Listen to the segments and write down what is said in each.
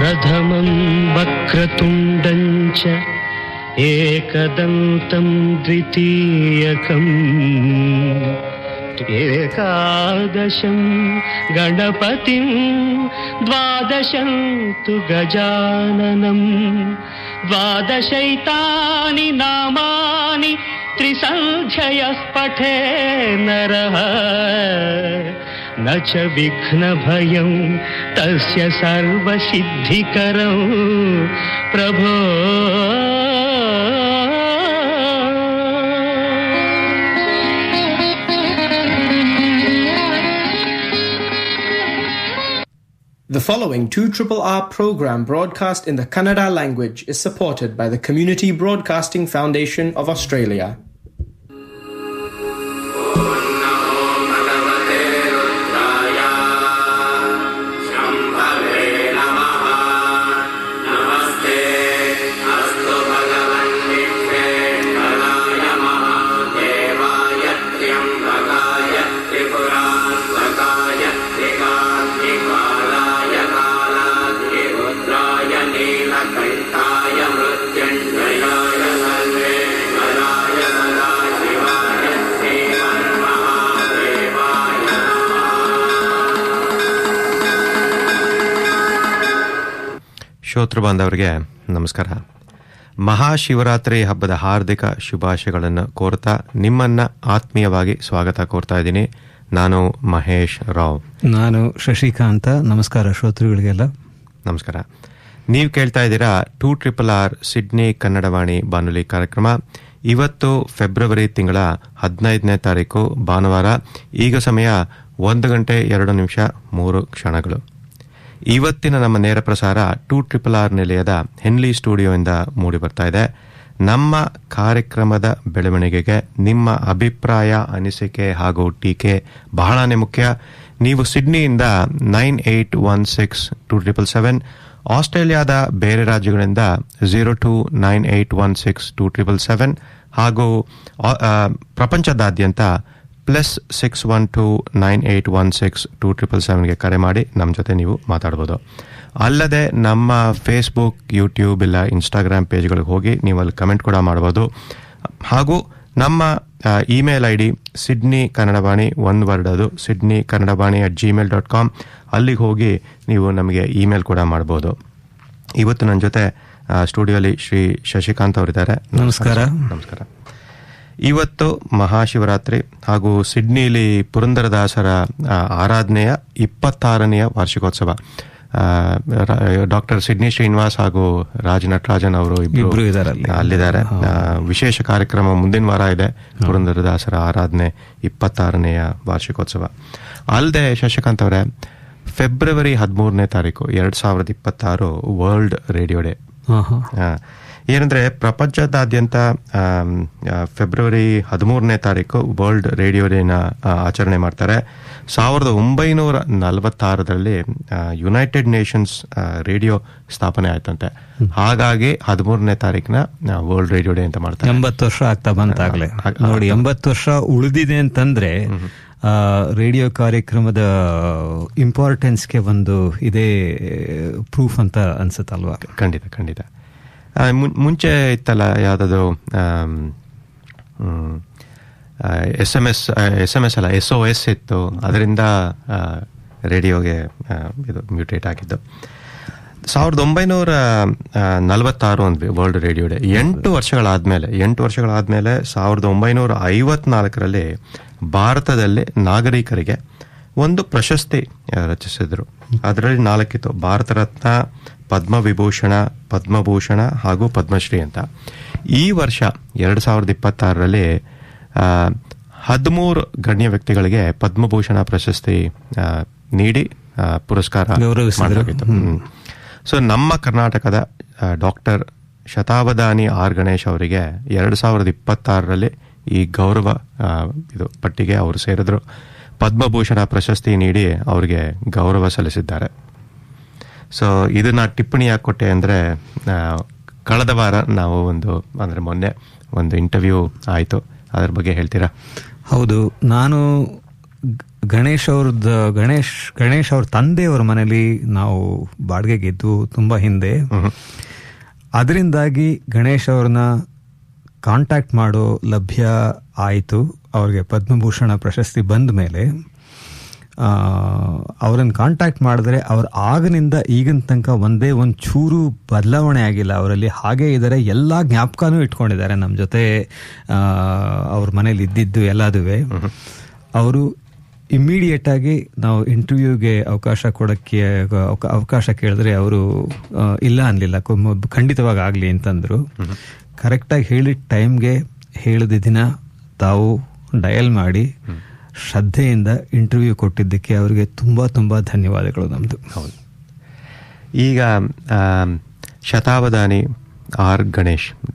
प्रथमं वक्रतुण्डं च एकदन्तं द्वितीयकम् एकादशं गणपतिं द्वादशं तु गजाननं द्वादशैतानि नामानि त्रिसन्ध्ययः पठे नरः न च विघ्नभयं तस्य सर्वसिद्धिकरं प्रभो. The following 2RRR program broadcast in the Kannada language is supported by the Community Broadcasting Foundation of Australia. ಶ್ರೋತೃ ಬಾಂಧವರಿಗೆ ನಮಸ್ಕಾರ. ಮಹಾಶಿವರಾತ್ರಿ ಹಬ್ಬದ ಹಾರ್ದಿಕ ಶುಭಾಶಯಗಳನ್ನು ಕೋರ್ತಾ ನಿಮ್ಮನ್ನ ಆತ್ಮೀಯವಾಗಿ ಸ್ವಾಗತ ಕೋರ್ತಾ ಇದ್ದೀನಿ. ನಾನು ಮಹೇಶ್ ರಾವ್. ನಾನು ಶಶಿಕಾಂತ. ನಮಸ್ಕಾರ ಶ್ರೋತೃಗಳಿಗೆಲ್ಲ ನಮಸ್ಕಾರ. ನೀವು ಕೇಳ್ತಾ ಇದ್ದೀರಾ 2RRR ಸಿಡ್ನಿ ಕನ್ನಡವಾಣಿ ಬಾನುಲಿ ಕಾರ್ಯಕ್ರಮ. ಇವತ್ತು ಫೆಬ್ರವರಿ ತಿಂಗಳ 15ನೇ ತಾರೀಕು ಭಾನುವಾರ. ಈಗ ಸಮಯ 1:02:03. ಇವತ್ತಿನ ನಮ್ಮ ನೇರ ಪ್ರಸಾರ 2RRR ನಿಲಯದ ಹೆನ್ಲಿ ಸ್ಟುಡಿಯೋಯಿಂದ ಮೂಡಿ ಬರ್ತಾ ಇದೆ. ನಮ್ಮ ಕಾರ್ಯಕ್ರಮದ ಬೆಳವಣಿಗೆಗೆ ನಿಮ್ಮ ಅಭಿಪ್ರಾಯ, ಅನಿಸಿಕೆ ಹಾಗೂ ಟೀಕೆ ಬಹಳನೇ ಮುಖ್ಯ. ನೀವು ಸಿಡ್ನಿಯಿಂದ 9816-2777, ಆಸ್ಟ್ರೇಲಿಯಾದ ಬೇರೆ ರಾಜ್ಯಗಳಿಂದ 029816-2777 ಹಾಗೂ ಪ್ರಪಂಚದಾದ್ಯಂತ +6129816-2777ಗೆ ಕರೆ ಮಾಡಿ ನಮ್ಮ ಜೊತೆ ನೀವು ಮಾತಾಡ್ಬೋದು. ಅಲ್ಲದೆ ನಮ್ಮ ಫೇಸ್ಬುಕ್, ಯೂಟ್ಯೂಬ್ ಇಲ್ಲ ಇನ್ಸ್ಟಾಗ್ರಾಮ್ ಪೇಜ್ಗಳಿಗೆ ಹೋಗಿ ನೀವು ಅಲ್ಲಿ ಕಮೆಂಟ್ ಕೂಡ ಮಾಡ್ಬೋದು. ಹಾಗೂ ನಮ್ಮ ಇಮೇಲ್ ID ಸಿಡ್ನಿ ಕನ್ನಡವಾಣಿ, ಒಂದು ವರ್ಡ್ ಅದು ಸಿಡ್ನಿ ಕನ್ನಡವಾಣಿ @gmail.com. ಅಲ್ಲಿಗೆ ಹೋಗಿ ನೀವು ನಮಗೆ ಇಮೇಲ್ ಕೂಡ ಮಾಡ್ಬೋದು. ಇವತ್ತು ನನ್ನ ಜೊತೆ ಸ್ಟುಡಿಯೋಲಿ ಶ್ರೀ ಶಶಿಕಾಂತ್ ಅವರಿದ್ದಾರೆ. ನಮಸ್ಕಾರ. ನಮಸ್ಕಾರ. ಇವತ್ತು ಮಹಾಶಿವರಾತ್ರಿ ಹಾಗೂ ಸಿಡ್ನಿಲಿ ಪುರಂದರದಾಸರ ಆರಾಧನೆಯ 26ನೇ ವಾರ್ಷಿಕೋತ್ಸವ. ಡಾಕ್ಟರ್ ಸಿಡ್ನಿ ಶ್ರೀನಿವಾಸ್ ಹಾಗೂ ರಾಜ್ ನಟರಾಜನ್ ಅವರು ಇಬ್ರು ಅಲ್ಲಿದ್ದಾರೆ. ವಿಶೇಷ ಕಾರ್ಯಕ್ರಮ ಮುಂದಿನ ವಾರ ಇದೆ. ಪುರಂದರದಾಸರ ಆರಾಧನೆ 26ನೇ ವಾರ್ಷಿಕೋತ್ಸವ. ಅಲ್ಲದೆ ಶಶಿಕಾಂತ್ ಅವರೇ, ಫೆಬ್ರವರಿ 13ನೇ ತಾರೀಕು 2026 ವರ್ಲ್ಡ್ ರೇಡಿಯೋ ಡೇ. ಏನಂದ್ರೆ ಪ್ರಪಂಚದಾದ್ಯಂತ ಫೆಬ್ರವರಿ 13ನೇ ತಾರೀಕು ವರ್ಲ್ಡ್ ರೇಡಿಯೋ ಡೇನ ಆಚರಣೆ ಮಾಡ್ತಾರೆ. 1946ರಲ್ಲಿ ಯುನೈಟೆಡ್ ನೇಷನ್ಸ್ ರೇಡಿಯೋ ಸ್ಥಾಪನೆ ಆಯ್ತಂತೆ. ಹಾಗಾಗಿ 13ನೇ ತಾರೀಕಿನ ವರ್ಲ್ಡ್ ರೇಡಿಯೋ ಡೇ ಅಂತ ಮಾಡ್ತಾರೆ. 80 ವರ್ಷ ಆಗ್ತಾ ಬಂತಾಗ್ಲೇ ನೋಡಿ. 80 ವರ್ಷ ಉಳಿದಿದೆ ಅಂತಂದ್ರೆ ರೇಡಿಯೋ ಕಾರ್ಯಕ್ರಮದ ಇಂಪಾರ್ಟೆನ್ಸ್ಗೆ ಒಂದು ಇದೇ ಪ್ರೂಫ್ ಅಂತ ಅನ್ಸುತ್ತಲ್ವಾ? ಖಂಡಿತ ಖಂಡಿತ. ಮುಂಚೆ ಇತ್ತಲ್ಲ ಯಾವುದದು SMS ಅಲ್ಲ, SOS ಇತ್ತು. ಅದರಿಂದ ರೇಡಿಯೋಗೆ ಇದು ಮ್ಯೂಟೇಟ್ ಆಗಿದ್ದು. 1946 ಅಂದ್ವಿ ವರ್ಲ್ಡ್ ರೇಡಿಯೋ ಡೇ. 8 ವರ್ಷಗಳಾದ್ಮೇಲೆ 1954ರಲ್ಲಿ ಭಾರತದಲ್ಲಿ ನಾಗರಿಕರಿಗೆ ಒಂದು ಪ್ರಶಸ್ತಿ ರಚಿಸಿದ್ರು. ಅದರಲ್ಲಿ 4 ಇತ್ತು: ಭಾರತ ರತ್ನ, ಪದ್ಮವಿಭೂಷಣ, ಪದ್ಮಭೂಷಣ ಹಾಗೂ ಪದ್ಮಶ್ರೀ ಅಂತ. ಈ ವರ್ಷ 2026ರಲ್ಲಿ 13 ಗಣ್ಯ ವ್ಯಕ್ತಿಗಳಿಗೆ ಪದ್ಮಭೂಷಣ ಪ್ರಶಸ್ತಿ ನೀಡಿ ಪುರಸ್ಕಾರ ಮಾಡಲಾಗಿತ್ತು. ಸೊ ನಮ್ಮ ಕರ್ನಾಟಕದ ಡಾಕ್ಟರ್ ಶತಾವಧಾನಿ ಆರ್ ಗಣೇಶ್ ಅವರಿಗೆ 2026ರಲ್ಲಿ ಈ ಗೌರವ ಇದು ಪಟ್ಟಿಗೆ ಅವರು ಸೇರಿದ್ರು. ಪದ್ಮಭೂಷಣ ಪ್ರಶಸ್ತಿ ನೀಡಿ ಅವರಿಗೆ ಗೌರವ ಸಲ್ಲಿಸಿದ್ದಾರೆ. ಸೊ ಇದನ್ನ ಟಿಪ್ಪಣಿ ಯಾಕೆ ಕೊಟ್ಟೆ ಅಂದರೆ, ಕಳೆದ ವಾರ ನಾವು ಮೊನ್ನೆ ಒಂದು ಇಂಟರ್ವ್ಯೂ ಆಯಿತು. ಅದ್ರ ಬಗ್ಗೆ ಹೇಳ್ತೀರಾ? ಹೌದು, ನಾನು ಗಣೇಶ್ ಅವ್ರ ತಂದೆಯವ್ರ ಮನೇಲಿ ನಾವು ಬಾಡಿಗೆಗಿದ್ದು ತುಂಬಾ ಹಿಂದೆ. ಅದರಿಂದಾಗಿ ಗಣೇಶ್ ಅವ್ರನ್ನ ಕಾಂಟ್ಯಾಕ್ಟ್ ಮಾಡೋ ಲಭ್ಯ ಆಯಿತು. ಅವ್ರಿಗೆ ಪದ್ಮಭೂಷಣ ಪ್ರಶಸ್ತಿ ಬಂದ ಮೇಲೆ ಅವ್ರನ್ನ ಕಾಂಟ್ಯಾಕ್ಟ್ ಮಾಡಿದ್ರೆ ಅವ್ರ ಆಗನಿಂದ ಈಗಿನ ತನಕ ಒಂದೇ ಒಂದು ಚೂರು ಬದಲಾವಣೆ ಆಗಿಲ್ಲ. ಅವರಲ್ಲಿ ಹಾಗೇ ಇದ್ದಾರೆ, ಎಲ್ಲ ಜ್ಞಾಪಕನೂ ಇಟ್ಕೊಂಡಿದ್ದಾರೆ ನಮ್ಮ ಜೊತೆ. ಅವ್ರ ಮನೇಲಿ ಇದ್ದಿದ್ದು ಎಲ್ಲದುವೆ. ಅವರು ಇಮ್ಮಿಡಿಯೇಟ್ ಆಗಿ ನಾವು ಇಂಟರ್ವ್ಯೂಗೆ ಅವಕಾಶ ಕೇಳಿದ್ರೆ ಅವರು ಇಲ್ಲ ಅನ್ಲಿಲ್ಲ, ಖಂಡಿತವಾಗಿ ಆಗಲಿ ಅಂತಂದ್ರು. ಕರೆಕ್ಟಾಗಿ ಹೇಳಿದ ಟೈಮ್ಗೆ ಹೇಳಿದ ದಿನ ತಾವು ಡಯಲ್ ಮಾಡಿ ಶ್ರದ್ಧೆಯಿಂದ ಇಂಟರ್ವ್ಯೂ ಕೊಟ್ಟಿದ್ದಕ್ಕೆ ಅವರಿಗೆ ತುಂಬ ತುಂಬ ಧನ್ಯವಾದಗಳು ನಮ್ಮದು. ಹೌದು. ಈಗ ಶತಾವಧಾನಿ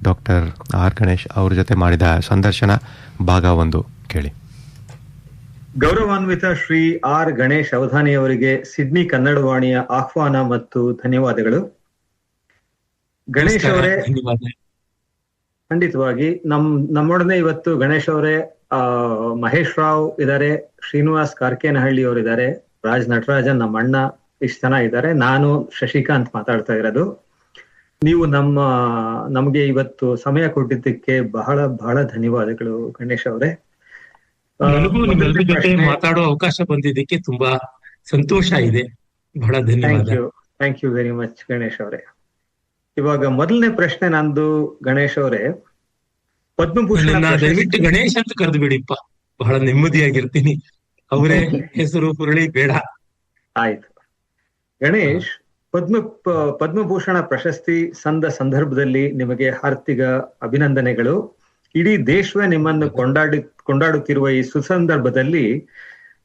ಡಾಕ್ಟರ್ ಆರ್ ಗಣೇಶ್ ಅವ್ರ ಜೊತೆ ಮಾಡಿದ ಸಂದರ್ಶನ ಭಾಗ 1 ಕೇಳಿ. ಗೌರವಾನ್ವಿತ ಶ್ರೀ ಆರ್ ಗಣೇಶ್ ಅವಧಾನಿ ಅವರಿಗೆ ಸಿಡ್ನಿ ಕನ್ನಡವಾಣಿಯ ಆಹ್ವಾನ ಮತ್ತು ಧನ್ಯವಾದಗಳು. ಗಣೇಶ್ ಅವರೇ, ಖಂಡಿತವಾಗಿ ನಮ್ಮೊಡನೆ ಇವತ್ತು ಗಣೇಶ್ ಅವರೇ ಮಹೇಶ್ ರಾವ್ ಇದ್ದಾರೆ, ಶ್ರೀನಿವಾಸ್ ಕಾರ್ಕೇನಹಳ್ಳಿ ಅವರಿದ್ದಾರೆ, ರಾಜ್ ನಟರಾಜನ್ ನಮ್ಮ ಅಣ್ಣ, ಇಷ್ಟು ಜನ ಇದ್ದಾರೆ. ನಾನು ಶಶಿಕಾಂತ್ ಮಾತಾಡ್ತಾ ಇರೋದು. ನೀವು ನಮ್ಗೆ ಇವತ್ತು ಸಮಯ ಕೊಟ್ಟಿದ್ದಕ್ಕೆ ಬಹಳ ಬಹಳ ಧನ್ಯವಾದಗಳು ಗಣೇಶ್ ಅವರೇ. ನನಗೂ ನಿಮ್ಮೆಲ್ಲರ ಜೊತೆ ಮಾತಾಡೋ ಅವಕಾಶ ಬಂದಿದ್ದಕ್ಕೆ ತುಂಬಾ ಸಂತೋಷ ಇದೆ. ಬಹಳ ಧನ್ಯವಾದ. Thank you very much Ganesh ಅವರೇ. ಇವಾಗ ಮೊದಲನೇ ಪ್ರಶ್ನೆ ನಂದು ಗಣೇಶ್ ಅವರೇ. ಪದ್ಮಭೂಷಣ ದಯವಿಟ್ಟು ಗಣೇಶ್ ಅಂತ ಕರೆದು ಬಿಡಿಪ್ಪ, ಬಹಳ ನೆಮ್ಮದಿಯಾಗಿರ್ತೀನಿ. ಅವರೇ ಹೆಸರು ಹುರುಳಿ ಬೇಡ. ಆಯ್ತು ಗಣೇಶ್, ಪದ್ಮಭೂಷಣ ಪ್ರಶಸ್ತಿ ಸಂದ ಸಂದರ್ಭದಲ್ಲಿ ನಿಮಗೆ ಹಾರ್ದಿಕ ಅಭಿನಂದನೆಗಳು. ಇಡೀ ದೇಶವೇ ನಿಮ್ಮನ್ನು ಕೊಂಡಾಡುತ್ತಿರುವ ಈ ಸುಸಂದರ್ಭದಲ್ಲಿ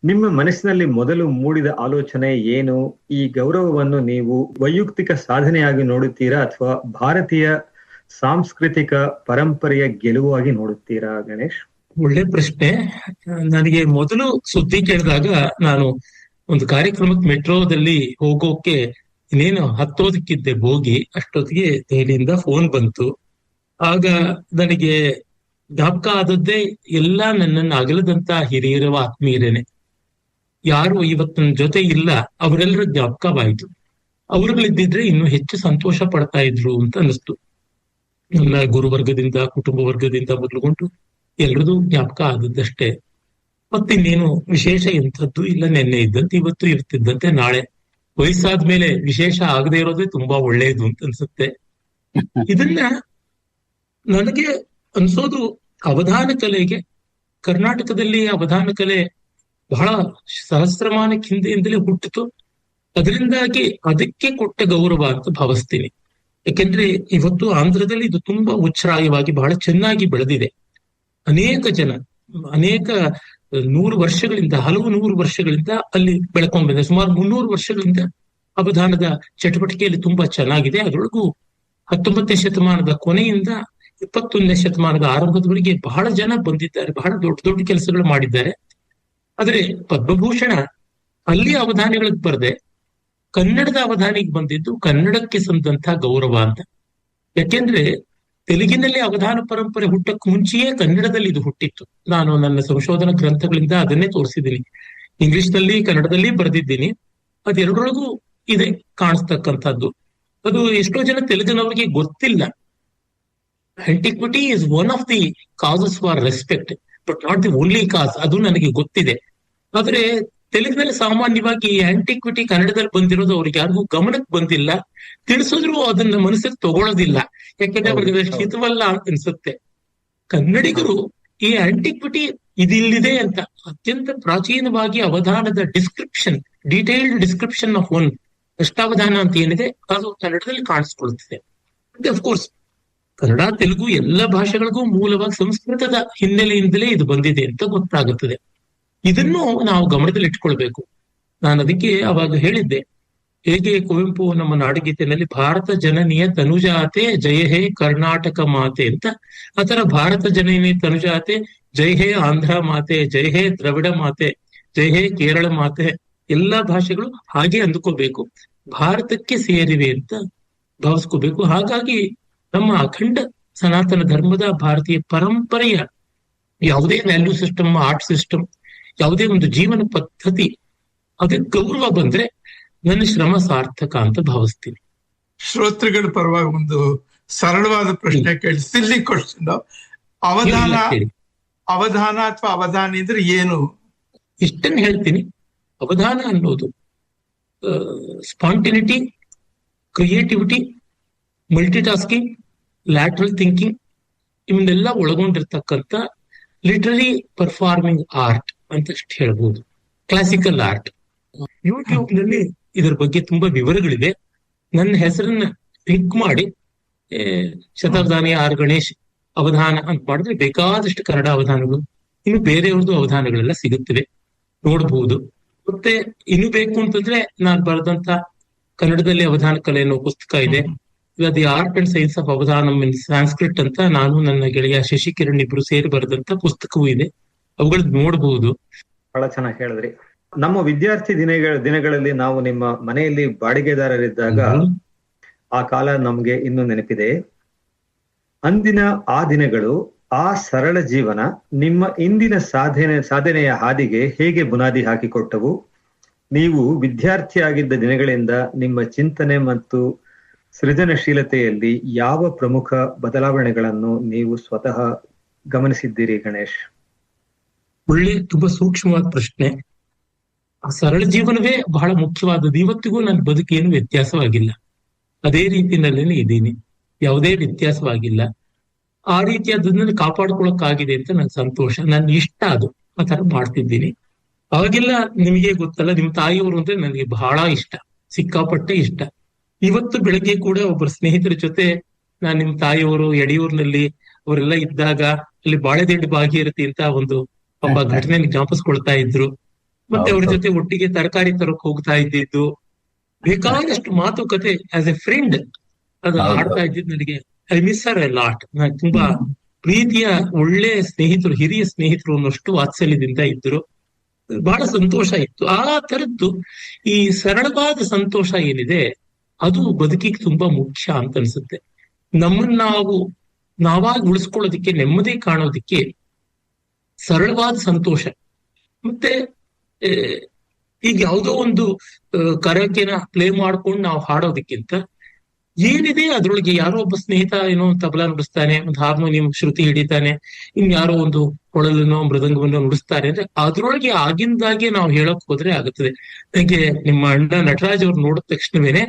ನಿಮ್ಮ ಮನಸ್ಸಿನಲ್ಲಿ ಮೊದಲು ಮೂಡಿದ ಆಲೋಚನೆ ಏನು? ಈ ಗೌರವವನ್ನು ನೀವು ವೈಯಕ್ತಿಕ ಸಾಧನೆಯಾಗಿ ನೋಡುತ್ತೀರಾ ಅಥವಾ ಭಾರತೀಯ ಸಾಂಸ್ಕೃತಿಕ ಪರಂಪರೆಯ ಗೆಲುವಾಗಿ ನೋಡುತ್ತೀರಾ ಗಣೇಶ್? ಒಳ್ಳೆ ಪ್ರಶ್ನೆ. ನನಗೆ ಮೊದಲು ಸುದ್ದಿ ಕೇಳಿದಾಗ ನಾನು ಒಂದು ಕಾರ್ಯಕ್ರಮಕ್ಕೆ ಮೆಟ್ರೋದಲ್ಲಿ ಹೋಗೋಕೆ ಇನ್ನೇನು ಹತ್ತೋದಕ್ಕಿದ್ದೆ ಬೋಗಿ, ಅಷ್ಟೊತ್ತಿಗೆ ದೆಹಲಿಯಿಂದ ಫೋನ್ ಬಂತು. ಆಗ ನನಗೆ ಜ್ಞಾಪಕ ಆದದ್ದೇ ಎಲ್ಲ ನನ್ನನ್ನು ಅಗಲದಂತ ಹಿರಿಯರ ಆತ್ಮೀಯರೇನೆ. ಯಾರು ಇವತ್ತು ನನ್ನ ಜೊತೆ ಇಲ್ಲ ಅವರೆಲ್ಲರ ಜ್ಞಾಪಕವಾಯಿತು. ಅವರುಗಳಿದ್ದಿದ್ರೆ ಇನ್ನೂ ಹೆಚ್ಚು ಸಂತೋಷ ಪಡ್ತಾ ಇದ್ರು ಅಂತ ಅನಿಸ್ತು. ನನ್ನ ಗುರುವರ್ಗದಿಂದ, ಕುಟುಂಬ ವರ್ಗದಿಂದ ಮೊದಲುಗೊಂಡು ಎಲ್ರದು ಜ್ಞಾಪಕ ಆದದ್ದಷ್ಟೇ. ಮತ್ತಿನ್ನೇನು ವಿಶೇಷ ಎಂಥದ್ದು ಇಲ್ಲ. ನೆನ್ನೆ ಇದ್ದಂತೆ ಇವತ್ತು ಇರ್ತಿದ್ದಂತೆ ನಾಳೆ. ವಯಸ್ಸಾದ್ಮೇಲೆ ವಿಶೇಷ ಆಗದೆ ಇರೋದೇ ತುಂಬಾ ಒಳ್ಳೆಯದು ಅಂತ ಅನ್ಸುತ್ತೆ. ಇದನ್ನ ನನಗೆ ಅನ್ಸೋದು ಅವಧಾನ ಕಲೆಗೆ, ಕರ್ನಾಟಕದಲ್ಲಿ ಅವಧಾನ ಕಲೆ ಬಹಳ ಸಹಸ್ರಮಾನಕ್ಕೆ ಹಿಂದೆಯಿಂದಲೇ ಹುಟ್ಟಿತು. ಅದರಿಂದಾಗಿ ಅದಕ್ಕೆ ಕೊಟ್ಟ ಗೌರವ ಅಂತ ಭಾವಿಸ್ತೀನಿ. ಯಾಕೆಂದ್ರೆ ಇವತ್ತು ಆಂಧ್ರದಲ್ಲಿ ಇದು ತುಂಬಾ ಉಚ್ಛ್ರಾಯವಾಗಿ ಬಹಳ ಚೆನ್ನಾಗಿ ಬೆಳೆದಿದೆ. ಅನೇಕ ಜನ ಅನೇಕ 100 ವರ್ಷಗಳಿಂದ, ಹಲವು 100 ವರ್ಷಗಳಿಂದ ಅಲ್ಲಿ ಬೆಳ್ಕೊಂಡ್ ಬಂದಿದೆ. ಸುಮಾರು 300 ವರ್ಷಗಳಿಂದ ಅವಧಾನದ ಚಟುವಟಿಕೆಯಲ್ಲಿ ತುಂಬಾ ಚೆನ್ನಾಗಿದೆ. ಅದರೊಳಗೂ 19ನೇ ಶತಮಾನದ ಕೊನೆಯಿಂದ 21ನೇ ಶತಮಾನದ ಆರಂಭದವರೆಗೆ ಬಹಳ ಜನ ಬಂದಿದ್ದಾರೆ, ಬಹಳ ದೊಡ್ಡ ದೊಡ್ಡ ಕೆಲಸಗಳು ಮಾಡಿದ್ದಾರೆ. ಆದ್ರೆ ಪದ್ಮಭೂಷಣ ಅಲ್ಲಿ ಅವಧಾನಿಗಳಿಗೆ ಬರದೆ ಕನ್ನಡದ ಅವಧಾನಿಗೆ ಬಂದಿದ್ದು ಕನ್ನಡಕ್ಕೆ ಸಂದಂತ ಗೌರವ ಅಂತ. ಯಾಕೆಂದ್ರೆ ತೆಲುಗಿನಲ್ಲಿ ಅವಧಾನ ಪರಂಪರೆ ಹುಟ್ಟಕ್ಕೆ ಮುಂಚೆಯೇ ಕನ್ನಡದಲ್ಲಿ ಇದು ಹುಟ್ಟಿತ್ತು. ನಾನು ನನ್ನ ಸಂಶೋಧನಾ ಗ್ರಂಥಗಳಿಂದ ಅದನ್ನೇ ತೋರಿಸಿದ್ದೀನಿ. ಇಂಗ್ಲಿಷ್ನಲ್ಲಿ, ಕನ್ನಡದಲ್ಲಿ ಬರೆದಿದ್ದೀನಿ. ಅದೆರಡರೊಳಗೂ ಇದೆ ಕಾಣಿಸ್ತಕ್ಕಂಥದ್ದು. ಅದು ಎಷ್ಟೋ ಜನ ತೆಲುಗಿನವರಿಗೆ ಗೊತ್ತಿಲ್ಲ. Antiquity is one of the causes for respect, but not the only cause. ಅದು ನನಗೆ ಗೊತ್ತಿದೆ. ಆದ್ರೆ ತೆಲುಗಿನಲ್ಲಿ ಸಾಮಾನ್ಯವಾಗಿ ಆಂಟಿಕ್ವಿಟಿ ಕನ್ನಡದಲ್ಲಿ ಬಂದಿರೋದು ಅವ್ರಿಗೆ ಯಾರಿಗೂ ಗಮನಕ್ಕೆ ಬಂದಿಲ್ಲ. ತಿಳಿಸಿದ್ರು ಅದನ್ನ ಮನಸ್ಸಿಗೆ ತಗೊಳ್ಳೋದಿಲ್ಲ, ಯಾಕೆಂದ್ರೆ ಅವ್ರಿಗೆ ಹಿತವಲ್ಲ ಅಂತ ಅನ್ಸುತ್ತೆ. ಕನ್ನಡಿಗರು ಈ ಆಂಟಿಕ್ವಿಟಿ ಇದಿಲ್ಲಿದೆ ಅಂತ ಅತ್ಯಂತ ಪ್ರಾಚೀನವಾಗಿ ಅವಧಾನದ description, detailed description of one ashtavadhana ಅಂತ ಏನಿದೆ ಅದು ಕನ್ನಡದಲ್ಲಿ ಕಾಣಿಸ್ಕೊಳ್ತಿದೆ. ಅಫ್ಕೋರ್ಸ್ ಕನ್ನಡ, ತೆಲುಗು ಎಲ್ಲ ಭಾಷೆಗಳಿಗೂ ಮೂಲವಾಗಿ ಸಂಸ್ಕೃತದ ಹಿನ್ನೆಲೆಯಿಂದಲೇ ಇದು ಬಂದಿದೆ ಅಂತ ಗೊತ್ತಾಗುತ್ತದೆ. ಇದನ್ನು ನಾವು ಗಮನದಲ್ಲಿ ಇಟ್ಕೊಳ್ಬೇಕು. ನಾನು ಅದಕ್ಕೆ ಅವಾಗ ಹೇಳಿದ್ದೆ, ಹೇಗೆ ಕುವೆಂಪು ನಮ್ಮ ನಾಡಗೀತೆಯಲ್ಲಿ ಭಾರತ ಜನನಿಯ ತನುಜಾತೆ ಜಯ ಹೇ ಕರ್ನಾಟಕ ಮಾತೆ ಅಂತ, ಆತರ ಭಾರತ ಜನನಿ ತನುಜಾತೆ ಜೈ ಹೇ ಆಂಧ್ರ ಮಾತೆ, ಜೈ ಹೇ ದ್ರವಿಡ ಮಾತೆ, ಜೈ ಹೇ ಕೇರಳ ಮಾತೆ, ಎಲ್ಲಾ ಭಾಷೆಗಳು ಹಾಗೆ ಅಂದುಕೋಬೇಕು, ಭಾರತಕ್ಕೆ ಸೇರಿವೆ ಅಂತ ಭಾವಿಸ್ಕೋಬೇಕು. ಹಾಗಾಗಿ ನಮ್ಮ ಅಖಂಡ ಸನಾತನ ಧರ್ಮದ ಭಾರತೀಯ ಪರಂಪರೆಯ ಯಾವುದೇ ವ್ಯಾಲ್ಯೂ ಸಿಸ್ಟಮ್, ಆರ್ಟ್ ಸಿಸ್ಟಮ್ ಯಾವುದೇ ಒಂದು ಜೀವನ ಪದ್ಧತಿ ಅದಕ್ಕೆ ಗೌರವ ಬಂದ್ರೆ ನನ್ನ ಶ್ರಮ ಸಾರ್ಥಕ ಅಂತ ಭಾವಿಸ್ತೀನಿ. ಶ್ರೋತೃಗಳ ಪರವಾಗಿ ಒಂದು ಸರಳವಾದ ಪ್ರಶ್ನೆ ಕೇಳಿ, ಸಿಲ್ಲಿ ಕ್ವಶನ್. ಅವಧಾನ ಅಥವಾ ಅವಧಾನಿ ಅಂದ್ರೆ ಏನು? ಇಷ್ಟನ್ನು ಹೇಳ್ತೀನಿ. ಅವಧಾನ ಅನ್ನೋದು spontaneity, creativity, multitasking, lateral thinking ಇವನ್ನೆಲ್ಲ ಒಳಗೊಂಡಿರ್ತಕ್ಕಂಥ ಲಿಟರರಿ ಪರ್ಫಾರ್ಮಿಂಗ್ ಆರ್ಟ್ ಅಂತ ಹೇಳ್ಬೋದು. Classical art. ಯೂಟ್ಯೂಬ್ ನಲ್ಲಿ ಇದರ ಬಗ್ಗೆ ತುಂಬಾ ವಿವರಗಳಿದೆ. ನನ್ನ ಹೆಸರನ್ನ ಕ್ಲಿಕ್ ಮಾಡಿ ಶತಾವಧಾನಿ ಆರ್ ಗಣೇಶ್ ಅವಧಾನ ಅಂತ ಮಾಡಿದ್ರೆ ಬೇಕಾದಷ್ಟು ಕನ್ನಡ ಅವಧಾನಗಳು, ಇನ್ನು ಬೇರೆಯವ್ರದ್ದು ಅವಧಾನಗಳೆಲ್ಲ ಸಿಗುತ್ತಿವೆ, ನೋಡಬಹುದು. ಮತ್ತೆ ಇನ್ನು ಬೇಕು ಅಂತಂದ್ರೆ ನಾನು ಬರೆದಂತ ಕನ್ನಡದಲ್ಲಿ ಅವಧಾನ ಕಲೆ ಅನ್ನೋ ಪುಸ್ತಕ ಇದೆ. The art and science of Avadhanam in Sanskrit ಅಂತ ನಾನು ನನ್ನ ಗೆಳೆಯ ಶಶಿಕಿರಣ್ ಇಬ್ರು ಸೇರಿ ಬರೆದಂತ ಪುಸ್ತಕವೂ ಇದೆ. ಅವುಗಳನ್ನ ನೋಡಬಹುದು. ಬಹಳ ಚೆನ್ನಾಗಿ ಹೇಳಿದ್ರಿ. ನಮ್ಮ ವಿದ್ಯಾರ್ಥಿ ದಿನಗಳಲ್ಲಿ ನಾವು ನಿಮ್ಮ ಮನೆಯಲ್ಲಿ ಬಾಡಿಗೆದಾರರಿದ್ದಾಗ ಆ ಕಾಲ ನಮ್ಗೆ ಇನ್ನೂ ನೆನಪಿದೆ. ಅಂದಿನ ಆ ದಿನಗಳು, ಆ ಸರಳ ಜೀವನ ನಿಮ್ಮ ಇಂದಿನ ಸಾಧನೆಯ ಹಾದಿಗೆ ಹೇಗೆ ಬುನಾದಿ ಹಾಕಿಕೊಟ್ಟವು? ನೀವು ವಿದ್ಯಾರ್ಥಿಯಾಗಿದ್ದ ದಿನಗಳಿಂದ ನಿಮ್ಮ ಚಿಂತನೆ ಮತ್ತು ಸೃಜನಶೀಲತೆಯಲ್ಲಿ ಯಾವ ಪ್ರಮುಖ ಬದಲಾವಣೆಗಳನ್ನು ನೀವು ಸ್ವತಃ ಗಮನಿಸಿದ್ದೀರಿ ಗಣೇಶ್? ಒಳ್ಳೆ ತುಂಬಾ ಸೂಕ್ಷ್ಮವಾದ ಪ್ರಶ್ನೆ. ಆ ಸರಳ ಜೀವನವೇ ಬಹಳ ಮುಖ್ಯವಾದದ್ದು. ಇವತ್ತಿಗೂ ನನ್ನ ಬದುಕೇನು ವ್ಯತ್ಯಾಸವಾಗಿಲ್ಲ, ಅದೇ ರೀತಿಯಲ್ಲೇ ಇದ್ದೀನಿ, ಯಾವುದೇ ವ್ಯತ್ಯಾಸವಾಗಿಲ್ಲ. ಆ ರೀತಿಯಾದನ್ನ ಕಾಪಾಡ್ಕೊಳಕ್ಕಾಗಿದೆ ಅಂತ ನನ್ಗೆ ಸಂತೋಷ. ನನ್ ಇಷ್ಟ ಅದು, ಆ ತರ ಮಾಡ್ತಿದ್ದೀನಿ. ಅವಾಗೆಲ್ಲ ನಿಮಗೆ ಗೊತ್ತಲ್ಲ, ನಿಮ್ ತಾಯಿಯವರು ಅಂದ್ರೆ ನನಗೆ ಬಹಳ ಇಷ್ಟ, ಸಿಕ್ಕಾಪಟ್ಟೆ ಇಷ್ಟ. ಇವತ್ತು ಬೆಳಗ್ಗೆ ಕೂಡ ಒಬ್ಬರ ಸ್ನೇಹಿತರ ಜೊತೆ ನಾನ್ ನಿಮ್ ತಾಯಿಯವರು ಯಡಿಯೂರಿನಲ್ಲಿ ಅವರೆಲ್ಲ ಇದ್ದಾಗ ಅಲ್ಲಿ ಬಾಳೆದಿಂಡು ಭಾಗೀರಥಿ ಅಂತ ಒಂದು ಒಬ್ಬ ಘಟನೆ ಜ್ಞಾಪಿಸ್ಕೊಳ್ತಾ ಇದ್ರು. ಮತ್ತೆ ಅವ್ರ ಜೊತೆ ಒಟ್ಟಿಗೆ ತರಕಾರಿ ತರಕ್ ಹೋಗ್ತಾ ಇದ್ದಿದ್ದು, ಬೇಕಾದಷ್ಟು ಮಾತುಕತೆ ಆಸ್ ಎ ಫ್ರೆಂಡ್ ಅದು ಆಡ್ತಾ ಇದ್ದಿದ್ದು. ನನಗೆ I miss Har A lot. ನಾನು ತುಂಬಾ ಪ್ರೀತಿಯ ಒಳ್ಳೆ ಸ್ನೇಹಿತರು, ಹಿರಿಯ ಸ್ನೇಹಿತರು ಅನ್ನೋಷ್ಟು ವಾತ್ಸಲ್ಯದಿಂದ ಇದ್ರು. ಬಹಳ ಸಂತೋಷ ಇತ್ತು. ಆ ತರದ್ದು ಈ ಸರಳವಾದ ಸಂತೋಷ ಏನಿದೆ ಅದು ಬದುಕಿಗೆ ತುಂಬಾ ಮುಖ್ಯ ಅಂತ ಅನ್ಸುತ್ತೆ. ನಮ್ಮನ್ನ ನಾವಾಗಿ ಉಳಿಸ್ಕೊಳ್ಳೋದಿಕ್ಕೆ, ನೆಮ್ಮದಿ ಕಾಣೋದಿಕ್ಕೆ ಸರಳವಾದ ಸಂತೋಷ. ಮತ್ತೆ ಈಗ ಯಾವುದೋ ಒಂದು ಕರಕೆನ ಪ್ಲೇ ಮಾಡ್ಕೊಂಡು ನಾವು ಹಾಡೋದಕ್ಕಿಂತ ಏನಿದೆ ಅದ್ರೊಳಗೆ ಯಾರೋ ಒಬ್ಬ ಸ್ನೇಹಿತ ಏನೋ ತಬಲಾ ನುಡಿಸ್ತಾನೆ, ಒಂದು ಹಾರ್ಮೋನಿಯಂ ಶ್ರುತಿ ಹಿಡಿತಾನೆ, ಇನ್ ಯಾರೋ ಒಂದು ಕೊಳಲನ್ನೋ ಮೃದಂಗವನ್ನೋ ನುಡಿಸ್ತಾರೆ ಅಂದ್ರೆ ಅದ್ರೊಳಗೆ ಆಗಿಂದಾಗೆ ನಾವು ಹೇಳಕ್ ಹೋದ್ರೆ ಆಗುತ್ತದೆ. ನನಗೆ ನಿಮ್ಮ ಅಣ್ಣ ನಟರಾಜ್ ಅವ್ರು ನೋಡಿದ ತಕ್ಷಣವೇನೆ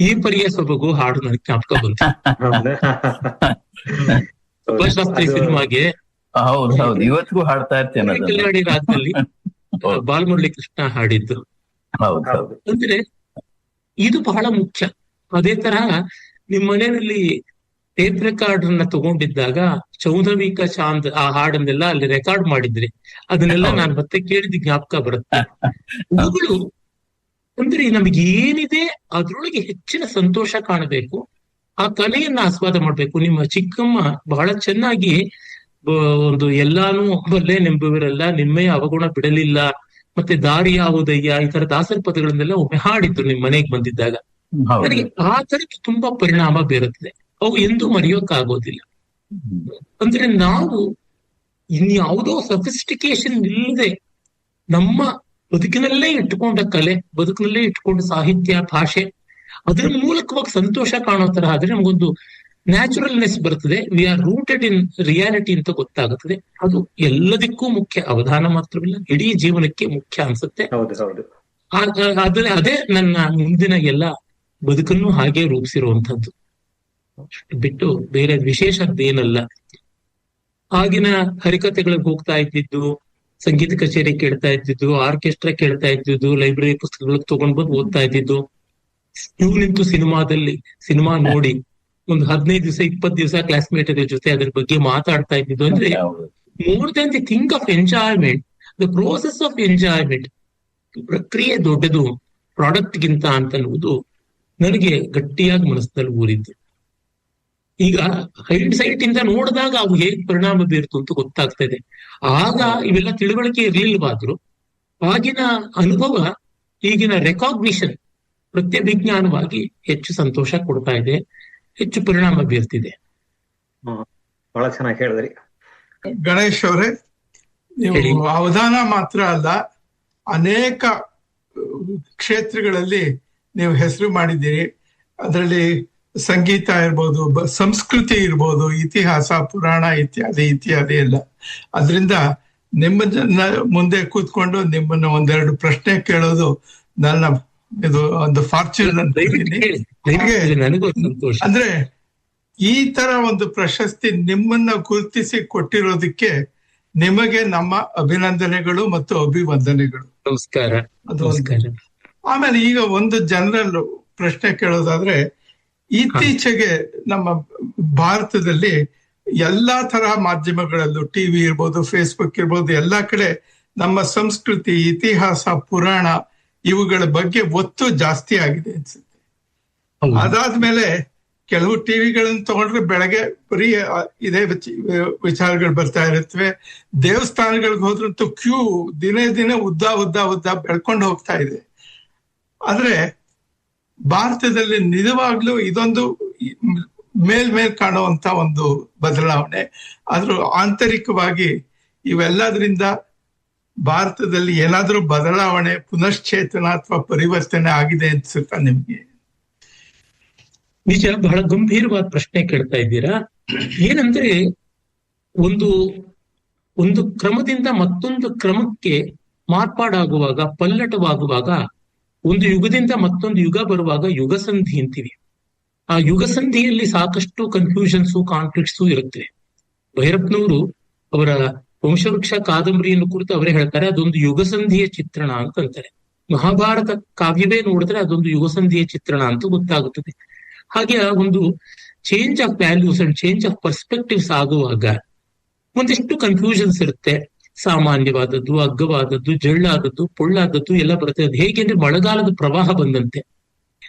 ಈ ಪರಿಯ ಸೊಬಗು ಹಾಡು ನನಗೆ ಜ್ಞಾಪಕ ಬಂತು. ಸುಭಾಷಾಸ್ತ್ರಿ ಸಿನಿಮಾಗೆ ಇವತ್ತಿಗೂ ಹಾಡ್ತಾ ಇರ್ತೇನೆ, ಕಲ್ಯಾಣಿ ರಾಗದಲ್ಲಿ ಬಾಲಮುರಳಿ ಕೃಷ್ಣ ಹಾಡಿದ್ದು. ಅಂದ್ರೆ ಇದು ಬಹಳ ಮುಖ್ಯ. ಅದೇ ತರಹ ನಿಮ್ ಮನೆಯಲ್ಲಿ ಟೇಪ್ ರೆಕಾರ್ಡ್ ಅನ್ನ ತಗೊಂಡಿದ್ದಾಗ ಚೌಧವಿಕ ಚಾಂದ್ ಆ ಹಾಡನ್ನೆಲ್ಲ ಅಲ್ಲಿ ರೆಕಾರ್ಡ್ ಮಾಡಿದ್ರಿ, ಅದನ್ನೆಲ್ಲ ನಾನು ಮತ್ತೆ ಕೇಳಿದ ಜ್ಞಾಪಕ ಬರುತ್ತೆ. ಇವುಗಳು ಅಂದ್ರೆ ನಮಗೆ ಏನಿದೆ ಅದ್ರೊಳಗೆ ಹೆಚ್ಚಿನ ಸಂತೋಷ ಕಾಣಬೇಕು, ಆ ಕಲೆಯನ್ನ ಆಸ್ವಾದ ಮಾಡ್ಬೇಕು. ನಿಮ್ಮ ಚಿಕ್ಕಮ್ಮ ಬಹಳ ಚೆನ್ನಾಗಿ ಒಂದು ಎಲ್ಲಾನು ಬಲ್ಲೆ ನೆಂಬುವರೆಲ್ಲ ನಿಮ್ಮೆಯ ಅವಗುಣ ಬಿಡಲಿಲ್ಲ, ಮತ್ತೆ ದಾರಿ ಯಾವುದಯ್ಯ, ಈ ತರ ದಾಸರ ಪದಗಳನ್ನೆಲ್ಲ ಒಮ್ಮೆ ಹಾಡಿದ್ರು ನಿಮ್ ಮನೆಗೆ ಬಂದಿದ್ದಾಗ. ನನಗೆ ಆ ತರಕ್ಕೆ ತುಂಬಾ ಪರಿಣಾಮ ಬೀರುತ್ತದೆ. ಅವು ಎಂದೂ ಮರೆಯೋಕ್ಕಾಗೋದಿಲ್ಲ. ಅಂದ್ರೆ ನಾವು ಇನ್ಯಾವುದೋ ಸಫಿಸ್ಟಿಕೇಶನ್ ಇಲ್ಲದೆ ನಮ್ಮ ಬದುಕಿನಲ್ಲೇ ಇಟ್ಟುಕೊಂಡ ಕಲೆ, ಬದುಕಿನಲ್ಲೇ ಇಟ್ಕೊಂಡ ಸಾಹಿತ್ಯ, ಭಾಷೆ, ಅದರ ಮೂಲಕವಾಗಿ ಸಂತೋಷ ಕಾಣೋ ತರ ಆದ್ರೆ ನಮಗೊಂದು ನ್ಯಾಚುರಲ್ನೆಸ್ ಬರ್ತದೆ. We are rooted in reality ಅಂತ ಗೊತ್ತಾಗುತ್ತದೆ. ಅದು ಎಲ್ಲದಕ್ಕೂ ಮುಖ್ಯ, ಅವಧಾನ ಮಾತ್ರವಿಲ್ಲ, ಇಡೀ ಜೀವನಕ್ಕೆ ಮುಖ್ಯ ಅನ್ಸುತ್ತೆ. ಅದೇ ನನ್ನ ಮುಂದಿನ ಎಲ್ಲ ಬದುಕನ್ನು ಹಾಗೆ ರೂಪಿಸಿರುವಂತದ್ದು, ಬಿಟ್ಟು ಬೇರೆ ವಿಶೇಷದ್ದೇನಲ್ಲ. ಆಗಿನ ಹರಿಕಥೆಗಳಿಗೆ ಹೋಗ್ತಾ ಇದ್ದಿದ್ದು, ಸಂಗೀತ ಕಚೇರಿ ಕೇಳ್ತಾ ಇದ್ದಿದ್ದು, ಆರ್ಕೆಸ್ಟ್ರಾ ಕೇಳ್ತಾ ಇದ್ದಿದ್ದು, ಲೈಬ್ರರಿ ಪುಸ್ತಕಗಳಿಗೆ ತಗೊಂಡ್ ಬಂದು ಓದ್ತಾ ಇದ್ದಿದ್ದು, ಇವು ನಿಂತು ಸಿನಿಮಾ ನೋಡಿ ಒಂದು 15 ದಿವಸ 20 ದಿವಸ ಕ್ಲಾಸ್ಮೇಟ್ ಜೊತೆ ಅದ್ರ ಬಗ್ಗೆ ಮಾತಾಡ್ತಾ ಇದ್ದಿದ್ದು. ಅಂದ್ರೆ more than the think of enjoyment, the process of enjoyment, ಪ್ರಕ್ರಿಯೆ ದೊಡ್ಡದು ಪ್ರಾಡಕ್ಟ್ ಗಿಂತ ಅಂತನ್ನುವುದು ನನಗೆ ಗಟ್ಟಿಯಾಗಿ ಮನಸ್ಸಿನಲ್ಲಿ ಊರಿದ್ದು. ಈಗ ಹೈಡ್ ಸೈಟ್ ಇಂದ ನೋಡಿದಾಗ ಅವು ಹೇಗ್ ಪರಿಣಾಮ ಬೀರ್ತು ಅಂತ ಗೊತ್ತಾಗ್ತಾ ಇದೆ. ಆಗ ಇವೆಲ್ಲ ತಿಳುವಳಿಕೆ ಇರ್ಲಿಲ್ವಾದ್ರು ಆಗಿನ ಅನುಭವ ಈಗಿನ ರೆಕಾಗ್ನಿಷನ್ ಪ್ರತ್ಯಭಿಜ್ಞಾನವಾಗಿ ಹೆಚ್ಚು ಸಂತೋಷ ಕೊಡ್ತಾ ಇದೆ, ಹೆಚ್ಚು ಪರಿಣಾಮ ಬೀರ್ತಿದೆ. ಬಹಳ ಚೆನ್ನಾಗಿ ಹೇಳಿದ್ರಿ ಗಣೇಶ್ ಅವರೇ. ನೀವು ಅವಧಾನ ಮಾತ್ರ ಅಲ್ಲ, ಅನೇಕ ಕ್ಷೇತ್ರಗಳಲ್ಲಿ ನೀವು ಹೆಸರು ಮಾಡಿದ್ದೀರಿ. ಅದರಲ್ಲಿ ಸಂಗೀತ ಇರ್ಬೋದು, ಸಂಸ್ಕೃತಿ ಇರ್ಬೋದು, ಇತಿಹಾಸ, ಪುರಾಣ ಇತ್ಯಾದಿ ಎಲ್ಲ. ಅದರಿಂದ ನಿಮ್ಮನ್ನ ಮುಂದೆ ಕೂತ್ಕೊಂಡು ನಿಮ್ಮನ್ನ ಒಂದೆರಡು ಪ್ರಶ್ನೆ ಕೇಳೋದು ನನ್ನ ಇದು ಒಂದು ಫಾರ್ಚೂನ್ ಅಂತ. ಅಂದ್ರೆ ಈ ತರ ಒಂದು ಪ್ರಶಸ್ತಿ ನಿಮ್ಮನ್ನ ಗುರುತಿಸಿ ಕೊಟ್ಟಿರೋದಕ್ಕೆ ನಿಮಗೆ ನಮ್ಮ ಅಭಿನಂದನೆಗಳು ಮತ್ತು ಅಭಿವಂದನೆಗಳು. ನಮಸ್ಕಾರ. ಆಮೇಲೆ ಈಗ ಒಂದು ಜನರಲ್ ಪ್ರಶ್ನೆ ಕೇಳೋದಾದ್ರೆ, ಇತ್ತೀಚೆಗೆ ನಮ್ಮ ಭಾರತದಲ್ಲಿ ಎಲ್ಲಾ ತರಹ ಮಾಧ್ಯಮಗಳಲ್ಲೂ, ಟಿವಿ ಇರ್ಬೋದು, ಫೇಸ್ಬುಕ್ ಇರ್ಬೋದು, ಎಲ್ಲಾ ಕಡೆ ನಮ್ಮ ಸಂಸ್ಕೃತಿ, ಇತಿಹಾಸ, ಪುರಾಣ ಇವುಗಳ ಬಗ್ಗೆ ಒತ್ತು ಜಾಸ್ತಿ ಆಗಿದೆ ಅನ್ಸುತ್ತೆ. ಅದಾದ್ಮೇಲೆ ಕೆಲವು ಟಿವಿಗಳನ್ನ ತಗೊಂಡ್ರೆ ಬೆಳಗ್ಗೆ ಬರೀ ಇದೇ ವಿಚಾರಗಳು ಬರ್ತಾ ಇರುತ್ತವೆ. ದೇವಸ್ಥಾನಗಳಿಗೆ ಹೋದ್ರಂತೂ ಕ್ಯೂ ದಿನೇ ಉದ್ದ ಬೆಳ್ಕೊಂಡು ಹೋಗ್ತಾ ಇದೆ. ಆದ್ರೆ ಭಾರತದಲ್ಲಿ ನಿಜವಾಗ್ಲೂ ಇದೊಂದು ಮೇಲ್ ಕಾಣುವಂತ ಒಂದು ಬದಲಾವಣೆ. ಆದ್ರೂ ಆಂತರಿಕವಾಗಿ ಇವೆಲ್ಲದರಿಂದ ಭಾರತದಲ್ಲಿ ಏನಾದ್ರೂ ಬದಲಾವಣೆ, ಪುನಶ್ಚೇತನ ಅಥವಾ ಪರಿವರ್ತನೆ ಆಗಿದೆ ಅನ್ಸುತ್ತಾ ನಿಮ್ಗೆ? ನಿಜ, ಬಹಳ ಗಂಭೀರವಾದ ಪ್ರಶ್ನೆ ಕೇಳ್ತಾ ಇದ್ದೀರಾ. ಏನಂದ್ರೆ ಒಂದು ಕ್ರಮದಿಂದ ಮತ್ತೊಂದು ಕ್ರಮಕ್ಕೆ ಮಾರ್ಪಾಡಾಗುವಾಗ, ಪಲ್ಲಟವಾಗುವಾಗ, ಒಂದು ಯುಗದಿಂದ ಮತ್ತೊಂದು ಯುಗ ಬರುವಾಗ ಯುಗಸಂಧಿ ಅಂತೀವಿ. ಆ ಯುಗಸಂಧಿಯಲ್ಲಿ ಸಾಕಷ್ಟು ಕನ್ಫ್ಯೂಷನ್ಸು, ಕಾನ್ಫ್ಲಿಕ್ಟ್ಸು ಇರುತ್ತವೆ. ಭೈರಪ್ಪನವರು ಅವರ ವಂಶವೃಕ್ಷ ಕಾದಂಬರಿಯನ್ನು ಕುರಿತು ಅವರೇ ಹೇಳ್ತಾರೆ, ಅದೊಂದು ಯುಗಸಂಧಿಯ ಚಿತ್ರಣ ಅಂತಂತಾರೆ. ಮಹಾಭಾರತ ಕಾವ್ಯವೇ ನೋಡಿದ್ರೆ ಅದೊಂದು ಯುಗಸಂಧಿಯ ಚಿತ್ರಣ ಅಂತ ಗೊತ್ತಾಗುತ್ತದೆ. ಹಾಗೆ ಒಂದು change of values and change of perspectives ಆಗುವಾಗ ಒಂದಿಷ್ಟು ಕನ್ಫ್ಯೂಷನ್ಸ್ ಇರುತ್ತೆ. ಸಾಮಾನ್ಯವಾದದ್ದು, ಅಗ್ಗವಾದದ್ದು, ಜಳ್ಳಾದದ್ದು, ಪೊಳ್ಳಾದದ್ದು ಎಲ್ಲ ಬರುತ್ತೆ. ಅದು ಹೇಗೆ ಅಂದ್ರೆ ಮಳೆಗಾಲದ ಪ್ರವಾಹ ಬಂದಂತೆ.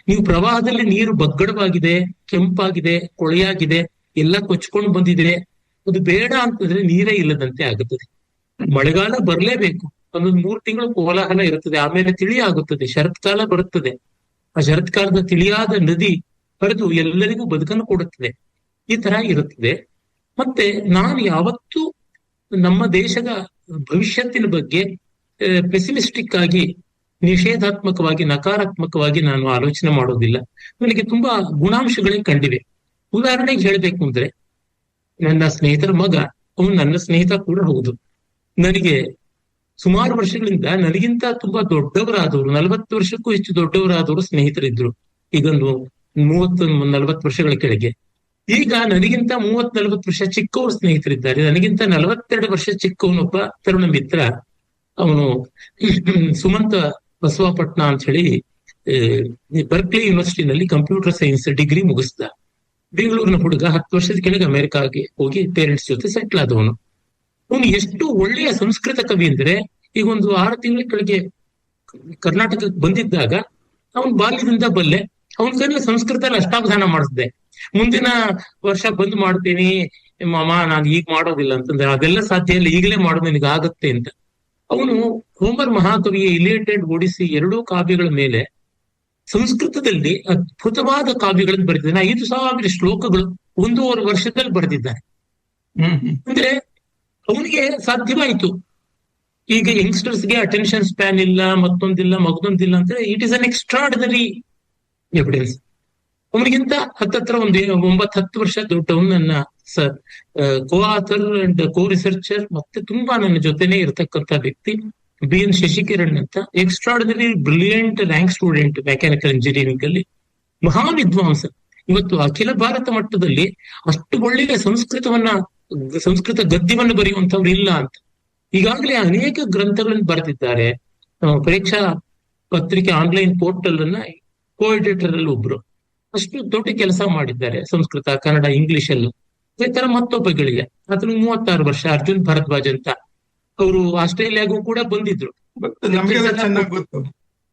ನೀವು ಪ್ರವಾಹದಲ್ಲಿ ನೀರು ಬಗ್ಗಡವಾಗಿದೆ, ಕೆಂಪಾಗಿದೆ, ಕೊಳೆಯಾಗಿದೆ, ಎಲ್ಲ ಕೊಚ್ಕೊಂಡು ಬಂದಿದೆ, ಅದು ಬೇಡ ಅಂತಂದ್ರೆ ನೀರೇ ಇಲ್ಲದಂತೆ ಆಗುತ್ತದೆ. ಮಳೆಗಾಲ ಬರ್ಲೇಬೇಕು. ಒಂದೊಂದು 3 ತಿಂಗಳು ಕೋಲಾಹಲ ಇರುತ್ತದೆ, ಆಮೇಲೆ ತಿಳಿ ಆಗುತ್ತದೆ, ಶರತ್ಕಾಲ ಬರುತ್ತದೆ. ಆ ಶರತ್ಕಾಲದ ತಿಳಿಯಾದ ನದಿ ಹರಿದು ಎಲ್ಲರಿಗೂ ಬದುಕನ್ನು ಕೊಡುತ್ತದೆ. ಈ ತರ ಇರುತ್ತದೆ. ಮತ್ತೆ ನಾನು ಯಾವತ್ತೂ ನಮ್ಮ ದೇಶದ ಭವಿಷ್ಯತ್ತಿನ ಬಗ್ಗೆ ಪೆಸಿಮಿಸ್ಟಿಕ್ ಆಗಿ, ನಿಷೇಧಾತ್ಮಕವಾಗಿ, ನಕಾರಾತ್ಮಕವಾಗಿ ನಾನು ಆಲೋಚನೆ ಮಾಡೋದಿಲ್ಲ. ನನಗೆ ತುಂಬಾ ಗುಣಾಂಶಗಳೇ ಕಂಡಿವೆ. ಉದಾಹರಣೆಗೆ ಹೇಳ್ಬೇಕು ಅಂದ್ರೆ, ನನ್ನ ಸ್ನೇಹಿತರ ಮಗ, ಅವನು ನನ್ನ ಸ್ನೇಹಿತ ಕೂಡ ಹೌದು. ನನಗೆ ಸುಮಾರು ವರ್ಷಗಳಿಂದ ನನಗಿಂತ ತುಂಬಾ ದೊಡ್ಡವರಾದವರು, 40 ವರ್ಷಕ್ಕೂ ಹೆಚ್ಚು ದೊಡ್ಡವರಾದವರು ಸ್ನೇಹಿತರಿದ್ರು. ಈಗೊಂದು 30-40 ವರ್ಷಗಳ ಕೆಳಗೆ. ಈಗ ನನಗಿಂತ 30-40 ವರ್ಷ ಚಿಕ್ಕವರು ಸ್ನೇಹಿತರಿದ್ದಾರೆ. ನನಗಿಂತ 42 ವರ್ಷ ಚಿಕ್ಕವನೊಬ್ಬ ತರುಣ ಮಿತ್ರ, ಅವನು ಸುಮಂತ ಬಸವಪಟ್ನ ಅಂತ ಹೇಳಿ ಬರ್ಕ್ಲಿ ಯೂನಿವರ್ಸಿಟಿನಲ್ಲಿ ಕಂಪ್ಯೂಟರ್ ಸೈನ್ಸ್ ಡಿಗ್ರಿ ಮುಗಿಸ್ದ. ಬೆಂಗಳೂರಿನ ಹುಡುಗ, 10 ವರ್ಷದ ಕೆಳಗೆ ಅಮೆರಿಕಾಗೆ ಹೋಗಿ ಪೇರೆಂಟ್ಸ್ ಜೊತೆ ಸೆಟ್ಲ್ ಆದವನು. ಅವನು ಎಷ್ಟು ಒಳ್ಳೆಯ ಸಂಸ್ಕೃತ ಕವಿ ಅಂದ್ರೆ, ಈಗ ಒಂದು 6 ತಿಂಗಳ ಕೆಳಗೆ ಕರ್ನಾಟಕಕ್ಕೆ ಬಂದಿದ್ದಾಗ ಅವನು ಬಾಲ್ಯದಿಂದ ಬಲ್ಲೆ, ಅವನ ಕೈಲಿ ಸಂಸ್ಕೃತದಲ್ಲಿ ಅಷ್ಟಾವಧಾನ ಮಾಡಿಸಿದೆ. ಮುಂದಿನ ವರ್ಷ ಬಂದ್ ಮಾಡ್ತೀನಿ ಮಾಮ, ನಾನು ಈಗ ಮಾಡೋದಿಲ್ಲ ಅಂತಂದ್ರೆ, ಅದೆಲ್ಲ ಸಾಧ್ಯ ಇಲ್ಲ, ಈಗಲೇ ಮಾಡೋದು ನಿನಗೆ ಆಗತ್ತೆ ಅಂತ. ಅವನು ಹೋಮರ್ ಮಹಾಕವಿಯ ಇಲಿಯಟೆಡ್ ಒಡಿಸಿ 2 ಕಾವ್ಯಗಳ ಮೇಲೆ ಸಂಸ್ಕೃತದಲ್ಲಿ ಅದ್ಭುತವಾದ ಕಾವ್ಯಗಳನ್ನು ಬರೆದಿದ್ದಾನೆ. 5,000 ಶ್ಲೋಕಗಳು 1.5 ವರ್ಷದಲ್ಲಿ ಬರೆದಿದ್ದಾನೆ. ಅಂದ್ರೆ ಅವನಿಗೆ ಸಾಧ್ಯವಾಯಿತು. ಈಗ ಯಂಗ್ಸ್ಟರ್ಸ್ಗೆ ಅಟೆನ್ಷನ್ ಸ್ಪ್ಯಾನ್ ಇಲ್ಲ, ಮತ್ತೊಂದಿಲ್ಲ, ಮಗದೊಂದಿಲ್ಲ ಅಂದ್ರೆ it is an extraordinary evidence. ಅವನಿಗಿಂತ ಹತ್ತತ್ರ ಒಂದು 9-10 ವರ್ಷ ದೊಡ್ಡವನು, ನನ್ನ ಕೋ ಆಥರ್ ಅಂಡ್ ಕೋ ರಿಸರ್ಚರ್, ಮತ್ತೆ ತುಂಬಾ ನನ್ನ ಜೊತೆನೇ ಇರತಕ್ಕಂತ ವ್ಯಕ್ತಿ, BN ಶಶಿಕಿರಣ್ ಅಂತ. Extraordinary brilliant rank student mechanical engineering ಅಲ್ಲಿ, ಮಹಾ ವಿದ್ವಾಂಸ. ಇವತ್ತು ಅಖಿಲ ಭಾರತ ಮಟ್ಟದಲ್ಲಿ ಅಷ್ಟು ಒಳ್ಳೆಯ ಸಂಸ್ಕೃತ ಗದ್ಯವನ್ನು ಬರೆಯುವಂತವ್ರು ಇಲ್ಲ ಅಂತ. ಈಗಾಗಲೇ ಅನೇಕ ಗ್ರಂಥಗಳನ್ನು ಬರೆದಿದ್ದಾರೆ. ಪರೀಕ್ಷಾ ಪತ್ರಿಕೆ ಆನ್ಲೈನ್ ಪೋರ್ಟಲ್ ಅನ್ನ ಕೋ ಎಡಿಟರ್ ಅಲ್ಲಿ ಒಬ್ರು, ಅಷ್ಟು ದೊಡ್ಡ ಕೆಲಸ ಮಾಡಿದ್ದಾರೆ ಸಂಸ್ಕೃತ, ಕನ್ನಡ, ಇಂಗ್ಲಿಷ್ ಅಲ್ಲೂ. ಈ ತರ ಮತ್ತೊಬ್ಬ ಗೆಳೆಯ, ಆತನು 36 ವರ್ಷ, ಅರ್ಜುನ್ ಭರದ್ವಾಜ್ ಅಂತ. ಅವರು ಆಸ್ಟ್ರೇಲಿಯಾಗೂ ಕೂಡ ಬಂದಿದ್ರು.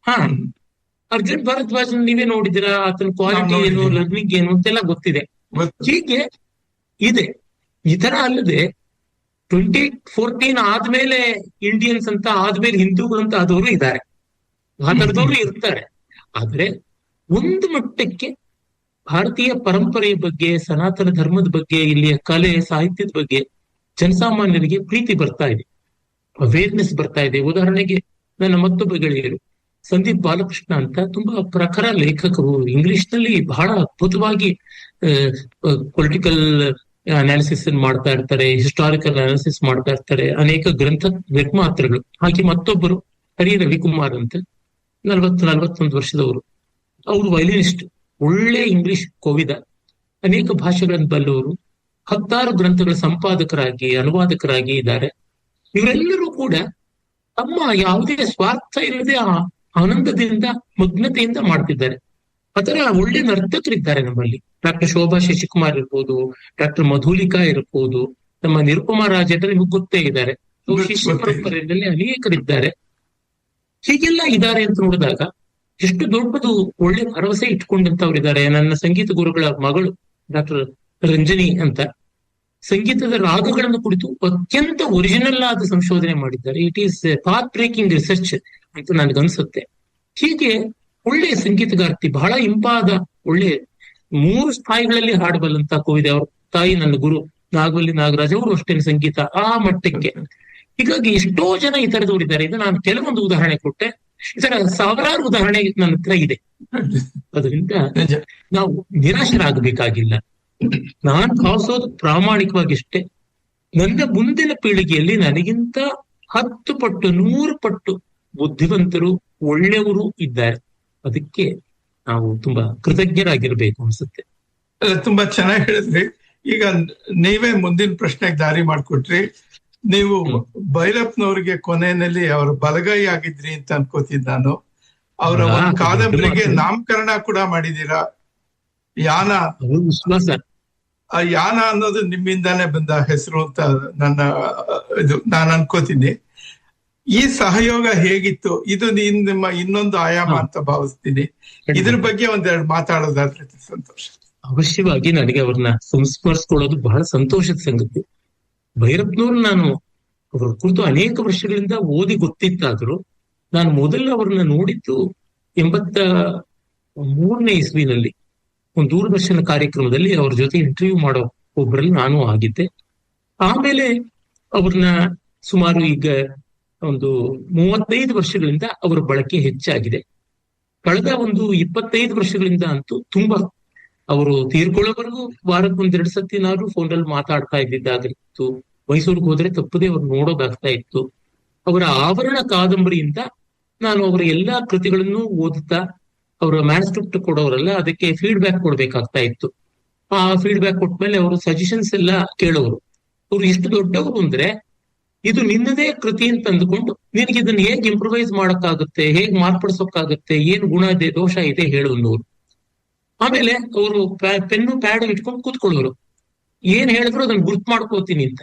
ಹಾ, ಅರ್ಜುನ್ ಭರದ್ವಾಜ್ ನೀವೇ ನೋಡಿದಿರಾ, ಆತನ ಕ್ವಾಲಿಟಿ ಏನು, ಲರ್ನಿಂಗ್ ಏನು ಅಂತೆಲ್ಲ ಗೊತ್ತಿದೆ. ಹೀಗೆ ಇದೆ. ಈ ತರ ಅಲ್ಲದೆ 2014 ಆದ್ಮೇಲೆ ಇಂಡಿಯನ್ಸ್ ಅಂತ, ಆದ್ಮೇಲೆ ಹಿಂದೂಗಳು ಅಂತ ಆದವರು ಇದ್ದಾರೆ, ಆ ತರದವರು ಇರ್ತಾರೆ. ಆದ್ರೆ ಒಂದು ಮಟ್ಟಕ್ಕೆ ಭಾರತೀಯ ಪರಂಪರೆಯ ಬಗ್ಗೆ, ಸನಾತನ ಧರ್ಮದ ಬಗ್ಗೆ, ಇಲ್ಲಿಯ ಕಲೆ ಸಾಹಿತ್ಯದ ಬಗ್ಗೆ ಜನಸಾಮಾನ್ಯರಿಗೆ ಪ್ರೀತಿ ಬರ್ತಾ ಇದೆ. ಅವೇರ್ನೆಸ್ ಬರ್ತಾ ಇದೆ. ಉದಾಹರಣೆಗೆ ನನ್ನ ಮತ್ತೊಬ್ಬ ಗೆಳೆಯರು ಸಂದೀಪ್ ಬಾಲಕೃಷ್ಣ ಅಂತ ತುಂಬಾ ಪ್ರಖರ ಲೇಖಕರು, ಇಂಗ್ಲಿಷ್ ನಲ್ಲಿ ಬಹಳ ಅದ್ಭುತವಾಗಿ ಪೊಲಿಟಿಕಲ್ ಅನಾಲಿಸಿಸ್ ಮಾಡ್ತಾ ಇರ್ತಾರೆ, ಹಿಸ್ಟಾರಿಕಲ್ ಅನಾಲಿಸಿಸ್ ಮಾಡ್ತಾ ಇರ್ತಾರೆ, ಅನೇಕ ಗ್ರಂಥ ನಿರ್ಮಾತೃಗಳು. ಹಾಗೆ ಮತ್ತೊಬ್ಬರು ಹರಿ ರವಿಕುಮಾರ್ ಅಂತ 41 ವರ್ಷದವರು. ಅವರು ವೈಲಿನಿಸ್ಟ್, ಒಳ್ಳೆ ಇಂಗ್ಲಿಷ್ ಕೋವಿದ, ಅನೇಕ ಭಾಷೆಗಳನ್ನು ಬಲ್ಲವರು, 10 ಗ್ರಂಥಗಳ ಸಂಪಾದಕರಾಗಿ ಅನುವಾದಕರಾಗಿ ಇದ್ದಾರೆ. ಇವರೆಲ್ಲರೂ ಕೂಡ ತಮ್ಮ ಯಾವುದೇ ಸ್ವಾರ್ಥ ಇಲ್ಲದೆ ಆನಂದದಿಂದ ಮಗ್ನತೆಯಿಂದ ಮಾಡ್ತಿದ್ದಾರೆ. ಅದರ ಒಳ್ಳೆ ನರ್ತಕರಿದ್ದಾರೆ ನಮ್ಮಲ್ಲಿ. ಡಾಕ್ಟರ್ ಶೋಭಾ ಶಶಿಕುಮಾರ್ ಇರ್ಬೋದು, ಡಾಕ್ಟರ್ ಮಧುಲಿಕಾ ಇರ್ಬೋದು, ನಮ್ಮ ನಿರುಪಮಾ ರಾಜೇಂದ್ರ ನಿಮಗೆ ಗೊತ್ತೇ ಇದ್ದಾರೆ. ಶಿಷ್ಯ ಪರಂಪರೆಯಲ್ಲಿ ಅನೇಕರಿದ್ದಾರೆ. ಹೀಗೆಲ್ಲ ಇದ್ದಾರೆ ಅಂತ ನೋಡಿದಾಗ ಎಷ್ಟು ದೊಡ್ಡದು ಒಳ್ಳೆ ಭರವಸೆ ಇಟ್ಕೊಂಡಂತವ್ರಿದ್ದಾರೆ. ನನ್ನ ಸಂಗೀತ ಗುರುಗಳ ಮಗಳು ಡಾಕ್ಟರ್ ರಂಜನಿ ಅಂತ ಸಂಗೀತದ ರಾಗಗಳನ್ನು ಕುರಿತು ಅತ್ಯಂತ ಒರಿಜಿನಲ್ ಆದ ಸಂಶೋಧನೆ ಮಾಡಿದ್ದಾರೆ. It is path breaking research ಅಂತ ನನಗನ್ಸುತ್ತೆ. ಹೀಗೆ ಒಳ್ಳೆ ಸಂಗೀತಗಾರ್ತಿ, ಬಹಳ ಇಂಪಾದ ಒಳ್ಳೆ 3 ಸ್ಥಾಯಿಗಳಲ್ಲಿ ಹಾಡಬಲ್ಲಂತ ಕೋವಿದೆ. ಅವ್ರ ತಾಯಿ ನನ್ನ ಗುರು ನಾಗವಲ್ಲಿ ನಾಗರಾಜ್ ಅವರು ಅಷ್ಟೇನು ಸಂಗೀತ ಆ ಮಟ್ಟಕ್ಕೆ. ಹೀಗಾಗಿ ಎಷ್ಟೋ ಜನ ಈ ತರದವರಿದ್ದಾರೆ. ಇದು ನಾನು ಕೆಲವೊಂದು ಉದಾಹರಣೆ ಕೊಟ್ಟೆ, ಈ ತರ ಸಾವಿರಾರು ಉದಾಹರಣೆ ನನ್ನ ಹತ್ರ ಇದೆ. ಅದರಿಂದ ನಾವು ನಿರಾಶರಾಗಬೇಕಾಗಿಲ್ಲ. ನಾನ್ ಭಾವಿಸೋದು ಪ್ರಾಮಾಣಿಕವಾಗಿಷ್ಟೇ, ನನ್ನ ಮುಂದಿನ ಪೀಳಿಗೆಯಲ್ಲಿ ನನಗಿಂತ 10 ಪಟ್ಟು 100 ಪಟ್ಟು ಬುದ್ಧಿವಂತರು ಒಳ್ಳೆಯವರು ಇದ್ದಾರೆ. ಅದಕ್ಕೆ ನಾವು ತುಂಬಾ ಕೃತಜ್ಞರಾಗಿರ್ಬೇಕು ಅನ್ಸುತ್ತೆ. ತುಂಬಾ ಚೆನ್ನಾಗಿ ಹೇಳಿದ್ರಿ. ಈಗ ನೀವೇ ಮುಂದಿನ ಪ್ರಶ್ನೆಗೆ ದಾರಿ ಮಾಡ್ಕೊಟ್ರಿ. ನೀವು ಭೈರಪ್ಪನವ್ರಿಗೆ ಕೊನೆಯಲ್ಲಿ ಅವ್ರ ಬಲಗೈ ಆಗಿದ್ರಿ ಅಂತ ಅನ್ಕೋತಿದ್ ನಾನು. ಅವರ ಒಂದು ಕಾದಂಬರಿಗೆ ನಾಮಕರಣ ಕೂಡ ಮಾಡಿದೀರಾ, ಯಾನ. ವಿಶ್ವಾಸ. ಆ ಯಾನ ಅನ್ನೋದು ನಿಮ್ಮಿಂದಾನೇ ಬಂದ ಹೆಸರು ಅಂತ ನಾನು ಅನ್ಕೋತೀನಿ. ಈ ಸಹಯೋಗ ಹೇಗಿತ್ತು? ಇದು ನಿಮ್ಮ ಇನ್ನೊಂದು ಆಯಾಮ ಅಂತ ಭಾವಿಸ್ತೀನಿ. ಇದ್ರ ಬಗ್ಗೆ ಒಂದೆರಡು ಮಾತಾಡೋದಾದ್ರೆ ಸಂತೋಷ. ಅವಶ್ಯವಾಗಿ ನನಗೆ ಅವ್ರನ್ನ ಸಂಸ್ಮರಿಸ್ಕೊಳ್ಳೋದು ಬಹಳ ಸಂತೋಷದ ಸಂಗತಿ. ಭೈರಪ್ಪನವ್ರು ನಾನು ಅವರ ಕುರಿತು ಅನೇಕ ವರ್ಷಗಳಿಂದ ಓದಿ ಗೊತ್ತಿತ್ತಾದ್ರು ನಾನು ಮೊದಲು ಅವ್ರನ್ನ ನೋಡಿದ್ದು 83ನೇ ಇಸ್ವಿನಲ್ಲಿ ಒಂದು ದೂರದರ್ಶನ ಕಾರ್ಯಕ್ರಮದಲ್ಲಿ ಅವ್ರ ಜೊತೆ ಇಂಟರ್ವ್ಯೂ ಮಾಡೋ ಒಬ್ಬರಲ್ಲಿ ನಾನು ಆಗಿದ್ದೆ. ಆಮೇಲೆ ಅವ್ರನ್ನ ಸುಮಾರು ಈಗ ಒಂದು 35 ವರ್ಷಗಳಿಂದ ಅವರ ಬಳಕೆ ಹೆಚ್ಚಾಗಿದೆ. ಕಳೆದ ಒಂದು 25 ವರ್ಷಗಳಿಂದ ಅಂತೂ ತುಂಬಾ, ಅವರು ತೀರ್ಕೊಳ್ಳೋವರೆಗೂ ವಾರಕ್ಕೆ 1-2 ಸತಿ ನಾನು ಫೋನಲ್ಲಿ ಮಾತಾಡ್ತಾ ಇದ್ದಿದ್ದಾಗಿತ್ತು. ಮೈಸೂರಿಗೆ ಹೋದ್ರೆ ತಪ್ಪದೇ ಅವ್ರು ನೋಡೋದಾಗ್ತಾ ಇತ್ತು. ಅವರ ಆವರಣ ಕಾದಂಬರಿಯಿಂದ ನಾನು ಅವರ ಎಲ್ಲಾ ಕೃತಿಗಳನ್ನು ಓದುತ್ತಾ, ಅವರ ಮ್ಯಾನ್ಸ್ಕ್ರಿಪ್ಟ್ ಕೊಡೋರಲ್ಲ, ಅದಕ್ಕೆ ಫೀಡ್ಬ್ಯಾಕ್ ಕೊಡ್ಬೇಕಾಗ್ತಾ ಇತ್ತು. ಆ ಫೀಡ್ಬ್ಯಾಕ್ ಕೊಟ್ಮೇಲೆ ಅವರು ಸಜೆಷನ್ಸ್ ಎಲ್ಲ ಕೇಳೋರು. ಅವ್ರು ಎಷ್ಟು ದೊಡ್ಡವರು ಅಂದ್ರೆ, ಇದು ನಿನ್ನದೇ ಕೃತಿ ಅಂತ ಅಂದ್ಕೊಂಡು ನಿನಗೆ ಇದನ್ನ ಹೇಗ್ ಇಂಪ್ರೂವೈಸ್ ಮಾಡಕ್ಕಾಗುತ್ತೆ, ಹೇಗ್ ಮಾರ್ಪಡಿಸೋಕ್ಕಾಗುತ್ತೆ, ಏನ್ ಗುಣ ಇದೆ ದೋಷ ಇದೆ ಹೇಳುವವರು. ಆಮೇಲೆ ಅವರು ಪೆನ್ನು ಪ್ಯಾಡ್ ಇಟ್ಕೊಂಡು ಕೂತ್ಕೊಳ್ಳೋರು. ಏನ್ ಹೇಳಿದ್ರು ಅದನ್ನ ಗುರ್ತು ಮಾಡ್ಕೋತೀನಿ ಅಂತ.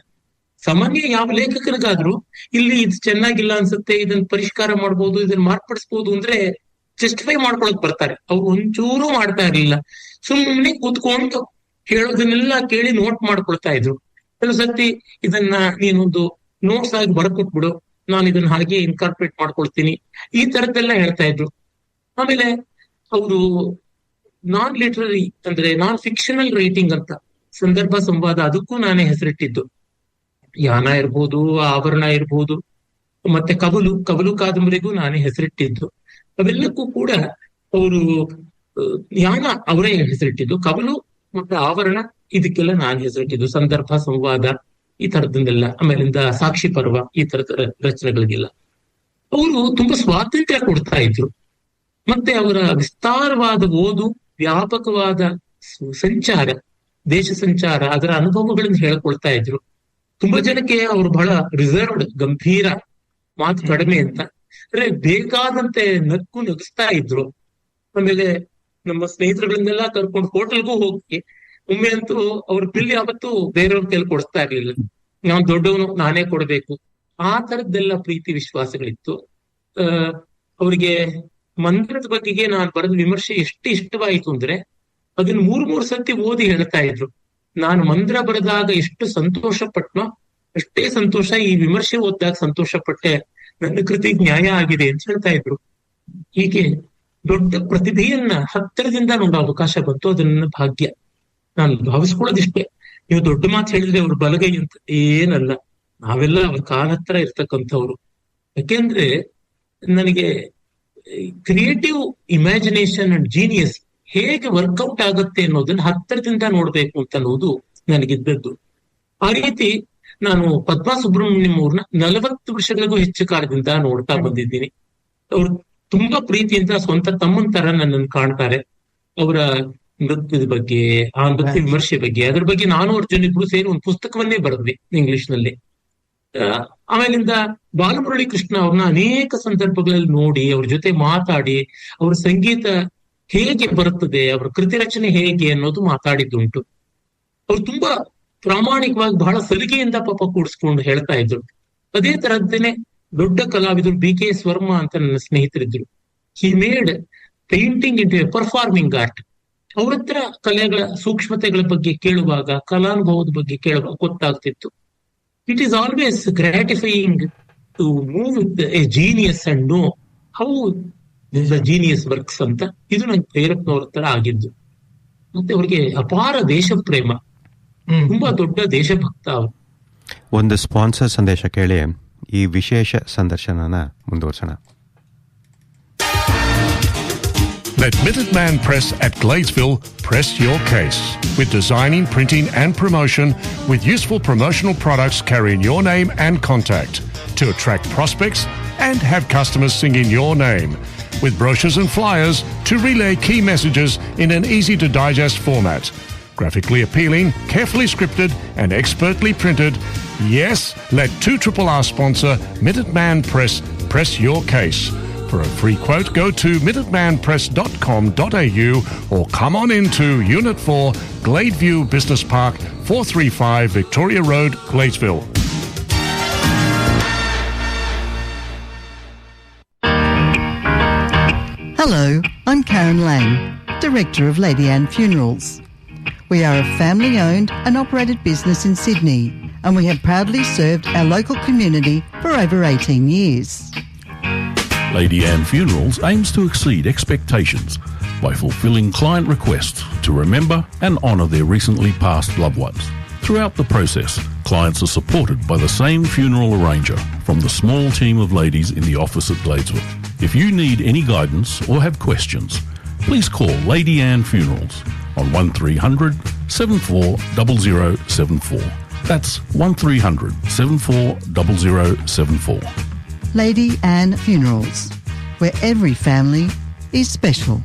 ಸಾಮಾನ್ಯ ಯಾವ ಲೇಖಕರಿಗಾದ್ರೂ ಇಲ್ಲಿ ಇದು ಚೆನ್ನಾಗಿಲ್ಲ ಅನ್ಸುತ್ತೆ, ಇದನ್ನ ಪರಿಷ್ಕಾರ ಮಾಡ್ಬೋದು, ಇದನ್ನ ಮಾರ್ಪಡಿಸ್ಬೋದು ಅಂದ್ರೆ ಜಸ್ಟಿಫೈ ಮಾಡ್ಕೊಳಕ್ ಬರ್ತಾರೆ. ಅವ್ರು ಒಂಚೂರು ಮಾಡ್ತಾ ಇರ್ಲಿಲ್ಲ. ಸುಮ್ಮನೆ ಕೂತ್ಕೊಂಡು ಹೇಳೋದನ್ನೆಲ್ಲ ಕೇಳಿ ನೋಟ್ ಮಾಡ್ಕೊಳ್ತಾ ಇದ್ರು. ಕೆಲವು ಸತಿ ಇದನ್ನ ನೀನೊಂದು ನೋಟ್ಸ್ ಆಗಿ ಬರ್ಕೊಟ್ಬಿಡು, ನಾನು ಇದನ್ನ ಹಾಗೆ ಇನ್ಕಾರ್ಪೊರೇಟ್ ಮಾಡ್ಕೊಳ್ತೀನಿ, ಈ ತರದ್ದೆಲ್ಲ ಹೇಳ್ತಾ ಇದ್ರು. ಆಮೇಲೆ ಅವರು ನಾನ್ ಲಿಟರರಿ ಅಂದ್ರೆ ನಾನ್ ಫಿಕ್ಷನಲ್ ರೈಟಿಂಗ್ ಅಂತ ಸಂದರ್ಭ ಸಂವಾದ, ಅದಕ್ಕೂ ನಾನೇ ಹೆಸರಿಟ್ಟಿದ್ದು. ಯಾನ ಇರ್ಬೋದು, ಆವರಣ ಇರ್ಬೋದು, ಮತ್ತೆ ಕವಲು ಕಾದಂಬರಿಗೂ ನಾನೇ ಹೆಸರಿಟ್ಟಿದ್ದು. ಅವೆಲ್ಲಕ್ಕೂ ಕೂಡ ಅವರು ಯಾನ ಅವರೇ ಹೆಸರಿಟ್ಟಿದ್ದು, ಕವಲು ಮತ್ತೆ ಆವರಣ ಇದಕ್ಕೆಲ್ಲ ನಾನು ಹೆಸರಿಟ್ಟಿದ್ದು. ಸಂದರ್ಭ ಸಂವಾದ ಈ ತರದ್ದನ್ನೆಲ್ಲ, ಆಮೇಲಿಂದ ಸಾಕ್ಷಿ ಪರ್ವ ಈ ತರದ ರಚನೆಗಳಿಗೆಲ್ಲ ಅವರು ತುಂಬಾ ಸ್ವಾತಂತ್ರ್ಯ ಕೊಡ್ತಾ ಇದ್ರು. ಮತ್ತೆ ಅವರ ವಿಸ್ತಾರವಾದ ಓದು, ವ್ಯಾಪಕವಾದ ಸಂಚಾರ, ದೇಶ ಸಂಚಾರ, ಅದರ ಅನುಭವಗಳನ್ನು ಹೇಳ್ಕೊಳ್ತಾ ಇದ್ರು. ತುಂಬಾ ಜನಕ್ಕೆ ಅವರು ಬಹಳ ರಿಸರ್ವ್ಡ್, ಗಂಭೀರ, ಮಾತು ಕಡಿಮೆ ಅಂತ, ಅಂದ್ರೆ ಬೇಕಾದಂತೆ ನಗಿಸ್ತಾ ಇದ್ರು. ಆಮೇಲೆ ನಮ್ಮ ಸ್ನೇಹಿತರುಗಳನ್ನೆಲ್ಲ ಕರ್ಕೊಂಡು ಹೋಟೆಲ್ಗೂ ಹೋಗಿ, ಒಮ್ಮೆ ಅಂತೂ ಅವ್ರ ಬಿಲ್ ಯಾವತ್ತೂ ಬೇರೆಯವ್ರ ಕೈಲಿ ಕೊಡಿಸ್ತಾ ಇರ್ಲಿಲ್ಲ. ನಾನ್ ದೊಡ್ಡವನು, ನಾನೇ ಕೊಡ್ಬೇಕು, ಆ ತರದ್ದೆಲ್ಲ ಪ್ರೀತಿ ವಿಶ್ವಾಸಗಳಿತ್ತು. ಅವ್ರಿಗೆ ಮಂತ್ರದ ಬಗೆಗೆ ನಾನು ಬರೆದ ವಿಮರ್ಶೆ ಎಷ್ಟು ಇಷ್ಟವಾಯಿತು ಅಂದ್ರೆ ಅದನ್ನ 3 ಸತಿ ಓದಿ ಹೇಳ್ತಾ ಇದ್ರು. ನಾನು ಮಂತ್ರ ಬರೆದಾಗ ಎಷ್ಟು ಸಂತೋಷ ಪಟ್ನೋ ಅಷ್ಟೇ ಸಂತೋಷ ಈ ವಿಮರ್ಶೆ ಓದಿದಾಗ ಸಂತೋಷ ಪಟ್ಟೆ, ನನ್ನ ಕೃತಿ ನ್ಯಾಯ ಆಗಿದೆ ಅಂತ ಹೇಳ್ತಾ ಇದ್ರು. ಹೀಗೆ ದೊಡ್ಡ ಪ್ರತಿಭೆಯನ್ನ ಹತ್ತಿರದಿಂದ ನೋಡೋ ಅವಕಾಶ ಬಂತು. ಅದನ್ನ ಭಾಗ್ಯ. ನಾನು ಭಾವಿಸ್ಕೊಳ್ಳೋದಿಷ್ಟೇ. ನೀವು ದೊಡ್ಡ ಮಾತು ಹೇಳಿದ್ರೆ ಅವ್ರ ಬಲಗೈ ಅಂತ ಏನಲ್ಲ, ನಾವೆಲ್ಲ ಅವ್ರ ಕಾಲ ಹತ್ರ ಇರ್ತಕ್ಕಂಥವ್ರು. ಯಾಕೆಂದ್ರೆ ನನಗೆ ಕ್ರಿಯೇಟಿವ್ ಇಮ್ಯಾಜಿನೇಷನ್ ಅಂಡ್ ಜೀನಿಯಸ್ ಹೇಗೆ ವರ್ಕೌಟ್ ಆಗುತ್ತೆ ಅನ್ನೋದನ್ನ ಹತ್ತಿರದಿಂದ ನೋಡ್ಬೇಕು ಅಂತ ಅನ್ನೋದು ನನಗಿದ್ದದ್ದು. ಆ ರೀತಿ ನಾನು ಪದ್ಮಾ ಸುಬ್ರಹ್ಮಣ್ಯಂ ಅವ್ರನ್ನ 40 ವರ್ಷಗಳಿಗೂ ಹೆಚ್ಚು ಕಾಲದಿಂದ ನೋಡ್ತಾ ಬಂದಿದ್ದೀನಿ. ಅವ್ರು ತುಂಬಾ ಪ್ರೀತಿಯಿಂದ ಸ್ವಂತ ತಮ್ಮನ ತರ ನನ್ನನ್ನು ಕಾಣ್ತಾರೆ. ಅವರ ನೃತ್ಯದ ಬಗ್ಗೆ, ಆ ನೃತ್ಯ ವಿಮರ್ಶೆ ಬಗ್ಗೆ, ಅದ್ರ ಬಗ್ಗೆ ನಾನು ಅರ್ಜುನ್ ಇಬ್ರು ಸೇರಿ ಒಂದು ಪುಸ್ತಕವನ್ನೇ ಬರೆದ್ವಿ ಇಂಗ್ಲಿಷ್ ನಲ್ಲಿ. ಆಮೇಲಿಂದ ಬಾಲಮುರಳಿ ಕೃಷ್ಣ ಅವ್ರನ್ನ ಅನೇಕ ಸಂದರ್ಭಗಳಲ್ಲಿ ನೋಡಿ, ಅವ್ರ ಜೊತೆ ಮಾತಾಡಿ, ಅವ್ರ ಸಂಗೀತ ಹೇಗೆ ಬರುತ್ತದೆ, ಅವ್ರ ಕೃತಿ ರಚನೆ ಹೇಗೆ ಅನ್ನೋದು ಮಾತಾಡಿದ್ದುಂಟು. ಅವ್ರು ತುಂಬಾ ಪ್ರಾಮಾಣಿಕವಾಗಿ ಬಹಳ ಸಲಿಗೆಯಿಂದ ಪಾಪ ಕೂಡಿಸ್ಕೊಂಡು ಹೇಳ್ತಾ ಇದ್ರು. ಅದೇ ತರದ್ದೇನೆ ದೊಡ್ಡ ಕಲಾವಿದರು BKS ವರ್ಮಾ ಅಂತ ನನ್ನ ಸ್ನೇಹಿತರಿದ್ರು. He made painting into a performing art. ಅವ್ರ ಹತ್ರ ಕಲೆಗಳ ಸೂಕ್ಷ್ಮತೆಗಳ ಬಗ್ಗೆ ಕೇಳುವಾಗ, ಕಲಾನುಭವದ ಬಗ್ಗೆ ಕೇಳುವಾಗ ಗೊತ್ತಾಗ್ತಿತ್ತು. It is always gratifying to move with a genius and know how the genius works ಅಂತ. ಇದು ನಂಗೆ ಪ್ರೇರಕ್ನವ್ರ ಹತ್ರ ಆಗಿದ್ದು. ಮತ್ತೆ ಅವ್ರಿಗೆ ಅಪಾರ ದೇಶ ಪ್ರೇಮ, ತುಂಬಾ ದೊಡ್ಡ ದೇಶಭಕ್ತ ಅವರು. ಒಂದು ಸ್ಪಾನ್ಸರ್ ಸಂದೇಶ ಕೇಳಿ ಈ ವಿಶೇಷ ಸಂದರ್ಶನನ ಮುಂದುವರ್ಸೋಣ. Let Minuteman Press at Gladesville press your case with designing, printing and promotion with useful promotional products carrying your name and contact to attract prospects and have customers singing your name, with brochures and flyers to relay key messages in an easy to digest format. Graphically appealing, carefully scripted and expertly printed. Yes, let 2RRR sponsor Minuteman press your case. For a free quote, go to minutemanpress.com.au or come on into Unit 4, Gladeview Business Park, 435 Victoria Road, Gladesville. Hello, I'm Karen Lang, Director of Lady Anne Funerals. We are a family-owned and operated business in Sydney, and we have proudly served our local community for over 18 years. Lady Anne Funerals aims to exceed expectations by fulfilling client requests to remember and honour their recently passed loved ones. Throughout the process, clients are supported by the same funeral arranger from the small team of ladies in the office at Gladesville. If you need any guidance or have questions, please call Lady Anne Funerals on 1300 740074. That's 1300 740074. Lady Anne Funerals, where every family is special.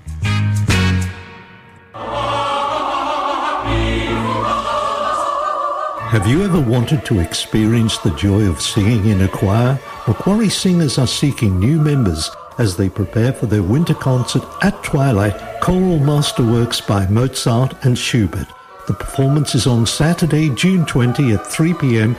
Have you ever wanted to experience the joy of singing in a choir? Macquarie singers are seeking new members as they prepare for their winter concert at twilight, Choral Masterworks by Mozart and Schubert. The performance is on Saturday, June 20 at 3 p.m.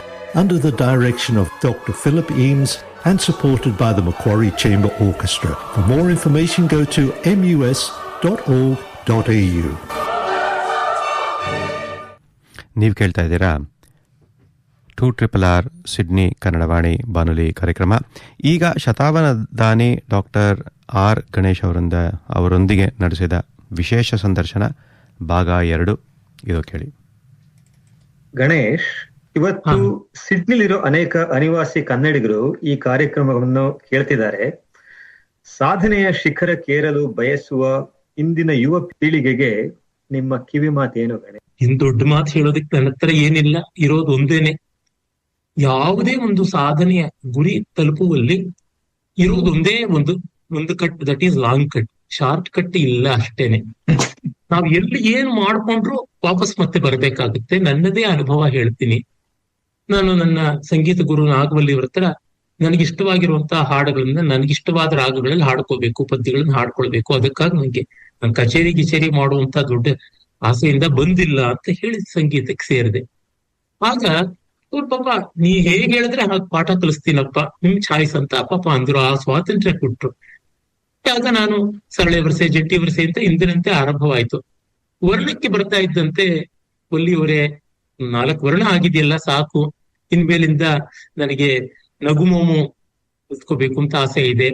under the direction of Dr. Philip Eames and supported by the Macquarie Chamber Orchestra. For more information, go to mus.org.au. ನೀವು ಕೇಳ್ತಾ ಇದ್ದೀರಾ 2RRR Sydney Kannadavani ಬಾನುಲಿ ಕಾರ್ಯಕ್ರಮ. ಈಗ ಶತಾವಧಾನಿ doctor R Ganesh ಅವರೊಂದಿಗೆ ನಡೆಸಿದ ವಿಶೇಷ ಸಂದರ್ಶನ ಭಾಗ 2 ಇದು ಕೇಳಿ. ಗಣೇಶ್, ಇವತ್ತು ಸಿಡ್ನಿಲಿರೋ ಅನೇಕ ಅನಿವಾಸಿ ಕನ್ನಡಿಗರು ಈ ಕಾರ್ಯಕ್ರಮವನ್ನು ಕೇಳ್ತಿದ್ದಾರೆ. ಸಾಧನೆಯ ಶಿಖರಕ್ಕೇರಲು ಬಯಸುವ ಇಂದಿನ ಯುವ ಪೀಳಿಗೆಗೆ ನಿಮ್ಮ ಕಿವಿ ಮಾತೇನು ಗಣೇಶ್? ಇನ್ ದೊಡ್ಡ ಮಾತು ಹೇಳೋದಕ್ಕೆ ನನ್ನ ಹತ್ರ ಏನಿಲ್ಲ, ಇರೋದು ಒಂದೇನೆ. ಯಾವುದೇ ಒಂದು ಸಾಧನೆಯ ಗುರಿ ತಲುಪುವಲ್ಲಿ ಇರೋದು ಒಂದೇ ಒಂದು cut, that is long cut. Short cut ಇಲ್ಲ ಅಷ್ಟೇನೆ. ನಾವ್ ಎಲ್ಲಿ ಏನ್ ಮಾಡ್ಕೊಂಡ್ರು ವಾಪಸ್ ಮತ್ತೆ ಬರ್ಬೇಕಾಗುತ್ತೆ. ನನ್ನದೇ ಅನುಭವ ಹೇಳ್ತೀನಿ. ನಾನು ನನ್ನ ಸಂಗೀತ ಗುರು ನಾಗವಲ್ಲಿ ಅವ್ರ ಹತ್ರ ನನಗಿಷ್ಟವಾಗಿರುವಂತಹ ಹಾಡುಗಳನ್ನ ನನಗಿಷ್ಟವಾದ ರಾಗಗಳಲ್ಲಿ ಹಾಡ್ಕೋಬೇಕು, ಪದ್ಯಗಳನ್ನ ಹಾಡ್ಕೊಳ್ಬೇಕು. ಅದಕ್ಕಾಗಿ ನಾನು ಕಚೇರಿ ಮಾಡುವಂತ ದೊಡ್ಡ ಆಸೆಯಿಂದ ಬಂದಿಲ್ಲ ಅಂತ ಹೇಳಿ ಸಂಗೀತಕ್ಕೆ ಸೇರಿದೆ. ಆಗ ಅವ್ರ ಪಾಪ ನೀ ಹೇಗೆ ಹೇಳಿದ್ರೆ ಹಾಗೆ ಪಾಠ ಕಲಿಸ್ತೀನಪ್ಪ, ನಿಮ್ ಚಾಯ್ಸ್ ಅಂತ ಪಾಪ ಅಂದ್ರು. ಆ ಸ್ವಾತಂತ್ರ್ಯ ಕೊಟ್ರು. ಆಗ ನಾನು ಸರಳೆ ವರ್ಸೆ, ಜಂಟಿ ವರ್ಸೆ ಅಂತ ಇಂದಿನಂತೆ ಆರಂಭವಾಯ್ತು. ವರ್ಣಕ್ಕೆ ಬರ್ತಾ ಇದ್ದಂತೆ ಒಲ್ಲಿಯವರೇ 4 ವರ್ಣ ಆಗಿದೆಯಲ್ಲ ಸಾಕು, ಇನ್ಮೇಲಿಂದ ನನಗೆ ನಗುಮೋಮು ಕಲ್ತ್ಕೋಬೇಕು ಅಂತ ಆಸೆ ಇದೆ,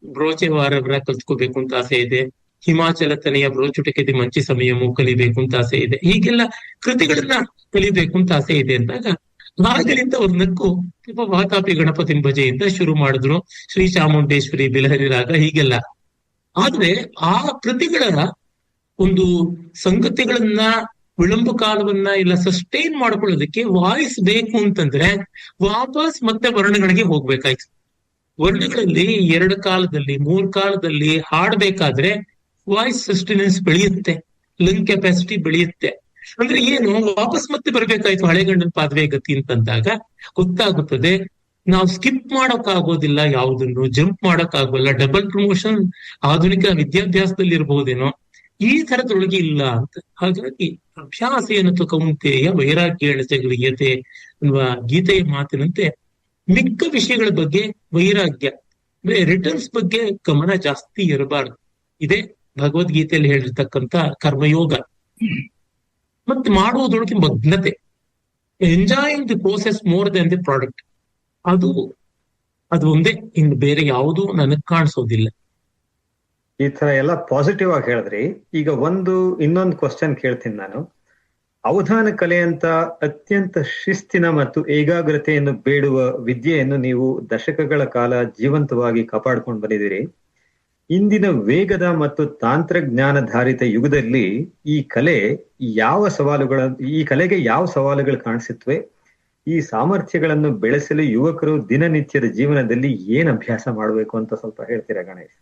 ಬ್ರೋಚೆ ವಾರವರ ಕಲ್ತ್ಕೋಬೇಕು ಅಂತ ಆಸೆ ಇದೆ, ಹಿಮಾಚಲ ತನೆಯ ಬ್ರೋಚುಟಕೆದಿ ಮಂಚಿ ಸಮಯಮು ಕಲಿಬೇಕು ಅಂತ ಆಸೆ ಇದೆ. ಹೀಗೆಲ್ಲ ಕೃತಿಗಳನ್ನ ಕಲಿಬೇಕು ಅಂತ ಆಸೆ ಇದೆ ಅಂದಾಗ ಆಗಲಿಂದ ಅವ್ರ ನಕ್ಕು ವಾತಾಪಿ ಗಣಪತಿನ ಭಜೆಯಿಂದ ಶುರು ಮಾಡಿದ್ರು, ಶ್ರೀ ಚಾಮುಂಡೇಶ್ವರಿ ಬಿಲಹರಿ ರಾಗ ಹೀಗೆಲ್ಲ. ಆದ್ರೆ ಆ ಕೃತಿಗಳ ಒಂದು ಸಂಗತಿಗಳನ್ನ, ವಿಳಂಬ ಕಾಲವನ್ನ ಇಲ್ಲ ಸಸ್ಟೈನ್ ಮಾಡ್ಕೊಳ್ಳೋದಕ್ಕೆ ವಾಯ್ಸ್ ಬೇಕು ಅಂತಂದ್ರೆ ವಾಪಸ್ ಮತ್ತೆ ವರ್ಣಗಳಿಗೆ ಹೋಗ್ಬೇಕಾಯ್ತು. ವರ್ಣಗಳಲ್ಲಿ 2 ಕಾಲದಲ್ಲಿ 3 ಕಾಲದಲ್ಲಿ ಹಾಡ್ಬೇಕಾದ್ರೆ ವಾಯ್ಸ್ ಸಸ್ಟೆನೆನ್ಸ್ ಬೆಳೆಯುತ್ತೆ, ಲಂಗ್ ಕೆಪಾಸಿಟಿ ಬೆಳೆಯುತ್ತೆ. ಅಂದ್ರೆ ಏನು, ವಾಪಸ್ ಮತ್ತೆ ಬರ್ಬೇಕಾಯ್ತು ಹಳೆಗಂಡನ ಪಾದವೆ ಗತಿ ಅಂತಂದಾಗ ಗೊತ್ತಾಗುತ್ತದೆ ನಾವು ಸ್ಕಿಪ್ ಮಾಡಕ್ ಆಗೋದಿಲ್ಲ, ಯಾವುದನ್ನು ಜಂಪ್ ಮಾಡಕ್ ಆಗೋಲ್ಲ. ಡಬಲ್ ಪ್ರಮೋಷನ್ ಆಧುನಿಕ ವಿದ್ಯಾಭ್ಯಾಸದಲ್ಲಿ ಇರಬಹುದೇನೋ, ಈ ತರದೊಳಗೆ ಇಲ್ಲ ಅಂತ. ಹಾಗಾಗಿ ಅಭ್ಯಾಸ ಏನತ್ತು ಕೌಂತೆಯ ವೈರಾಗ್ಯ ಜಗಲಿಯತೆ ಅನ್ನುವ ಗೀತೆಯ ಮಾತಿನಂತೆ ಮಿಕ್ಕ ವಿಷಯಗಳ ಬಗ್ಗೆ ವೈರಾಗ್ಯ, ರಿಟರ್ನ್ಸ್ ಬಗ್ಗೆ ಗಮನ ಜಾಸ್ತಿ ಇರಬಾರ್ದು. ಇದೇ ಭಗವದ್ಗೀತೆಯಲ್ಲಿ ಹೇಳಿರ್ತಕ್ಕಂಥ ಕರ್ಮಯೋಗ. ಮತ್ತೆ ಮಾಡುವುದೊಳಗೆ ಮಗ್ನತೆ, enjoying the process more than the product. ಅದು ಒಂದೇ, ಇನ್ನು ಬೇರೆ ಯಾವುದೂ ನನಗ್ ಕಾಣಿಸೋದಿಲ್ಲ. ಈ ತರ ಎಲ್ಲ ಪಾಸಿಟಿವ್ ಆಗಿ ಹೇಳಿದ್ರಿ. ಈಗ ಇನ್ನೊಂದು ಕ್ವಶನ್ ಕೇಳ್ತೀನಿ ನಾನು. ಅವಧಾನ ಕಲೆ ಅಂತ ಅತ್ಯಂತ ಶಿಸ್ತಿನ ಮತ್ತು ಏಕಾಗ್ರತೆಯನ್ನು ಬೇಡುವ ವಿದ್ಯೆಯನ್ನು ನೀವು ದಶಕಗಳ ಕಾಲ ಜೀವಂತವಾಗಿ ಕಾಪಾಡ್ಕೊಂಡು ಬಂದಿದ್ದೀರಿ. ಇಂದಿನ ವೇಗದ ಮತ್ತು ತಾಂತ್ರಜ್ಞಾನಧಾರಿತ ಯುಗದಲ್ಲಿ ಈ ಕಲೆಗೆ ಯಾವ ಸವಾಲುಗಳು ಕಾಣಿಸುತ್ತವೆ? ಈ ಸಾಮರ್ಥ್ಯಗಳನ್ನು ಬೆಳೆಸಲು ಯುವಕರು ದಿನನಿತ್ಯದ ಜೀವನದಲ್ಲಿ ಏನ್ ಅಭ್ಯಾಸ ಮಾಡಬೇಕು ಅಂತ ಸ್ವಲ್ಪ ಹೇಳ್ತೀರಾ ಗಣೇಶ್?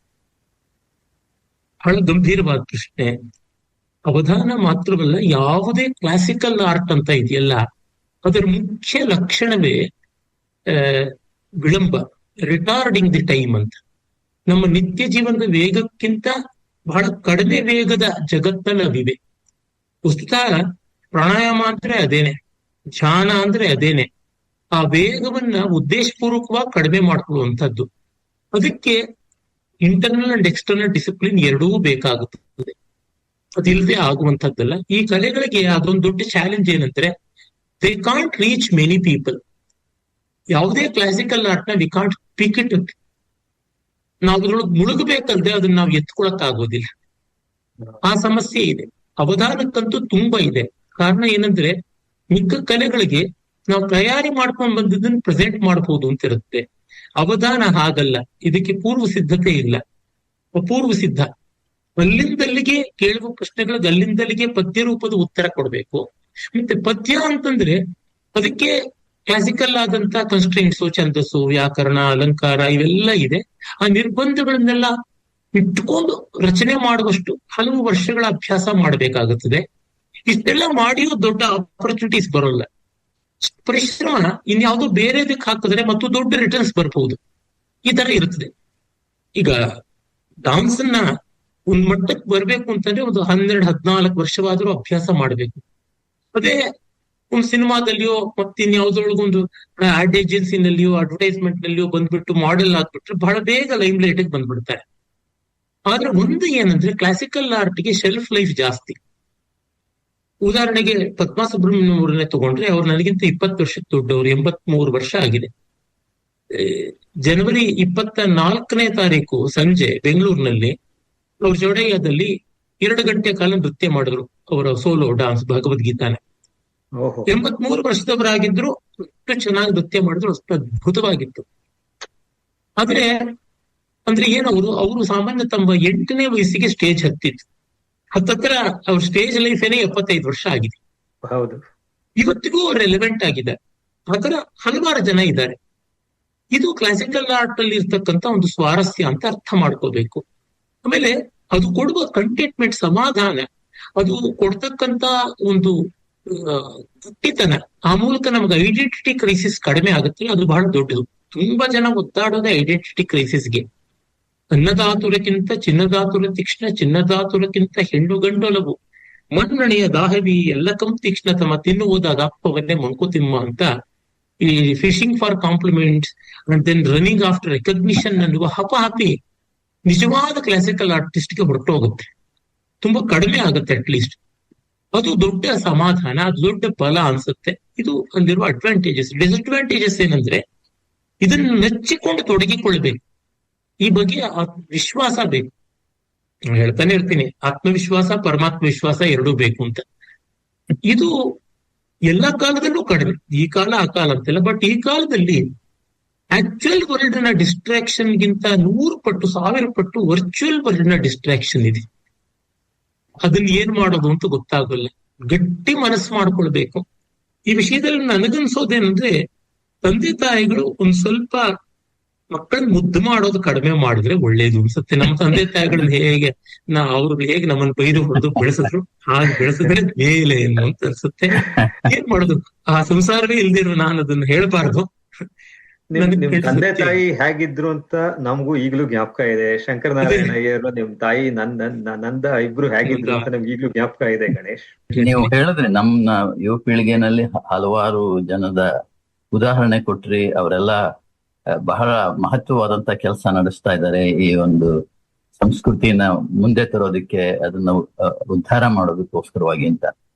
ಬಹಳ ಗಂಭೀರವಾದ ಪ್ರಶ್ನೆ. ಅವಧಾನ ಮಾತ್ರವಲ್ಲ, ಯಾವುದೇ ಕ್ಲಾಸಿಕಲ್ ಆರ್ಟ್ ಅಂತ ಇದೆಯಲ್ಲ, ಅದರ ಮುಖ್ಯ ಲಕ್ಷಣವೇ ವಿಳಂಬ, ರಿಟಾರ್ಡಿಂಗ್ ದಿ ಟೈಮ್ ಅಂತ. ನಮ್ಮ ನಿತ್ಯ ಜೀವನದ ವೇಗಕ್ಕಿಂತ ಬಹಳ ಕಡಿಮೆ ವೇಗದ ಜಗತ್ತಲ್ಲಿ ಅವಿವೆ. ಪುಸ್ತಕ ಪ್ರಾಣಾಯಾಮ ಅಂದ್ರೆ ಅದೇನೆ, ಧ್ಯಾನ ಅಂದ್ರೆ ಅದೇನೆ. ಆ ವೇಗವನ್ನ ಉದ್ದೇಶಪೂರ್ವಕವಾಗಿ ಕಡಿಮೆ ಮಾಡ್ಕೊಳ್ಳುವಂಥದ್ದು. ಅದಕ್ಕೆ ಇಂಟರ್ನಲ್ ಅಂಡ್ ಎಕ್ಸ್ಟರ್ನಲ್ ಡಿಸಿಪ್ಲಿನ್ ಎರಡೂ ಬೇಕಾಗುತ್ತದೆ. ಅದಿಲ್ಲದೆ ಆಗುವಂಥದ್ದಲ್ಲ. ಈ ಕಲೆಗಳಿಗೆ ಅದೊಂದು ದೊಡ್ಡ ಚಾಲೆಂಜ್ ಏನಂದ್ರೆ, they can't reach many people. ಯಾವುದೇ ಕ್ಲಾಸಿಕಲ್ ಆರ್ಟ್ ನ ವಿ ಕಾಂಟ್ ಪಿಕ್ ಇಟ್. ನಾವು ಅದ್ರೊಳಗೆ ಮುಳುಗಬೇಕಲ್ದೆ ಅದನ್ನ ನಾವು ಎತ್ಕೊಳಕ್ ಆಗೋದಿಲ್ಲ. ಆ ಸಮಸ್ಯೆ ಇದೆ. ಅವಧಾನಕ್ಕಂತೂ ತುಂಬಾ ಇದೆ. ಕಾರಣ ಏನಂದ್ರೆ, ಮಿಕ್ಕ ಕಲೆಗಳಿಗೆ ನಾವು ತಯಾರಿ ಮಾಡ್ಕೊಂಡ್ ಬಂದಿದ್ದನ್ನು ಪ್ರೆಸೆಂಟ್ ಮಾಡಬಹುದು ಅಂತ ಇರುತ್ತೆ. ಅವಧಾನ ಹಾಗಲ್ಲ. ಇದಕ್ಕೆ ಪೂರ್ವ ಸಿದ್ಧತೆ ಇಲ್ಲ, ಅಪೂರ್ವ ಸಿದ್ಧ. ಅಲ್ಲಿಂದಲ್ಲಿಗೆ ಕೇಳುವ ಪ್ರಶ್ನೆಗಳಿಗೆ ಅಲ್ಲಿಂದಲ್ಲಿಗೆ ಪದ್ಯ ರೂಪದ ಉತ್ತರ ಕೊಡ್ಬೇಕು. ಮತ್ತೆ ಪದ್ಯ ಅಂತಂದ್ರೆ ಅದಕ್ಕೆ ಕ್ಲಾಸಿಕಲ್ ಆದಂತ ಕನ್ಸ್ಟ್ರೇಂಟ್ಸು, ಛಂದಸ್ಸು, ವ್ಯಾಕರಣ, ಅಲಂಕಾರ ಇವೆಲ್ಲ ಇದೆ. ಆ ನಿರ್ಬಂಧಗಳನ್ನೆಲ್ಲ ಇಟ್ಕೊಂಡು ರಚನೆ ಮಾಡುವಷ್ಟು ಹಲವು ವರ್ಷಗಳ ಅಭ್ಯಾಸ ಮಾಡಬೇಕಾಗುತ್ತದೆ. ಇಷ್ಟೆಲ್ಲ ಮಾಡಿಯೂ ದೊಡ್ಡ ಆಪರ್ಚುನಿಟೀಸ್ ಬರೋಲ್ಲ. ಪರಿಶ್ರಮ ಇನ್ಯಾವುದೋ ಬೇರೆದಕ್ಕೆ ಹಾಕಿದ್ರೆ ಮತ್ತು ದೊಡ್ಡ ರಿಟರ್ನ್ಸ್ ಬರ್ಬಹುದು. ಈ ತರ ಇರುತ್ತದೆ. ಈಗ ಡಾನ್ಸ್ ಅನ್ನ ಒಂದ್ ಮಟ್ಟಕ್ಕೆ ಬರ್ಬೇಕು ಅಂತಂದ್ರೆ ಒಂದು 12-14 ವರ್ಷವಾದ್ರೂ ಅಭ್ಯಾಸ ಮಾಡ್ಬೇಕು. ಅದೇ ಒಂದು ಸಿನಿಮಾದಲ್ಲಿಯೋ ಮತ್ತಿನ್ಯಾವ್ದೊಳಗೊಂದು ಆಡ್ ಏಜೆನ್ಸಿನಲ್ಲಿಯೋ ಅಡ್ವರ್ಟೈಸ್ಮೆಂಟ್ ನಲ್ಲಿಯೋ ಬಂದ್ಬಿಟ್ಟು ಮಾಡೆಲ್ ಆಗ್ಬಿಟ್ರೆ ಬಹಳ ಬೇಗ ಲೈಮ್ ಲೈಟ್ ಬಂದ್ಬಿಡ್ತಾರೆ. ಆದ್ರೆ ಒಂದು ಏನಂದ್ರೆ, ಕ್ಲಾಸಿಕಲ್ ಆರ್ಟ್ಗೆ ಶೆಲ್ಫ್ ಲೈಫ್ ಜಾಸ್ತಿ. ಉದಾಹರಣೆಗೆ ಪದ್ಮಾ ಸುಬ್ರಹ್ಮಣ್ಯಂ ಅವ್ರನ್ನೇ ತಗೊಂಡ್ರೆ, ಅವ್ರು ನನಗಿಂತ 20 ವರ್ಷಕ್ಕೆ ದೊಡ್ಡವರು, 83 ವರ್ಷ ಆಗಿದೆ. ಜನವರಿ 24ನೇ ತಾರೀಕು ಸಂಜೆ ಬೆಂಗಳೂರಿನಲ್ಲಿ ಅವ್ರ ಜೋಡಯ್ಯದಲ್ಲಿ 2 ಗಂಟೆ ಕಾಲ ನೃತ್ಯ ಮಾಡಿದ್ರು. ಅವರ ಸೋಲೋ ಡಾನ್ಸ್ ಭಗವದ್ಗೀತಾನ. 83 ವರ್ಷದವರಾಗಿದ್ರು, ಅಷ್ಟು ಚೆನ್ನಾಗಿ ನೃತ್ಯ ಮಾಡಿದ್ರು, ಅಷ್ಟು ಅದ್ಭುತವಾಗಿತ್ತು. ಆದ್ರೆ ಅಂದ್ರೆ ಅವರು ಸಾಮಾನ್ಯ ತಮ್ಮ 8ನೇ ವಯಸ್ಸಿಗೆ ಸ್ಟೇಜ್ ಹತ್ತತ್ರ ಅವ್ರ ಸ್ಟೇಜ್ ಲೈಫೇನೆ 75 ವರ್ಷ ಆಗಿದೆ. ಹೌದು. ಇವತ್ತಿಗೂ ರೆಲೆವೆಂಟ್ ಆಗಿದೆ. ಆತರ ಹಲವಾರು ಜನ ಇದ್ದಾರೆ. ಇದು ಕ್ಲಾಸಿಕಲ್ ಆರ್ಟ್ ಅಲ್ಲಿ ಇರ್ತಕ್ಕಂಥ ಒಂದು ಸ್ವಾರಸ್ಯ ಅಂತ ಅರ್ಥ ಮಾಡ್ಕೋಬೇಕು. ಆಮೇಲೆ ಅದು ಕೊಡುವ ಕಂಟೆಂಟ್ಮೆಂಟ್, ಸಮಾಧಾನ, ಅದು ಕೊಡ್ತಕ್ಕಂತ ಒಂದು ಗಟ್ಟಿತನ, ಆ ಮೂಲಕ ನಮ್ಗೆ ಐಡೆಂಟಿಟಿ ಕ್ರೈಸಿಸ್ ಕಡಿಮೆ ಆಗುತ್ತೆ. ಅದು ಬಹಳ ದೊಡ್ಡದು. ತುಂಬಾ ಜನ ಒತ್ತಾಡೋದೇ ಐಡೆಂಟಿಟಿ ಕ್ರೈಸಿಸ್ಗೆ. ಅನ್ನದಾತುರಕ್ಕಿಂತ ಚಿನ್ನದಾತುರ ತೀಕ್ಷ್ಣ, ಚಿನ್ನದಾತುರಕ್ಕಿಂತ ಹೆಣ್ಣು ಗಂಡೊಲವು, ಮಣ್ಣೆಯ ದಾಹವಿ ಎಲ್ಲಕಂ ತೀಕ್ಷ್ಣ ತಮ್ಮ ತಿನ್ನುವುದಾಗ ಅಪ್ಪವನ್ನೇ ಮಂಕುತಿಮ್ಮ ಅಂತ ಈ fishing for compliments and then running after recognition ಅನ್ನುವ ಹಪಹಪಿ ನಿಜವಾದ ಕ್ಲಾಸಿಕಲ್ ಆರ್ಟಿಸ್ಟ್ಗೆ ಹೊರಟೋಗುತ್ತೆ. ತುಂಬಾ ಕಡಿಮೆ ಆಗುತ್ತೆ ಅಟ್ಲೀಸ್ಟ್. ಅದು ದೊಡ್ಡ ಸಮಾಧಾನ, ಅದು ದೊಡ್ಡ ಬಲ ಅನ್ಸುತ್ತೆ. ಇದು ಅಲ್ಲಿರುವ ಅಡ್ವಾಂಟೇಜಸ್. ಡಿಸ್ಅಡ್ವಾಂಟೇಜಸ್ ಏನಂದ್ರೆ, ಇದನ್ನು ನೆಚ್ಚಿಕೊಂಡು ತೊಡಗಿಕೊಳ್ಬೇಕು. ಈ ಬಗ್ಗೆ ವಿಶ್ವಾಸ ಬೇಕು. ಹೇಳ್ತಾನೆ ಇರ್ತೀನಿ, ಆತ್ಮವಿಶ್ವಾಸ, ಪರಮಾತ್ಮ ವಿಶ್ವಾಸ ಎರಡೂ ಬೇಕು ಅಂತ. ಇದು ಎಲ್ಲಾ ಕಾಲದಲ್ಲೂ ಕಡಿಮೆ. ಈ ಕಾಲ ಆ ಕಾಲ ಅಂತಿಲ್ಲ, ಬಟ್ ಈ ಕಾಲದಲ್ಲಿ ಆಕ್ಚುಯಲ್ ವರ್ಲ್ಡ್ ನ ಡಿಸ್ಟ್ರಾಕ್ಷನ್ ಗಿಂತ 100 ಪಟ್ಟು 1000 ಪಟ್ಟು ವರ್ಚುವಲ್ ವರ್ಲ್ಡ್ ನ ಡಿಸ್ಟ್ರಾಕ್ಷನ್ ಇದೆ. ಅದನ್ನ ಏನ್ ಮಾಡೋದು ಅಂತ ಗೊತ್ತಾಗಲ್ಲ. ಗಟ್ಟಿ ಮನಸ್ಸು ಮಾಡ್ಕೊಳ್ಬೇಕು. ಈ ವಿಷಯದಲ್ಲಿ ನನಗನ್ಸೋದೇನಂದ್ರೆ, ತಂದೆ ತಾಯಿಗಳು ಒಂದ್ ಸ್ವಲ್ಪ ಮಕ್ಕಳನ್ನ ಮುದ್ದು ಮಾಡೋದು ಕಡಿಮೆ ಮಾಡಿದ್ರೆ ಒಳ್ಳೇದು ಅನ್ಸುತ್ತೆ. ನಮ್ಮ ತಂದೆ ತಾಯಿಗಳನ್ನ ಹೇಗೆ ಅವ್ರು ಹೇಗೆ ನಮ್ಮನ್ನ ಬೈದು ಹೊಡೆದು ಬೆಳೆಸಿದ್ರು ಹಾಗೆ ಬೆಳೆಸಿದ್ರೆ ಮೇಲೆ ಏನು ಅಂತ ಅನ್ಸುತ್ತೆ. ಏನ್ ಮಾಡೋದು, ಆ ಸಂಸಾರವೇ ಇಲ್ದಿರೋ ನಾನು ಅದನ್ನ ಹೇಳ್ಬಾರ್ದು. ನಿಮ್ ತಂದೆ ತಾಯಿ ಹೇಗಿದ್ರು ಅಂತ ನಮಗೂ ಈಗ್ಲೂ ಜ್ಞಾಪಕ ಇದೆ. ಶಂಕರನಾರಾಯಣ ಅಯ್ಯರು ನಿಮ್ ತಾಯಿ ನಂದ ಇಬ್ರು ಹೇಗಿದ್ರು ಅಂತ ನಮ್ಗೆ ಈಗ್ಲೂ ಜ್ಞಾಪಕ ಇದೆ. ಗಣೇಶ್, ನೀವು ಹೇಳಿದ್ರಿ ನಮ್ಮ ಯುವ ಪೀಳಿಗೆನಲ್ಲಿ ಹಲವಾರು ಜನದ ಉದಾಹರಣೆ ಕೊಟ್ರಿ. ಅವರೆಲ್ಲ ಬಹಳ ಮಹತ್ವವಾದಂತ ಕೆಲಸ ನಡೆಸ್ತಾ ಇದ್ದಾರೆ ಈ ಒಂದು ಸಂಸ್ಕೃತಿನ ಮುಂದೆ ತರೋದಕ್ಕೆ, ಅದನ್ನ ಉದ್ಧಾರ ಮಾಡೋದಕ್ಕೋಸ್ಕರವಾಗಿ ಅಂತ.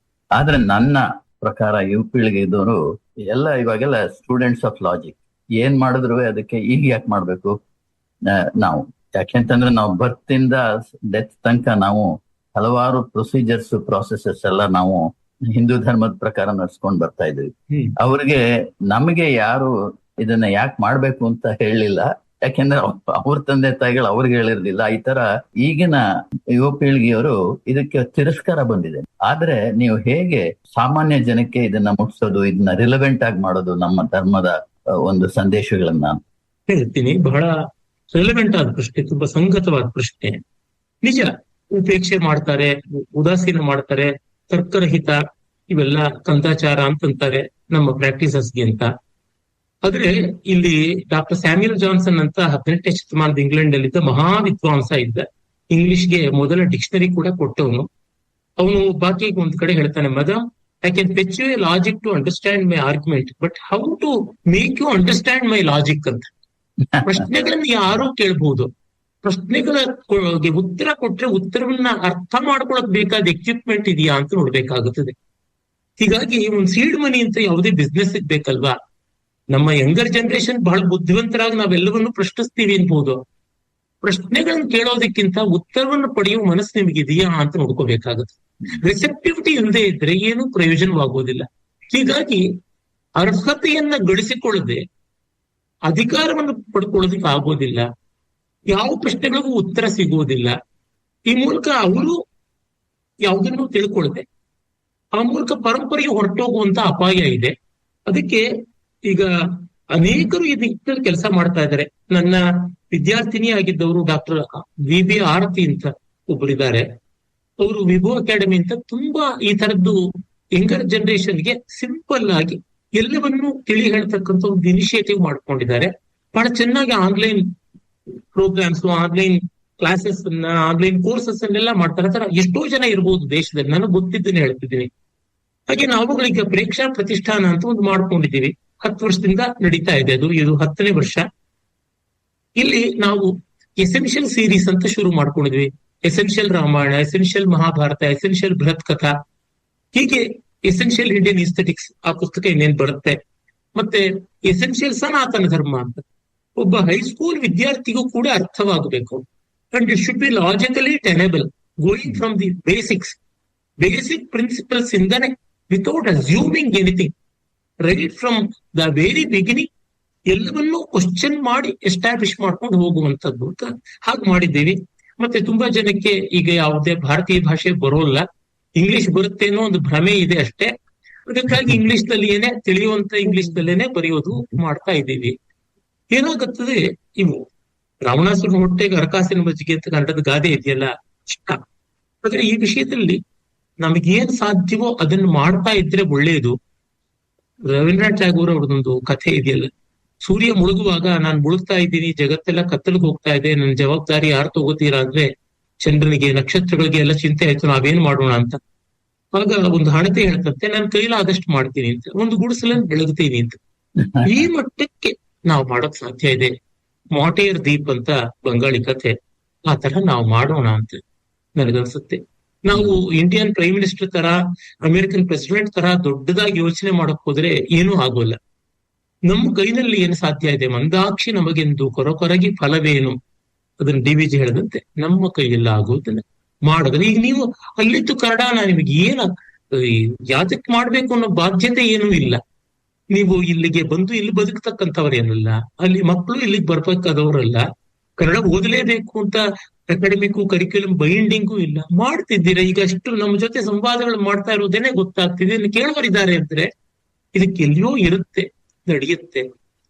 ಆದ್ರೆ ನನ್ನ ಪ್ರಕಾರ ಯುವ ಪೀಳಿಗೆ ಇದ್ದವರು ಎಲ್ಲ ಇವಾಗೆಲ್ಲ ಸ್ಟೂಡೆಂಟ್ಸ್ ಆಫ್ ಲಾಜಿಕ್. ಏನ್ ಮಾಡಿದ್ರು ಅದಕ್ಕೆ ಈಗ ಯಾಕೆ ಮಾಡ್ಬೇಕು ನಾವು? ಯಾಕೆಂತಂದ್ರೆ ನಾವು ಬರ್ತಿಂದ ಡೆತ್ ತನಕ ನಾವು ಹಲವಾರು ಪ್ರೊಸೀಜರ್ಸ್ ಪ್ರಾಸೆಸಸ್ ಎಲ್ಲ ನಾವು ಹಿಂದೂ ಧರ್ಮದ ಪ್ರಕಾರ ನಡ್ಸ್ಕೊಂಡ್ ಬರ್ತಾ ಇದ್ವಿ. ಅವ್ರಿಗೆ ನಮಗೆ ಯಾರು ಇದನ್ನ ಯಾಕೆ ಮಾಡ್ಬೇಕು ಅಂತ ಹೇಳಲಿಲ್ಲ. ಯಾಕೆಂದ್ರೆ ಅವ್ರ ತಂದೆ ತಾಯಿಗಳು ಅವ್ರಿಗೆ ಹೇಳಿರ್ಲಿಲ್ಲ. ಈ ತರ ಈಗಿನ ಯುವ ಪೀಳಿಗೆಯವರು ಇದಕ್ಕೆ ತಿರಸ್ಕಾರ ಬಂದಿದೆ. ಆದ್ರೆ ನೀವು ಹೇಗೆ ಸಾಮಾನ್ಯ ಜನಕ್ಕೆ ಇದನ್ನ ಮುಟ್ಸೋದು, ಇದನ್ನ ರಿಲೆವೆಂಟ್ ಆಗಿ ಮಾಡೋದು, ನಮ್ಮ ಧರ್ಮದ ಒಂದು ಸಂದೇಶಗಳನ್ನ ಹೇಳ್ತೀನಿ. ಬಹಳ ರಿಲೆವೆಂಟ್ ಆದ ಪ್ರಶ್ನೆ, ತುಂಬಾ ಸಂಗತವಾದ ಪ್ರಶ್ನೆ. ನಿಜ, ಉಪೇಕ್ಷೆ ಮಾಡ್ತಾರೆ, ಉದಾಸೀನ ಮಾಡ್ತಾರೆ, ತರ್ಕರಹಿತ, ಇವೆಲ್ಲ ಕಂದಾಚಾರ ಅಂತಂತಾರೆ ನಮ್ಮ ಪ್ರಾಕ್ಟೀಸಸ್ಗೆ ಅಂತ. ಆದ್ರೆ ಇಲ್ಲಿ ಡಾಕ್ಟರ್ ಸ್ಯಾಮ್ಯುಯಲ್ ಜಾನ್ಸನ್ ಅಂತ 18ನೇ ಶತಮಾನದ ಇಂಗ್ಲೆಂಡ್ ಅಲ್ಲಿದ್ದ ಮಹಾ ವಿದ್ವಾಂಸ ಇದ್ದ. ಇಂಗ್ಲಿಷ್ಗೆ ಮೊದಲ ಡಿಕ್ಷನರಿ ಕೂಡ ಕೊಟ್ಟವನು. ಅವನು ಬಾಕಿ ಒಂದ್ ಕಡೆ ಹೇಳ್ತಾನೆ, ಮದಮ್, I can fetch you a logic to understand my argument, but how to make you understand my logic ಅಂತ. ಪ್ರಶ್ನೆಗಳನ್ನ ಯಾರು ಕೇಳ್ಬಹುದು, ಪ್ರಶ್ನೆಗಳಿಗೆ ಉತ್ತರ ಕೊಟ್ರೆ ಉತ್ತರವನ್ನ ಅರ್ಥ ಮಾಡ್ಕೊಳಕ್ ಬೇಕಾದ ಎಕ್ವಿಪ್ಮೆಂಟ್ ಇದೆಯಾ ಅಂತ ನೋಡ್ಬೇಕಾಗುತ್ತದೆ. ಹೀಗಾಗಿ ಒಂದ್ ಸೀಡ್ ಮನಿ ಅಂತ ಯಾವುದೇ ಬಿಸ್ನೆಸ್ ಬೇಕಲ್ವಾ? ನಮ್ಮ ಯಂಗರ್ ಜನರೇಷನ್ ಬಹಳ ಬುದ್ಧಿವಂತರಾಗಿ ನಾವೆಲ್ಲವನ್ನೂ ಪ್ರಶ್ನಿಸ್ತೀವಿ ಅನ್ಬೋದು. ಪ್ರಶ್ನೆಗಳನ್ನ ಕೇಳೋದಕ್ಕಿಂತ ಉತ್ತರವನ್ನು ಪಡೆಯುವ ಮನಸ್ಸು ನಿಮಗಿದೆಯಾ ಅಂತ ನೋಡ್ಕೋಬೇಕಾಗುತ್ತೆ. ರಿಸೆಪ್ಟಿವಿಟಿ ಇಲ್ಲದೆ ಇದ್ರೆ ಏನೂ ಪ್ರಯೋಜನವಾಗುವುದಿಲ್ಲ. ಹೀಗಾಗಿ ಅರ್ಹತೆಯನ್ನ ಗಳಿಸಿಕೊಳ್ಳದೆ ಅಧಿಕಾರವನ್ನು ಪಡ್ಕೊಳ್ಳೋದಕ್ಕೆ ಆಗೋದಿಲ್ಲ. ಯಾವ ಪ್ರಶ್ನೆಗಳಿಗೂ ಉತ್ತರ ಸಿಗುವುದಿಲ್ಲ. ಈ ಮೂಲಕ ಅವರು ಯಾವುದನ್ನು ತಿಳ್ಕೊಳ್ಳದೆ ಆ ಮೂಲಕ ಪರಂಪರೆಗೆ ಹೊರಟೋಗುವಂತ ಅಪಾಯ ಇದೆ. ಅದಕ್ಕೆ ಈಗ ಅನೇಕರು ಈ ನಿಟ್ಟಿನಲ್ಲಿ ಕೆಲಸ ಮಾಡ್ತಾ ಇದ್ದಾರೆ. ನನ್ನ ವಿದ್ಯಾರ್ಥಿನಿ ಆಗಿದ್ದವರು ಡಾಕ್ಟರ್ ವಿ ಆರತಿ ಅಂತ ಒಬ್ಬರಿದ್ದಾರೆ. ಅವರು ವಿಭೋ ಅಕಾಡೆಮಿ ಅಂತ ತುಂಬಾ ಈ ತರದ್ದು ಯಂಗರ್ ಜನರೇಷನ್ಗೆ ಸಿಂಪಲ್ ಆಗಿ ಎಲ್ಲವನ್ನೂ ತಿಳಿ ಹೇಳ್ತಕ್ಕಂಥ ಒಂದು ಇನಿಷಿಯೇಟಿವ್ ಮಾಡ್ಕೊಂಡಿದ್ದಾರೆ. ಬಹಳ ಚೆನ್ನಾಗಿ ಆನ್ಲೈನ್ ಪ್ರೋಗ್ರಾಮ್ಸ್, ಆನ್ಲೈನ್ ಕ್ಲಾಸಸ್ ಅನ್ನ, ಆನ್ಲೈನ್ ಕೋರ್ಸಸ್ ಅನ್ನೆಲ್ಲ ಮಾಡ್ತಾರೆ. ತರ ಎಷ್ಟೋ ಜನ ಇರ್ಬೋದು ದೇಶದಲ್ಲಿ, ನನಗೆ ಗೊತ್ತಿದ್ದೇನೆ ಹೇಳ್ತಿದ್ದೀನಿ. ಹಾಗೆ ನಾವುಗಳಿಗೆ ಪ್ರೇಕ್ಷಾ ಪ್ರತಿಷ್ಠಾನ ಅಂತ ಒಂದು ಮಾಡ್ಕೊಂಡಿದ್ದೀವಿ. 10 ವರ್ಷದಿಂದ ನಡೀತಾ ಇದೆ ಅದು. ಇದು 10ನೇ ವರ್ಷ. ಇಲ್ಲಿ ನಾವು ಎಸೆನ್ಷಿಯಲ್ ಸೀರೀಸ್ ಅಂತ ಶುರು ಮಾಡ್ಕೊಂಡಿದ್ವಿ. Essential Ramayana, essential Mahabharata, essential Brihat Katha, ಹೀಗೆ ಎಸೆನ್ಷಿಯಲ್ ಇಂಡಿಯನ್ ಇಸ್ಥೆಟಿಕ್ಸ್ ಆ ಪುಸ್ತಕ ಇನ್ನೇನ್ ಬರುತ್ತೆ. ಮತ್ತೆ ಎಸೆನ್ಷಿಯಲ್ ಸನಾತನ ಧರ್ಮ ಅಂತ ಒಬ್ಬ ಹೈಸ್ಕೂಲ್ ವಿದ್ಯಾರ್ಥಿಗೂ ಕೂಡ ಅರ್ಥವಾಗಬೇಕು. And it should be logically tenable, going from the basic principles ಇಂದಾನೆ, without assuming anything, right from the very beginning ಎಲ್ಲವನ್ನೂ ಕ್ವಶನ್ ಮಾಡಿ ಎಸ್ಟಾಬ್ಲಿಷ್ ಮಾಡ್ಕೊಂಡು ಹೋಗುವಂತದ್ದು ಅಂತ ಹಾಗೆ ಮಾಡಿದ್ದೀವಿ. ಮತ್ತೆ ತುಂಬಾ ಜನಕ್ಕೆ ಈಗ ಯಾವುದೇ ಭಾರತೀಯ ಭಾಷೆ ಬರೋಲ್ಲ, ಇಂಗ್ಲಿಷ್ ಬರುತ್ತೆ ಅನ್ನೋ ಒಂದು ಭ್ರಮೆ ಇದೆ ಅಷ್ಟೇ. ಅದಕ್ಕಾಗಿ ಇಂಗ್ಲಿಷ್ ದಲ್ಲಿಯೇನೆ, ತಿಳಿಯುವಂತ ಇಂಗ್ಲಿಷ್ ದಲ್ಲೇನೆ ಬರೆಯೋದು ಮಾಡ್ತಾ ಇದ್ದೀವಿ. ಏನಾಗುತ್ತದೆ, ಇವು ರಾವಣಾಸುರನ ಹೊಟ್ಟೆಗೆ ಅರಕಾಸಿನ ಮಜ್ಜಿಗೆ ಅಂತ ಕನ್ನಡದ ಗಾದೆ ಇದೆಯಲ್ಲ, ಇಷ್ಟ. ಆದ್ರೆ ಈ ವಿಷಯದಲ್ಲಿ ನಮಗೇನ್ ಸಾಧ್ಯವೋ ಅದನ್ನು ಮಾಡ್ತಾ ಇದ್ರೆ ಒಳ್ಳೆಯದು. ರವೀಂದ್ರನಾಥ್ ಟ್ಯಾಗೋರ್ ಅವ್ರದೊಂದು ಕಥೆ ಇದೆಯಲ್ಲ, ಸೂರ್ಯ ಮುಳುಗುವಾಗ ನಾನು ಮುಳುಗ್ತಾ ಇದ್ದೀನಿ, ಜಗತ್ತೆಲ್ಲ ಕತ್ತಲಿಗೆ ಹೋಗ್ತಾ ಇದೆ, ನನ್ನ ಜವಾಬ್ದಾರಿ ಯಾರು ತಗೋತೀರಾ ಅಂದ್ರೆ ಚಂದ್ರನಿಗೆ, ನಕ್ಷತ್ರಗಳಿಗೆ ಎಲ್ಲ ಚಿಂತೆ ಆಯ್ತು, ನಾವೇನ್ ಮಾಡೋಣ ಅಂತ. ಆಗ ಒಂದು ಹಣತೆ ಹೇಳ್ತಂತೆ, ನಾನು ಕೈಲಾದಷ್ಟು ಮಾಡ್ತೀನಿ ಅಂತ, ಒಂದು ಗುಡಿಸಲನ್ನು ಬೆಳಗ್ತೀನಿ ಅಂತ. ಈ ಮಟ್ಟಕ್ಕೆ ನಾವು ಮಾಡೋಕ್ ಸಾಧ್ಯ ಇದೆ. ಮಾಟೇರ್ ದೀಪ್ ಅಂತ ಬಂಗಾಳಿ ಕಥೆ, ಆ ತರ ನಾವು ಮಾಡೋಣ ಅಂತ ನನಗನ್ಸುತ್ತೆ. ನಾವು ಇಂಡಿಯನ್ ಪ್ರೈಮ್ ಮಿನಿಸ್ಟರ್ ತರ, ಅಮೆರಿಕನ್ ಪ್ರೆಸಿಡೆಂಟ್ ತರ ದೊಡ್ಡದಾಗಿ ಯೋಚನೆ ಮಾಡಕ್ ಹೋದ್ರೆ ಏನೂ ಆಗೋಲ್ಲ. ನಮ್ಮ ಕೈನಲ್ಲಿ ಏನು ಸಾಧ್ಯ ಇದೆ, ಮಂದಾಕ್ಷಿ ನಮಗೆಂದು ಕೊರಕೊರಗಿ ಫಲವೇನು, ಅದನ್ನ DVG ಹೇಳಿದಂತೆ ನಮ್ಮ ಕೈಯೆಲ್ಲ ಆಗೋದನ್ನ ಮಾಡಿದ್ರೆ. ಈಗ ನೀವು ಅಲ್ಲಿದ್ದು ಕನ್ನಡ, ನಿಮಗೆ ಏನ ಯಾತಕ್ ಮಾಡ್ಬೇಕು ಅನ್ನೋ ಬಾಧ್ಯತೆ ಏನೂ ಇಲ್ಲ. ನೀವು ಇಲ್ಲಿಗೆ ಬಂದು ಇಲ್ಲಿ ಬದುಕ್ತಕ್ಕಂಥವ್ರೇನಲ್ಲ, ಅಲ್ಲಿ ಮಕ್ಕಳು ಇಲ್ಲಿಗೆ ಬರ್ಬೇಕಾದವರಲ್ಲ, ಕನ್ನಡ ಓದಲೇಬೇಕು ಅಂತ ಅಕಾಡೆಮಿಕ್ ಕರಿಕ್ಯುಲಮ್ ಬೈಂಡಿಂಗು ಇಲ್ಲ, ಮಾಡ್ತಿದ್ದೀರಾ. ಈಗ ಅಷ್ಟು ನಮ್ಮ ಜೊತೆ ಸಂವಾದಗಳು ಮಾಡ್ತಾ ಇರೋದೇನೆ ಗೊತ್ತಾಗ್ತಿದೆ. ಕೇಳುವರಿದ್ದಾರೆ ಅಂದ್ರೆ ಇದಕ್ಕೆ ಎಲ್ಲಿಯೋ ಇರುತ್ತೆ, ನಡೆಯುತ್ತೆ.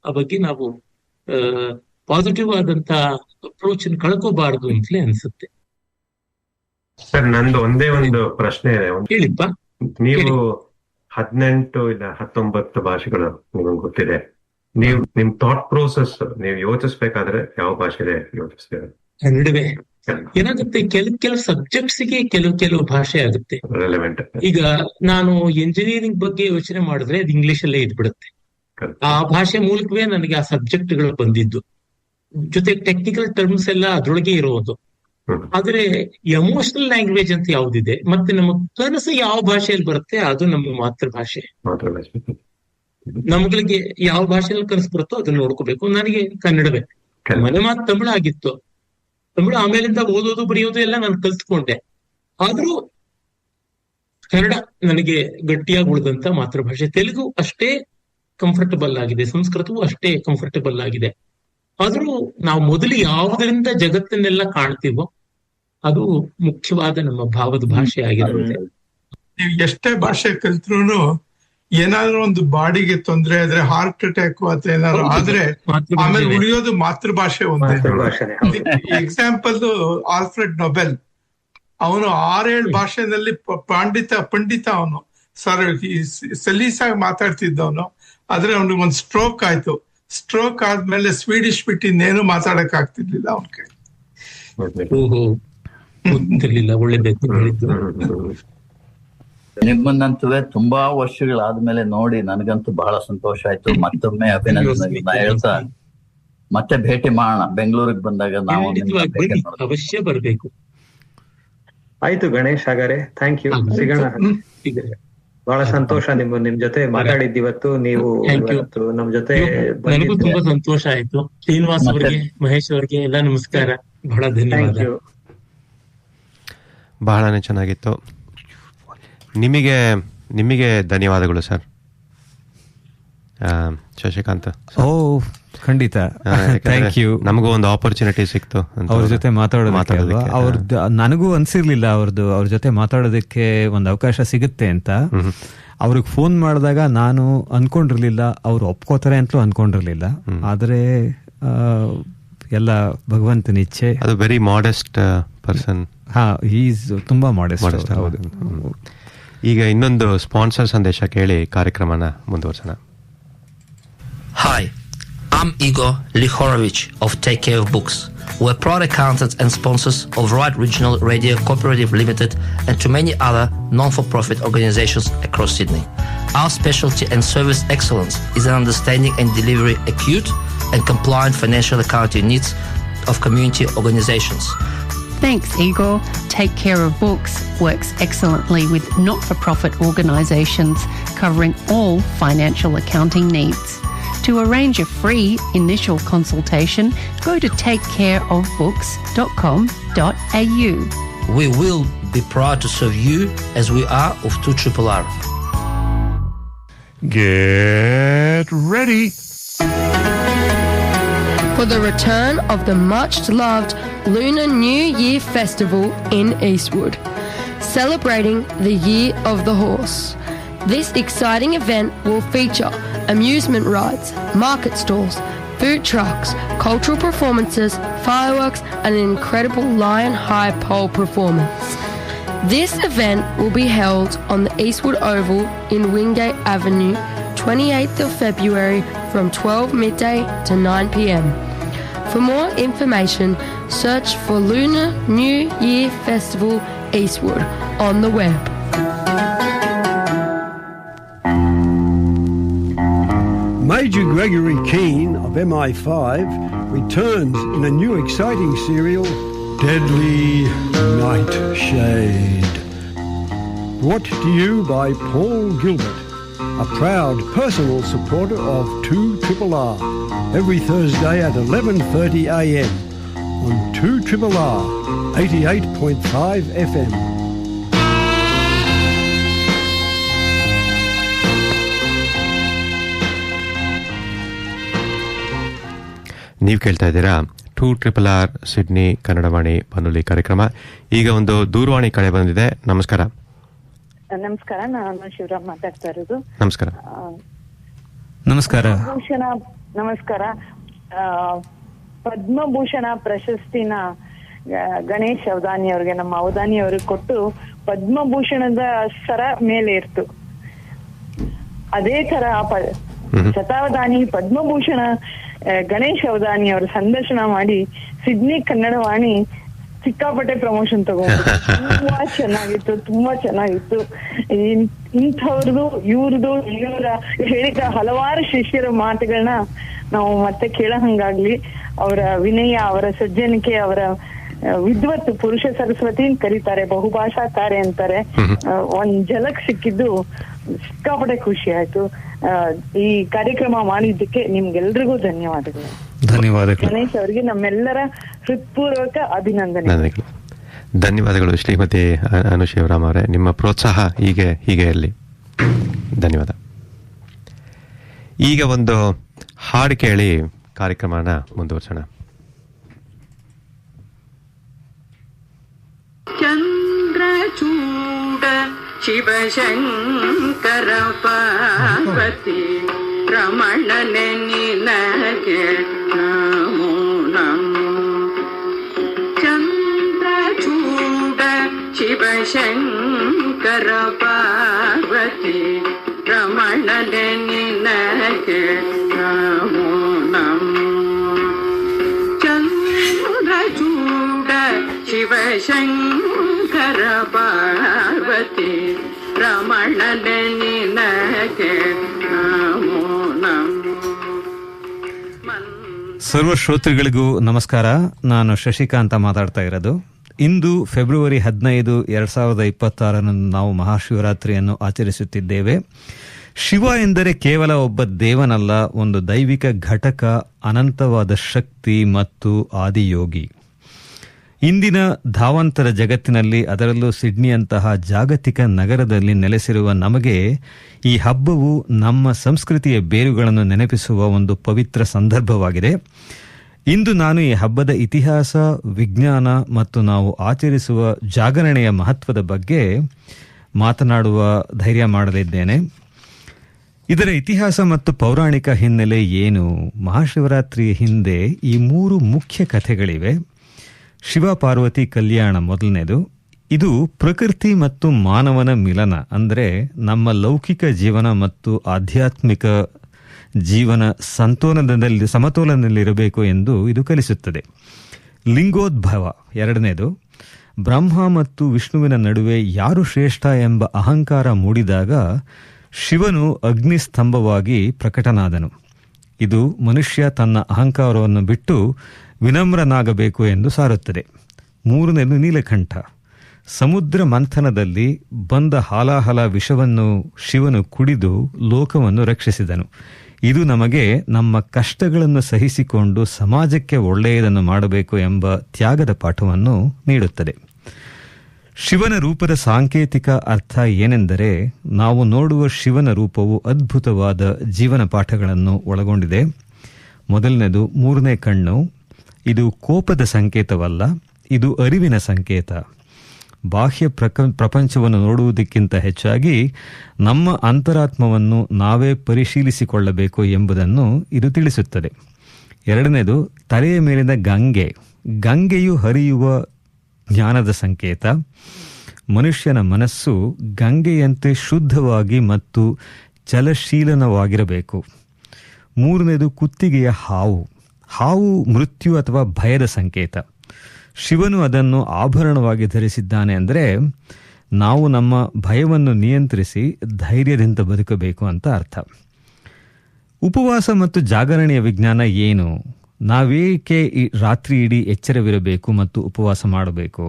ಆ ಬಗ್ಗೆ ನಾವು ಪಾಸಿಟಿವ್ ಆದಂತ ಅಪ್ರೋಚ್ ಕಳ್ಕೋಬಾರದು ಅಂತಲೇ ಅನ್ಸುತ್ತೆ. ಸರ್, ನಂದು ಒಂದೇ ಒಂದು ಪ್ರಶ್ನೆ ಇದೆ. ಹೇಳಿಪ್ಪ. ನೀವು 18 ಇಲ್ಲ 19 ಭಾಷೆಗಳು ನಿಮಗೆ ಗೊತ್ತಿದೆ. ನೀವು ನಿಮ್ ಥಾಟ್ ಪ್ರೋಸೆಸ್ ನೀವು ಯೋಚಿಸ್ಬೇಕಾದ್ರೆ ಯಾವ ಭಾಷೆಲೆ ಯೋಚಿಸ್ತೀರ? ಕನ್ನಡವೇ. ಏನಾಗುತ್ತೆ, ಕೆಲವು ಸಬ್ಜೆಕ್ಟ್ಸ್ಗೆ ಕೆಲವು ಭಾಷೆ ಆಗುತ್ತೆ ರೆಲೆವೆಂಟ್. ಈಗ ನಾನು ಎಂಜಿನಿಯರಿಂಗ್ ಬಗ್ಗೆ ಯೋಚನೆ ಮಾಡಿದ್ರೆ ಅದು ಇಂಗ್ಲಿಷ್ ಅಲ್ಲೇ ಇದ್ಬಿಡುತ್ತೆ. ಆ ಭಾಷೆ ಮೂಲಕವೇ ನನಗೆ ಆ ಸಬ್ಜೆಕ್ಟ್ಗಳು ಬಂದಿದ್ದು. ಜೊತೆಗೆ ಟೆಕ್ನಿಕಲ್ ಟರ್ಮ್ಸ್ ಎಲ್ಲ ಅದ್ರೊಳಗೆ ಇರೋದು. ಆದ್ರೆ ಎಮೋಷನಲ್ ಲ್ಯಾಂಗ್ವೇಜ್ ಅಂತ ಯಾವ್ದಿದೆ, ಮತ್ತೆ ನಮ್ಮ ಕನಸು ಯಾವ ಭಾಷೆಯಲ್ಲಿ ಬರುತ್ತೆ, ಅದು ನಮ್ಮ ಮಾತೃಭಾಷೆ. ನಮ್ಗಳಿಗೆ ಯಾವ ಭಾಷೆಯಲ್ಲಿ ಕನಸು ಬರುತ್ತೋ ಅದನ್ನ ನೋಡ್ಕೋಬೇಕು. ನನಗೆ ಕನ್ನಡವೇ. ಮನೆ ಮಾತು ತಮಿಳು ಆಗಿತ್ತು. ತಮಿಳು ಆಮೇಲಿಂದ ಓದೋದು ಬರೆಯೋದು ಎಲ್ಲ ನಾನು ಕಲ್ತ್ಕೊಂಡೆ. ಆದ್ರೂ ಕನ್ನಡ ನನಗೆ ಗಟ್ಟಿಯಾಗಿ ಉಳಿದಂತ ಮಾತೃಭಾಷೆ. ತೆಲುಗು ಅಷ್ಟೇ ಕಂಫರ್ಟಬಲ್ ಆಗಿದೆ, ಸಂಸ್ಕೃತವೂ ಅಷ್ಟೇ ಕಂಫರ್ಟಬಲ್ ಆಗಿದೆ. ಆದ್ರೂ ನಾವು ಮೊದಲು ಯಾವುದರಿಂದ ಜಗತ್ತನ್ನೆಲ್ಲ ಕಾಣ್ತೀವೋ ಅದು ಮುಖ್ಯವಾದ ನಮ್ಮ ಭಾವದ ಭಾಷೆ ಆಗಿರುತ್ತೆ. ನೀವು ಎಷ್ಟೇ ಭಾಷೆ ಕಲ್ತ್ರು ಏನಾದ್ರೂ ಒಂದು ಬಾಡಿಗೆ ತೊಂದರೆ ಆದ್ರೆ, ಹಾರ್ಟ್ ಅಟ್ಯಾಕ್ ಅಥವಾ ಏನಾದ್ರು ಆದ್ರೆ ಆಮೇಲೆ ಉಳಿಯೋದು ಮಾತೃಭಾಷೆ ಒಂದೇ. ಎಕ್ಸಾಂಪಲ್ ಆಲ್ಫ್ರೆಡ್ ನೊಬೆಲ್, ಅವನು 6-7 ಭಾಷೆನಲ್ಲಿ ಪಂಡಿತ ಅವನು. ಸಲೀಸಾಗಿ ಮಾತಾಡ್ತಿದ್ದವನು. ಆದ್ರೆ ಅವನಿಗೆ ಒಂದು ಸ್ಟ್ರೋಕ್ ಆಯ್ತು. ಸ್ಟ್ರೋಕ್ ಆದ್ಮೇಲೆ ಸ್ವೀಡಿಶ್ ಬಿಟ್ಟು ಇನ್ನೇನು ಮಾತಾಡಕ್ ಆಗ್ತಿರ್ಲಿಲ್ಲ ಅವನ ಕೈ. ನಿಮ್ಮನ್ನಂತೂ ತುಂಬಾ ವರ್ಷಗಳಾದ್ಮೇಲೆ ನೋಡಿ ನನಗಂತೂ ಬಹಳ ಸಂತೋಷ ಆಯ್ತು. ಮತ್ತೊಮ್ಮೆ ಅಭಿನಂದನೆ ಹೇಳ್ತಾ ಮತ್ತೆ ಭೇಟಿ ಮಾಡೋಣ. ಬೆಂಗಳೂರಿಗೆ ಬಂದಾಗ ನಾವು ಅವಶ್ಯ ಬರ್ಬೇಕು. ಆಯ್ತು ಗಣೇಶ್ ಹಾಗಾರೆ, ಥ್ಯಾಂಕ್ ಯು. ಸಿಗೋಣ. ಬಹಳ ಸಂತೋಷ ನಿಮ್ ಜೊತೆ ಮಾತಾಡಿದ್ದಿವತ್ತು. ನೀವು ನಮ್ ಜೊತೆ ನನಗೂ ತುಂಬಾ ಸಂತೋಷ ಆಯ್ತು. ಶ್ರೀನಿವಾಸ್ ಅವರಿಗೆ, ಮಹೇಶ್ ಅವರಿಗೆ ಎಲ್ಲ ನಮಸ್ಕಾರ. ಬಹಳ ಧನ್ಯವಾದ. ಬಹಳನೇ ಚೆನ್ನಾಗಿತ್ತು. ನಿಮಗೆ ಧನ್ಯವಾದಗಳು ಸರ್. ಶಶಿಕಾಂತ್. ಓ ಖಂಡಿತ, ಥ್ಯಾಂಕ್ ಯು. ನಮಗೂ ಒಂದು ಆಪರ್ಚುನಿಟಿ ಸಿಕ್ತು ಅವ್ರ ಜೊತೆ ಮಾತಾಡೋದಕ್ಕೆ. ನನಗೂ ಅನ್ಸಿರ್ಲಿಲ್ಲ ಅವ್ರ ಜೊತೆ ಮಾತಾಡೋದಕ್ಕೆ ಒಂದು ಅವಕಾಶ ಸಿಗುತ್ತೆ ಅಂತ. ಅವ್ರಿಗೆ ಫೋನ್ ಮಾಡಿದಾಗ ನಾನು ಅನ್ಕೊಂಡಿರ್ಲಿಲ್ಲ ಅವ್ರು ಒಪ್ಕೋತಾರೆ ಅಂತಲೂ ಅನ್ಕೊಂಡಿರ್ಲಿಲ್ಲ. ಆದ್ರೆ ಎಲ್ಲ ಭಗವಂತನ ಇಚ್ಛೆ. ಅದು ವೆರಿ ಮಾಡೆಸ್ಟ್ ಪರ್ಸನ್. ಈಸ್ ತುಂಬಾ ಮಾಡೆಸ್ಟ್. ಹೌದು. ಈಗ ಇನ್ನೊಂದು ಸ್ಪಾನ್ಸರ್ ಸಂದೇಶ ಕೇಳಿ ಕಾರ್ಯಕ್ರಮನ ಮುಂದುವರ್ಸೋಣ. Hi, I'm Igor Lihorovich of Take Care of Books. We're proud accountants and sponsors of Right Regional Radio Cooperative Limited and to many other non-for-profit organizations across Sydney. Our specialty and service excellence is in understanding and delivering acute and compliant financial accounting needs of community organizations. Thanks, Igor. Take Care of Books works excellently with not-for-profit organisations covering all financial accounting needs. To arrange a free initial consultation, go to takecareofbooks.com.au. We will be proud to serve you as we are of 2RRR. Get ready for the return of the much-loved Lunar New Year Festival in Eastwood, celebrating the Year of the Horse. This exciting event will feature amusement rides, market stalls, food trucks, cultural performances, fireworks, and an incredible lion high pole performance. This event will be held on the Eastwood Oval in Wingate Avenue, 28th of February from 12 midday to 9 p.m. For more information, search for Lunar New Year Festival Eastwood on the web. Major Gregory Keane of MI5 returns in a new exciting serial, Deadly Nightshade. Brought to you by Paul Gilbert, a proud personal supporter of 2RRR, every Thursday at 11:30 a.m. on 2RRR 88.5 FM. ನೀವು ಕೇಳ್ತಾ ಇದ್ದೀರಾ 2RRR Sydney Kannadavani ಬಾನುಲಿ ಕಾರ್ಯಕ್ರಮ. ಈಗ ಒಂದು ದೂರವಾಣಿ ಕರೆ ಬಂದಿದೆ. ನಮಸ್ಕಾರ. ನಮಸ್ಕಾರ, ನಾನು ಶಿವರಾಮ್ ಮಾತಾಡ್ತಾ ಇರೋದು. ನಮಸ್ಕಾರ. ನಮಸ್ಕಾರ. ನಮಸ್ಕಾರ. ಪದ್ಮಭೂಷಣ ಪ್ರಶಸ್ತಿನ ಗಣೇಶ್ ಅವಧಾನಿ ಅವ್ರಿಗೆ, ನಮ್ಮ ಅವಧಾನಿ ಅವ್ರಿಗೆ ಕೊಟ್ಟು ಪದ್ಮಭೂಷಣದ ಸರ ಮೇಲೆ ಇರ್ತು. ಅದೇ ತರ ಶತಾವಧಾನಿ ಪದ್ಮಭೂಷಣ ಗಣೇಶ್ ಅವಧಾನಿ ಅವರು ಸಂದರ್ಶನ ಮಾಡಿ ಸಿಡ್ನಿ ಕನ್ನಡವಾಣಿ ಸಿಕ್ಕಾಪಟ್ಟೆ ಪ್ರಮೋಷನ್ ತಗೊಂಡು ತುಂಬಾ ಚೆನ್ನಾಗಿತ್ತು. ಇಂಥವ್ರದ್ದು ಇವ್ರದ್ದು ಇವರ ಹೇಳಿದ ಹಲವಾರು ಶಿಷ್ಯರ ಮಾತುಗಳನ್ನ ನಾವು ಮತ್ತೆ ಕೇಳಹಂಗಾಗ್ಲಿ. ಅವರ ವಿನಯ, ಅವರ ಸಜ್ಜನಿಕೆ, ಅವರ ವಿದ್ವತ್ತು, ಪುರುಷ ಸರಸ್ವತಿ ಕರೀತಾರೆ, ಬಹುಭಾಷಾತಾರೆ ಅಂತಾರೆ. ಒಂದ್ ಝಲಕ್ ಸಿಕ್ಕಿದ್ದು ಸಿಕ್ಕಾಪಟ್ಟೆ ಖುಷಿ ಆಯ್ತು. ಈ ಕಾರ್ಯಕ್ರಮ ಮಾಡಿದ್ದಕ್ಕೆ ನಿಮ್ಗೆಲ್ರಿಗೂ ಧನ್ಯವಾದಗಳು. ಗಣೇಶ್ ಅವರಿಗೆ ನಮ್ಮೆಲ್ಲರ ಹೃತ್ಪೂರ್ವಕ ಅಭಿನಂದನೆಗಳು. ಧನ್ಯವಾದಗಳು ಶ್ರೀಮತಿ ಅನು ಶಿವರಾಮ್ ಅವರೇ. ನಿಮ್ಮ ಪ್ರೋತ್ಸಾಹ ಹೀಗೆ ಇರಲಿ. ಧನ್ಯವಾದ. ಈಗ ಒಂದು ಹಾಡು ಕೇಳಿ ಕಾರ್ಯಕ್ರಮನ ಮುಂದುವರ್ಸೋಣ. ಚಂದ್ರಚೂಡ ಶಿವಶಂಕರ ಪಾರ್ವತಿ ರಮಣನೆ ನಿನಗೆ ನಮೋ ನಮೋ. ಚಂದ್ರಚೂಡ ಶಿವಶಂಕರ ಪಾರ್ವತಿ ರಮಣನೆ ನಿನಗೆ ನಮೋ ನಮೋ. ಚಂದ್ರಚೂಡ ಶಿವಶಂಕರ ಪಾರ್ವತಿ ರಮಣನೆ ನಿನಗೆ ನಮೋ ನಮೋ. ಸರ್ವ ಶ್ರೋತೃಗಳಿಗೂ ನಮಸ್ಕಾರ. ನಾನು ಶಶಿಕಾಂತ ಮಾತಾಡ್ತಾ ಇರೋದು. ಇಂದು ಫೆಬ್ರವರಿ 15, 2026 ನಾವು ಮಹಾಶಿವರಾತ್ರಿಯನ್ನು ಆಚರಿಸುತ್ತಿದ್ದೇವೆ. ಶಿವ ಎಂದರೆ ಕೇವಲ ಒಬ್ಬ ದೇವನಲ್ಲ, ಒಂದು ದೈವಿಕ ಘಟಕ, ಅನಂತವಾದ ಶಕ್ತಿ ಮತ್ತು ಆದಿಯೋಗಿ. ಇಂದಿನ ಧಾವಂತರ ಜಗತ್ತಿನಲ್ಲಿ, ಅದರಲ್ಲೂ ಸಿಡ್ನಿಯಂತಹ ಜಾಗತಿಕ ನಗರದಲ್ಲಿ ನೆಲೆಸಿರುವ ನಮಗೆ ಈ ಹಬ್ಬವು ನಮ್ಮ ಸಂಸ್ಕೃತಿಯ ಬೇರುಗಳನ್ನು ನೆನಪಿಸುವ ಒಂದು ಪವಿತ್ರ ಸಂದರ್ಭವಾಗಿದೆ. ಇಂದು ನಾನು ಈ ಹಬ್ಬದ ಇತಿಹಾಸ, ವಿಜ್ಞಾನ ಮತ್ತು ನಾವು ಆಚರಿಸುವ ಜಾಗರಣೆಯ ಮಹತ್ವದ ಬಗ್ಗೆ ಮಾತನಾಡುವ ಧೈರ್ಯ ಮಾಡಲಿದ್ದೇನೆ. ಇದರ ಇತಿಹಾಸ ಮತ್ತು ಪೌರಾಣಿಕ ಹಿನ್ನೆಲೆ ಏನು? ಮಹಾಶಿವರಾತ್ರಿಯ ಹಿಂದೆ ಈ 3 ಮುಖ್ಯ ಕಥೆಗಳಿವೆ. ಶಿವ ಪಾರ್ವತಿ ಕಲ್ಯಾಣ ಮೊದಲನೇದು. ಇದು ಪ್ರಕೃತಿ ಮತ್ತು ಮಾನವನ ಮಿಲನ, ಅಂದರೆ ನಮ್ಮ ಲೌಕಿಕ ಜೀವನ ಮತ್ತು ಆಧ್ಯಾತ್ಮಿಕ ಜೀವನ ಸಮತೋಲನದಲ್ಲಿರಬೇಕು ಎಂದು ಇದು ಕಲಿಸುತ್ತದೆ. ಲಿಂಗೋದ್ಭವ ಎರಡನೇದು. ಬ್ರಹ್ಮ ಮತ್ತು ವಿಷ್ಣುವಿನ ನಡುವೆ ಯಾರು ಶ್ರೇಷ್ಠ ಎಂಬ ಅಹಂಕಾರ ಮೂಡಿದಾಗ ಶಿವನು ಅಗ್ನಿಸ್ತಂಭವಾಗಿ ಪ್ರಕಟನಾದನು. ಇದು ಮನುಷ್ಯ ತನ್ನ ಅಹಂಕಾರವನ್ನು ಬಿಟ್ಟು ವಿನಮ್ರನಾಗಬೇಕು ಎಂದು ಸಾರುತ್ತದೆ. ಮೂರನೇದು ನೀಲಕಂಠ. ಸಮುದ್ರ ಮಂಥನದಲ್ಲಿ ಬಂದ ಹಾಲಾಹಲ ವಿಷವನ್ನು ಶಿವನು ಕುಡಿದು ಲೋಕವನ್ನು ರಕ್ಷಿಸಿದನು. ಇದು ನಮಗೆ ನಮ್ಮ ಕಷ್ಟಗಳನ್ನು ಸಹಿಸಿಕೊಂಡು ಸಮಾಜಕ್ಕೆ ಒಳ್ಳೆಯದನ್ನು ಮಾಡಬೇಕು ಎಂಬ ತ್ಯಾಗದ ಪಾಠವನ್ನು ನೀಡುತ್ತದೆ. ಶಿವನ ರೂಪದ ಸಾಂಕೇತಿಕ ಅರ್ಥ ಏನೆಂದರೆ, ನಾವು ನೋಡುವ ಶಿವನ ರೂಪವು ಅದ್ಭುತವಾದ ಜೀವನ ಪಾಠಗಳನ್ನು ಒಳಗೊಂಡಿದೆ. ಮೊದಲನೇದು ಮೂರನೇ ಕಣ್ಣು. ಇದು ಕೋಪದ ಸಂಕೇತವಲ್ಲ, ಇದು ಅರಿವಿನ ಸಂಕೇತ. ಬಾಹ್ಯ ಪ್ರಪಂಚವನ್ನು ನೋಡುವುದಕ್ಕಿಂತ ಹೆಚ್ಚಾಗಿ ನಮ್ಮ ಅಂತರಾತ್ಮವನ್ನು ನಾವೇ ಪರಿಶೀಲಿಸಿಕೊಳ್ಳಬೇಕು ಎಂಬುದನ್ನು ಇದು ತಿಳಿಸುತ್ತದೆ. ಎರಡನೇದು ತಲೆಯ ಮೇಲಿನ ಗಂಗೆ. ಗಂಗೆಯು ಹರಿಯುವ ಜ್ಞಾನದ ಸಂಕೇತ. ಮನುಷ್ಯನ ಮನಸ್ಸು ಗಂಗೆಯಂತೆ ಶುದ್ಧವಾಗಿ ಮತ್ತು ಚಲಶೀಲನವಾಗಿರಬೇಕು. ಮೂರನೇದು ಕುತ್ತಿಗೆಯ ಹಾವು. ಹಾವು ಮೃತ್ಯು ಅಥವಾ ಭಯದ ಸಂಕೇತ. ಶಿವನು ಅದನ್ನು ಆಭರಣವಾಗಿ ಧರಿಸಿದ್ದಾನೆ ಅಂದರೆ ನಾವು ನಮ್ಮ ಭಯವನ್ನು ನಿಯಂತ್ರಿಸಿ ಧೈರ್ಯದಿಂದ ಬದುಕಬೇಕು ಅಂತ ಅರ್ಥ. ಉಪವಾಸ ಮತ್ತು ಜಾಗರಣೆಯ ವಿಜ್ಞಾನ ಏನು? ನಾವೇಕೆ ರಾತ್ರಿ ಇಡೀ ಎಚ್ಚರವಿರಬೇಕು ಮತ್ತು ಉಪವಾಸ ಮಾಡಬೇಕು?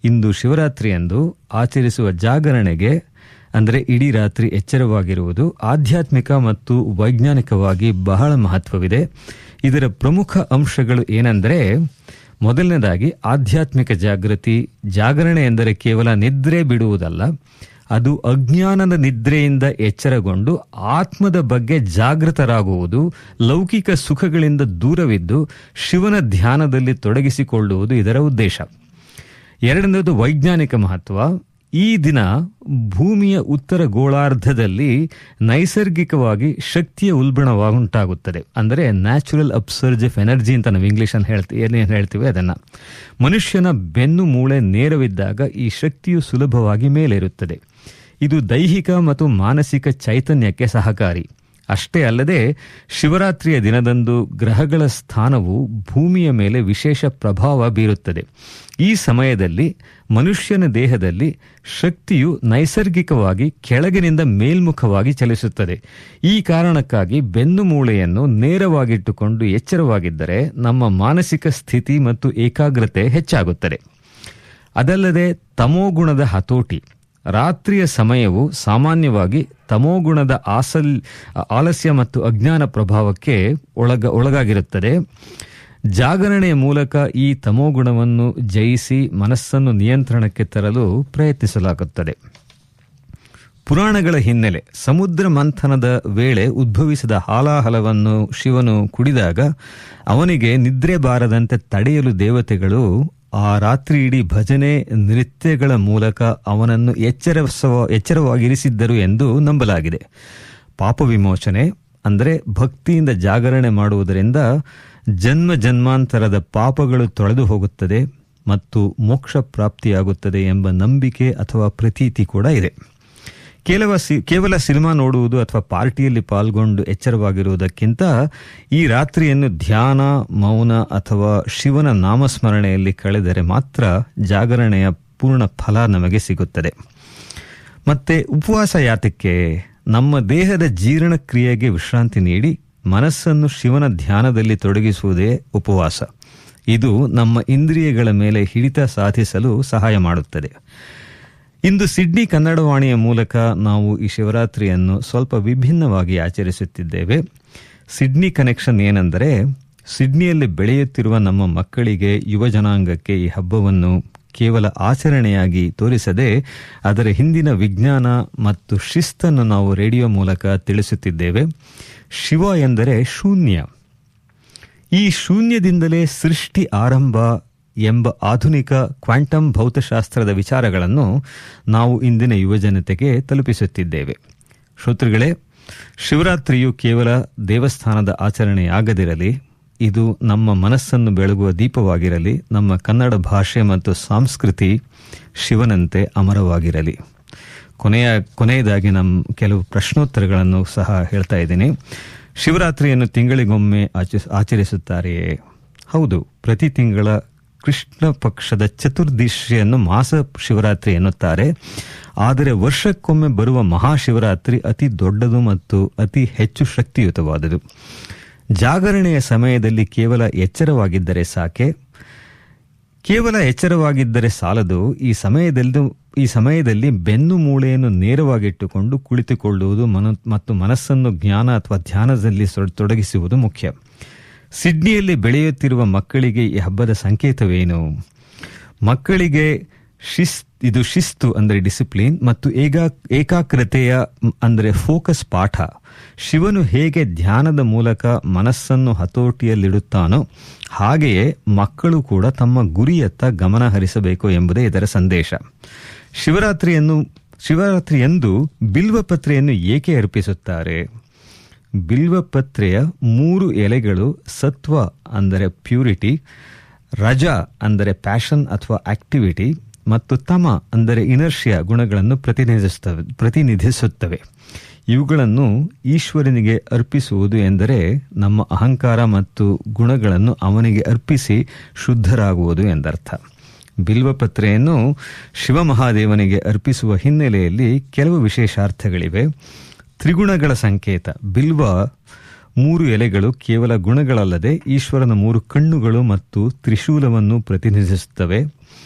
ಇಂದು ಶಿವರಾತ್ರಿಯಂದು ಆಚರಿಸುವ ಜಾಗರಣೆಗೆ, ಅಂದರೆ ಇಡೀ ರಾತ್ರಿ ಎಚ್ಚರವಾಗಿರುವುದು, ಆಧ್ಯಾತ್ಮಿಕ ಮತ್ತು ವೈಜ್ಞಾನಿಕವಾಗಿ ಬಹಳ ಮಹತ್ವವಿದೆ. ಇದರ ಪ್ರಮುಖ ಅಂಶಗಳು ಏನೆಂದರೆ, ಮೊದಲನೇದಾಗಿ ಆಧ್ಯಾತ್ಮಿಕ ಜಾಗೃತಿ. ಜಾಗರಣೆ ಎಂದರೆ ಕೇವಲ ನಿದ್ರೆ ಬಿಡುವುದಲ್ಲ, ಅದು ಅಜ್ಞಾನದ ನಿದ್ರೆಯಿಂದ ಎಚ್ಚರಗೊಂಡು ಆತ್ಮದ ಬಗ್ಗೆ ಜಾಗೃತರಾಗುವುದು, ಲೌಕಿಕ ಸುಖಗಳಿಂದ ದೂರವಿದ್ದು ಶಿವನ ಧ್ಯಾನದಲ್ಲಿ ತೊಡಗಿಸಿಕೊಳ್ಳುವುದು ಇದರ ಉದ್ದೇಶ. ಎರಡನೇದು ವೈಜ್ಞಾನಿಕ ಮಹತ್ವ. ಈ ದಿನ ಭೂಮಿಯ ಉತ್ತರ ಗೋಳಾರ್ಧದಲ್ಲಿ ನೈಸರ್ಗಿಕವಾಗಿ ಶಕ್ತಿಯ ಉಲ್ಬಣವಾಗುಂಟಾಗುತ್ತದೆ. ಅಂದರೆ ನ್ಯಾಚುರಲ್ ಅಬ್ಸರ್ಜ್ ಆಫ್ ಎನರ್ಜಿ ಅಂತ ನಾವು ಇಂಗ್ಲಿಷಲ್ಲಿ ಏನೇನು ಹೇಳ್ತೀವಿ ಅದನ್ನು. ಮನುಷ್ಯನ ಬೆನ್ನು ಮೂಳೆ ನೇರವಿದ್ದಾಗ ಈ ಶಕ್ತಿಯು ಸುಲಭವಾಗಿ ಮೇಲೇರುತ್ತದೆ. ಇದು ದೈಹಿಕ ಮತ್ತು ಮಾನಸಿಕ ಚೈತನ್ಯಕ್ಕೆ ಸಹಕಾರಿ. ಅಷ್ಟೇ ಅಲ್ಲದೆ ಶಿವರಾತ್ರಿಯ ದಿನದಂದು ಗ್ರಹಗಳ ಸ್ಥಾನವು ಭೂಮಿಯ ಮೇಲೆ ವಿಶೇಷ ಪ್ರಭಾವ ಬೀರುತ್ತದೆ. ಈ ಸಮಯದಲ್ಲಿ ಮನುಷ್ಯನ ದೇಹದಲ್ಲಿ ಶಕ್ತಿಯು ನೈಸರ್ಗಿಕವಾಗಿ ಕೆಳಗಿನಿಂದ ಮೇಲ್ಮುಖವಾಗಿ ಚಲಿಸುತ್ತದೆ. ಈ ಕಾರಣಕ್ಕಾಗಿ ಬೆನ್ನು ಮೂಳೆಯನ್ನು ನೇರವಾಗಿಟ್ಟುಕೊಂಡು ಎಚ್ಚರವಾಗಿದ್ದರೆ ನಮ್ಮ ಮಾನಸಿಕ ಸ್ಥಿತಿ ಮತ್ತು ಏಕಾಗ್ರತೆ ಹೆಚ್ಚಾಗುತ್ತದೆ. ಅದಲ್ಲದೆ ತಮೋಗುಣದ ಹತೋಟಿ. ರಾತ್ರಿಯ ಸಮಯವು ಸಾಮಾನ್ಯವಾಗಿ ತಮೋಗುಣದ ಆಲಸ್ಯ ಮತ್ತು ಅಜ್ಞಾನ ಪ್ರಭಾವಕ್ಕೆ ಒಳಗಾಗಿರುತ್ತದೆ. ಜಾಗರಣೆಯ ಮೂಲಕ ಈ ತಮೋಗುಣವನ್ನು ಜಯಿಸಿ ಮನಸ್ಸನ್ನು ನಿಯಂತ್ರಣಕ್ಕೆ ತರಲು ಪ್ರಯತ್ನಿಸಲಾಗುತ್ತದೆ. ಪುರಾಣಗಳ ಹಿನ್ನೆಲೆ. ಸಮುದ್ರ ಮಂಥನದ ವೇಳೆ ಉದ್ಭವಿಸಿದ ಹಾಲಾಹಲವನ್ನು ಶಿವನು ಕುಡಿದಾಗ ಅವನಿಗೆ ನಿದ್ರೆ ಬಾರದಂತೆ ತಡೆಯಲು ದೇವತೆಗಳು ಆ ರಾತ್ರಿ ಇಡೀ ಭಜನೆ ನೃತ್ಯಗಳ ಮೂಲಕ ಅವನನ್ನು ಎಚ್ಚರವಾಗಿರಿಸಿದ್ದರು ಎಂದು ನಂಬಲಾಗಿದೆ. ಪಾಪ ವಿಮೋಚನೆ ಅಂದರೆ ಭಕ್ತಿಯಿಂದ ಜಾಗರಣೆ ಮಾಡುವುದರಿಂದ ಜನ್ಮ ಜನ್ಮಾಂತರದ ಪಾಪಗಳು ತೊಳೆದು ಹೋಗುತ್ತದೆ ಮತ್ತು ಮೋಕ್ಷ ಪ್ರಾಪ್ತಿಯಾಗುತ್ತದೆ ಎಂಬ ನಂಬಿಕೆ ಅಥವಾ ಪ್ರತೀತಿ ಕೂಡ ಇದೆ. ಕೇವಲ ಸಿನಿಮಾ ನೋಡುವುದು ಅಥವಾ ಪಾರ್ಟಿಯಲ್ಲಿ ಪಾಲ್ಗೊಂಡು ಎಚ್ಚರವಾಗಿರುವುದಕ್ಕಿಂತ ಈ ರಾತ್ರಿಯನ್ನು ಧ್ಯಾನ, ಮೌನ ಅಥವಾ ಶಿವನ ನಾಮಸ್ಮರಣೆಯಲ್ಲಿ ಕಳೆದರೆ ಮಾತ್ರ ಜಾಗರಣೆಯ ಪೂರ್ಣ ಫಲ ನಮಗೆ ಸಿಗುತ್ತದೆ. ಮತ್ತೆ ಉಪವಾಸ ಯಾತಕ್ಕೆ? ನಮ್ಮ ದೇಹದ ಜೀರ್ಣಕ್ರಿಯೆಗೆ ವಿಶ್ರಾಂತಿ ನೀಡಿ ಮನಸ್ಸನ್ನು ಶಿವನ ಧ್ಯಾನದಲ್ಲಿ ತೊಡಗಿಸುವುದೇ ಉಪವಾಸ. ಇದು ನಮ್ಮ ಇಂದ್ರಿಯಗಳ ಮೇಲೆ ಹಿಡಿತ ಸಾಧಿಸಲು ಸಹಾಯ ಮಾಡುತ್ತದೆ. ಇಂದು ಸಿಡ್ನಿ ಕನ್ನಡವಾಣಿಯ ಮೂಲಕ ನಾವು ಈ ಶಿವರಾತ್ರಿಯನ್ನು ಸ್ವಲ್ಪ ವಿಭಿನ್ನವಾಗಿ ಆಚರಿಸುತ್ತಿದ್ದೇವೆ. ಸಿಡ್ನಿ ಕನೆಕ್ಷನ್ ಏನೆಂದರೆ, ಸಿಡ್ನಿಯಲ್ಲಿ ಬೆಳೆಯುತ್ತಿರುವ ನಮ್ಮ ಮಕ್ಕಳಿಗೆ, ಯುವ ಜನಾಂಗಕ್ಕೆ ಈ ಹಬ್ಬವನ್ನು ಕೇವಲ ಆಚರಣೆಯಾಗಿ ತೋರಿಸದೆ ಅದರ ಹಿಂದಿನ ವಿಜ್ಞಾನ ಮತ್ತು ಶಿಸ್ತನ್ನು ನಾವು ರೇಡಿಯೋ ಮೂಲಕ ತಿಳಿಸುತ್ತಿದ್ದೇವೆ. ಶಿವ ಎಂದರೆ ಶೂನ್ಯ. ಈ ಶೂನ್ಯದಿಂದಲೇ ಸೃಷ್ಟಿ ಆರಂಭ ಎಂಬ ಆಧುನಿಕ ಕ್ವಾಂಟಮ್ ಭೌತಶಾಸ್ತ್ರದ ವಿಚಾರಗಳನ್ನು ನಾವು ಇಂದಿನ ಯುವಜನತೆಗೆ ತಲುಪಿಸುತ್ತಿದ್ದೇವೆ. ಶ್ರೋತೃಗಳೇ, ಶಿವರಾತ್ರಿಯು ಕೇವಲ ದೇವಸ್ಥಾನದ ಆಚರಣೆಯಾಗದಿರಲಿ, ಇದು ನಮ್ಮ ಮನಸ್ಸನ್ನು ಬೆಳಗುವ ದೀಪವಾಗಿರಲಿ. ನಮ್ಮ ಕನ್ನಡ ಭಾಷೆ ಮತ್ತು ಸಂಸ್ಕೃತಿ ಶಿವನಂತೆ ಅಮರವಾಗಿರಲಿ. ಕೊನೆಯದಾಗಿ ಕೆಲವು ಪ್ರಶ್ನೋತ್ತರಗಳನ್ನು ಸಹ ಹೇಳ್ತಾ ಇದ್ದೀನಿ. ಶಿವರಾತ್ರಿಯನ್ನು ತಿಂಗಳಿಗೊಮ್ಮೆ ಆಚರಿಸುತ್ತಾರೆಯೇ? ಹೌದು, ಪ್ರತಿ ತಿಂಗಳ ಕೃಷ್ಣ ಪಕ್ಷದ ಚತುರ್ದಶಿಯನ್ನು ಮಾಸ ಶಿವರಾತ್ರಿ ಎನ್ನುತ್ತಾರೆ. ಆದರೆ ವರ್ಷಕ್ಕೊಮ್ಮೆ ಬರುವ ಮಹಾಶಿವರಾತ್ರಿ ಅತಿ ದೊಡ್ಡದು ಮತ್ತು ಅತಿ ಹೆಚ್ಚು ಶಕ್ತಿಯುತವಾದುದು. ಜಾಗರಣೆಯ ಸಮಯದಲ್ಲಿ ಕೇವಲ ಎಚ್ಚರವಾಗಿದ್ದರೆ ಸಾಕೆ? ಕೇವಲ ಎಚ್ಚರವಾಗಿದ್ದರೆ ಸಾಲದು. ಈ ಸಮಯದಲ್ಲಿ ಬೆನ್ನು ಮೂಳೆಯನ್ನು ನೇರವಾಗಿಟ್ಟುಕೊಂಡು ಕುಳಿತುಕೊಳ್ಳುವುದು ಮತ್ತು ಮನಸ್ಸನ್ನು ಜ್ಞಾನ ಅಥವಾ ಧ್ಯಾನದಲ್ಲಿ ತೊಡಗಿಸುವುದು ಮುಖ್ಯ. ಸಿಡ್ನಿಯಲ್ಲಿ ಬೆಳೆಯುತ್ತಿರುವ ಮಕ್ಕಳಿಗೆ ಈ ಹಬ್ಬದ ಸಂಕೇತವೇನು? ಮಕ್ಕಳಿಗೆ ಇದು ಶಿಸ್ತು ಅಂದರೆ ಡಿಸಿಪ್ಲಿನ್ ಮತ್ತು ಏಕಾಗ್ರತೆಯ ಅಂದರೆ ಫೋಕಸ್ ಪಾಠ. ಶಿವನು ಹೇಗೆ ಧ್ಯಾನದ ಮೂಲಕ ಮನಸ್ಸನ್ನು ಹತೋಟಿಯಲ್ಲಿಡುತ್ತಾನೋ ಹಾಗೆಯೇ ಮಕ್ಕಳು ಕೂಡ ತಮ್ಮ ಗುರಿಯತ್ತ ಗಮನ ಹರಿಸಬೇಕು ಎಂಬುದೇ ಇದರ ಸಂದೇಶ. ಶಿವರಾತ್ರಿಯಂದು ಬಿಲ್ವಪತ್ರೆಯನ್ನು ಏಕೆ ಅರ್ಪಿಸುತ್ತಾರೆ? ಬಿಲ್ವಪತ್ರೆಯ 3 ಎಲೆಗಳು ಸತ್ವ ಅಂದರೆ ಪ್ಯೂರಿಟಿ, ರಜ ಅಂದರೆ ಪ್ಯಾಷನ್ ಅಥವಾ ಆಕ್ಟಿವಿಟಿ ಮತ್ತು ತಮ ಅಂದರೆ ಇನರ್ಷಿಯಾ ಗುಣಗಳನ್ನು ಪ್ರತಿನಿಧಿಸುತ್ತವೆ. ಇವುಗಳನ್ನು ಈಶ್ವರನಿಗೆ ಅರ್ಪಿಸುವುದು ಎಂದರೆ ನಮ್ಮ ಅಹಂಕಾರ ಮತ್ತು ಗುಣಗಳನ್ನು ಅವನಿಗೆ ಅರ್ಪಿಸಿ ಶುದ್ಧರಾಗುವುದು ಎಂದರ್ಥ. ಬಿಲ್ವಪತ್ರೆಯನ್ನು ಶಿವಮಹಾದೇವನಿಗೆ ಅರ್ಪಿಸುವ ಹಿನ್ನೆಲೆಯಲ್ಲಿ ಕೆಲವು ವಿಶೇಷಾರ್ಥಗಳಿವೆ. ತ್ರಿಗುಣಗಳ ಸಂಕೇತ. ಬಿಲ್ವ 3 ಎಲೆಗಳು ಕೇವಲ ಗುಣಗಳಲ್ಲದೆ ಈಶ್ವರನ 3 ಕಣ್ಣುಗಳು ಮತ್ತು ತ್ರಿಶೂಲವನ್ನು ಪ್ರತಿನಿಧಿಸುತ್ತವೆ.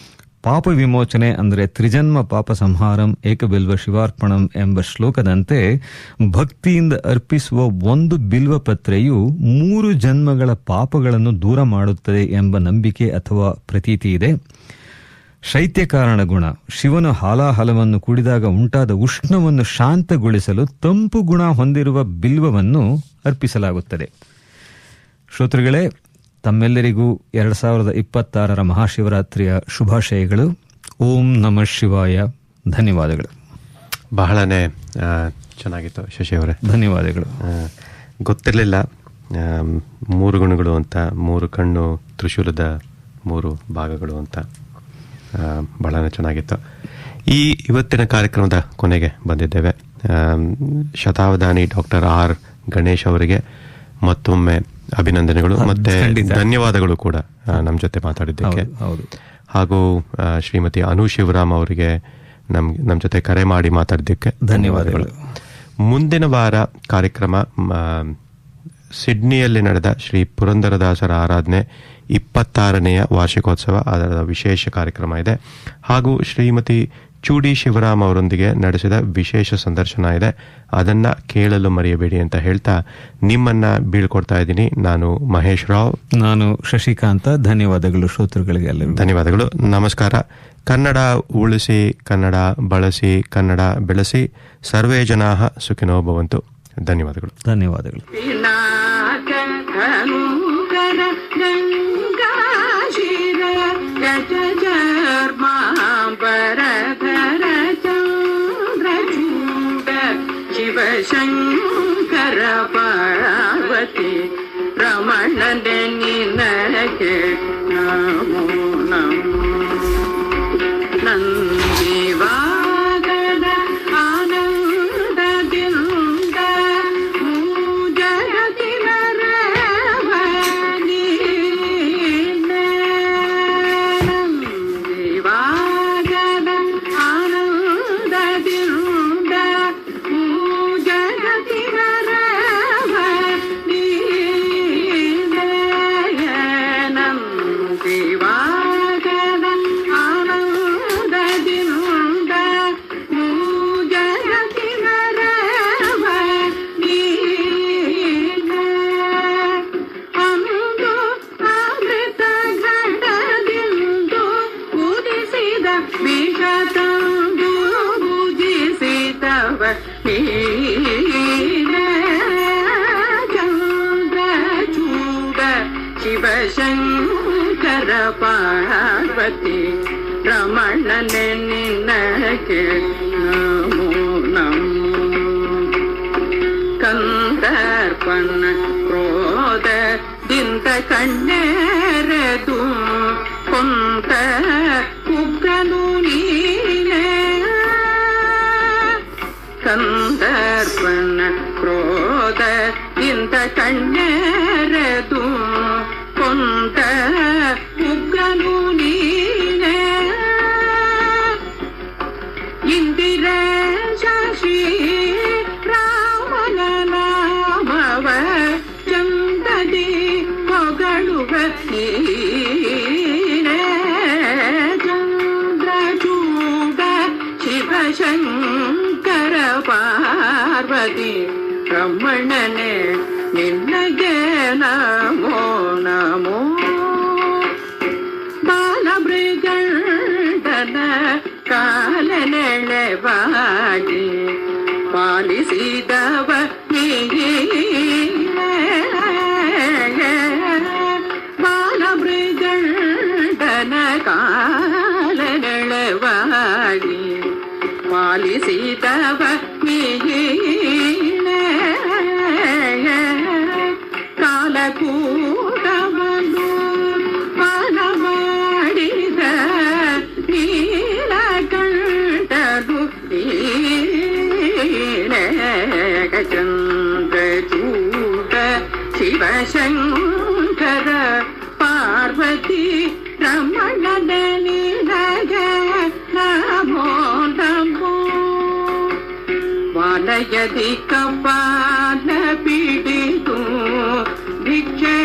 ಪಾಪ ವಿಮೋಚನೆ ಅಂದರೆ ತ್ರಿಜನ್ಮ ಪಾಪ ಸಂಹಾರಂ ಏಕಬಿಲ್ವ ಶಿವಾರ್ಪಣಂ ಎಂಬ ಶ್ಲೋಕದಂತೆ ಭಕ್ತಿಯಿಂದ ಅರ್ಪಿಸುವ ಒಂದು ಬಿಲ್ವಪತ್ರೆಯು 3 ಜನ್ಮಗಳ ಪಾಪಗಳನ್ನು ದೂರ ಮಾಡುತ್ತದೆ ಎಂಬ ನಂಬಿಕೆ ಅಥವಾ ಪ್ರತೀತಿ ಇದೆ. ಶೈತ್ಯ ಕಾರಣ ಗುಣ. ಶಿವನು ಹಾಲಾಹಲವನ್ನು ಕುಡಿದಾಗ ಉಂಟಾದ ಉಷ್ಣವನ್ನು ಶಾಂತಗೊಳಿಸಲು ತಂಪು ಗುಣ ಹೊಂದಿರುವ ಬಿಲ್ವವನ್ನು ಅರ್ಪಿಸಲಾಗುತ್ತದೆ. ಶ್ರೋತೃಗಳೇ, ತಮ್ಮೆಲ್ಲರಿಗೂ 2026 ಮಹಾಶಿವರಾತ್ರಿಯ ಶುಭಾಶಯಗಳು. ಓಂ ನಮಃ ಶಿವಾಯ. ಧನ್ಯವಾದಗಳು. ಬಹಳನೇ ಚೆನ್ನಾಗಿತ್ತು ಶಶಿ ಅವರೇ, ಧನ್ಯವಾದಗಳು. ಗೊತ್ತಿರಲಿಲ್ಲ 3 ಗುಣಗಳು ಅಂತ, 3 ಕಣ್ಣು, ತ್ರಿಶೂಲದ 3 ಭಾಗಗಳು ಅಂತ. ಬಹಳನೇ ಚೆನ್ನಾಗಿತ್ತು. ಇವತ್ತಿನ ಕಾರ್ಯಕ್ರಮದ ಕೊನೆಗೆ ಬಂದಿದ್ದೇವೆ. ಶತಾವಧಾನಿ ಡಾಕ್ಟರ್ ಆರ್ ಗಣೇಶ್ ಅವರಿಗೆ ಮತ್ತೊಮ್ಮೆ ಅಭಿನಂದನೆಗಳು ಮತ್ತೆ ಧನ್ಯವಾದಗಳು ಕೂಡ ನಮ್ಮ ಜೊತೆ ಮಾತಾಡಿದ್ದಕ್ಕೆ. ಹಾಗೂ ಶ್ರೀಮತಿ ಅನು ಶಿವರಾಮ್ ಅವರಿಗೆ ನಮ್ಮ ಜೊತೆ ಕರೆ ಮಾಡಿ ಮಾತಾಡಿದ್ದಕ್ಕೆ ಧನ್ಯವಾದಗಳು. ಮುಂದಿನ ವಾರ ಕಾರ್ಯಕ್ರಮ ಸಿಡ್ನಿಯಲ್ಲಿ ನಡೆದ ಶ್ರೀ ಪುರಂದರದಾಸರ ಆರಾಧನೆ 26ನೇಯ ವಾರ್ಷಿಕೋತ್ಸವ, ಅದರ ವಿಶೇಷ ಕಾರ್ಯಕ್ರಮ ಇದೆ. ಹಾಗೂ ಶ್ರೀಮತಿ ಚೂಡಿ ಶಿವರಾಮ್ ಅವರೊಂದಿಗೆ ನಡೆಸಿದ ವಿಶೇಷ ಸಂದರ್ಶನ ಇದೆ. ಅದನ್ನ ಕೇಳಲು ಮರೆಯಬೇಡಿ ಅಂತ ಹೇಳ್ತಾ ನಿಮ್ಮನ್ನ ಬೀಳ್ಕೊಡ್ತಾ ಇದ್ದೀನಿ. ನಾನು ಮಹೇಶ್ ರಾವ್. ನಾನು ಶಶಿಕಾಂತ. ಧನ್ಯವಾದಗಳು ಶ್ರೋತೃಗಳಿಗೆ ಎಲ್ಲರಿಗೂ. ಧನ್ಯವಾದಗಳು. ನಮಸ್ಕಾರ. ಕನ್ನಡ ಉಳಿಸಿ, ಕನ್ನಡ ಬಳಸಿ, ಕನ್ನಡ ಬೆಳೆಸಿ. ಸರ್ವೇ ಜನಾಃ ಸುಖಿನೋ ಭವಂತು. ಧನ್ಯವಾದಗಳು. ಧನ್ಯವಾದಗಳು. ಶಿವಶಂಕರ ಪಾರ್ವತಿ ರಮಣನೆ ನಿನಗೆ ನಮೋ ನಮೋ. ನಂದಿವಾಗದ ಆನಂದದಿಂದ ಜಗತ್ತಿನ ನಂದಿವಾಗದ ಆನಂದದಿಂದ ಶಿವಶಂಕರ ಪಾರ್ವತಿ ರಮಣನೆ ನಿನಗೆ ನಮೋ ನಮೋ. ಕಂದರ್ಪಣ ಕ್ರೋಧದಿಂದ ಕಣ್ಣೆರೆದು ಕೊಂತ ಉಗ್ರನು ನೀನೆ. ಕಂದರ್ಪಣ ಕ್ರೋಧದಿಂದ ಕಣ್ಣೆರೆದು ಕೊಂತ ಉಗ್ರನು ನೀನೆ. ಇಂದಿರೇಶ ಶ್ರೀ ರಾಮನ ನಾಮವ ಚಂದದಿ ಹೊಗಳುವ ನೀನೆ. ಚಂದ್ರಚೂಡ ಶಿವಶಂಕರ ಪಾರ್ವತಿ ರಮಣನೆ ನಿನಗೆ ನಮೋ ನಮೋ. ಬಾಲಮೃಗಂಡನ ಕಾಲನೆಳೆವಾಗಿ ಪಾಲಿಸಿದವ ನೀನೆ. ಬಾಲಮೃಗಂಡನ ಕಾಲನೆಳೆವಾಗಿ ಪಾಲಿಸಿದವ ನೀನೆ. ಕಾಲಕೂಟವನ್ನು ಮನ ಮಾಡಿದ ನೀಲಕಂಠನು ನೀನೆ. ಚಂದ್ರಚೂಡ ಶಿವಶಂಕರ ಪಾರ್ವತಿ ರಮಣನ ನಿನಗೆ ನಮೋ ನಮೋ. ವಾಲಯದಿ ಕಪಾಲ ಪಿಡಿದು ಭಿಕ್ಷೆ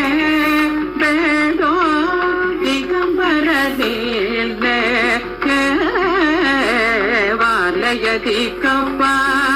ಬೇಡೋ ದಿಗಂಬರ ನೀನೆ. ವಾಲಯದಿ ಕಪಾಲ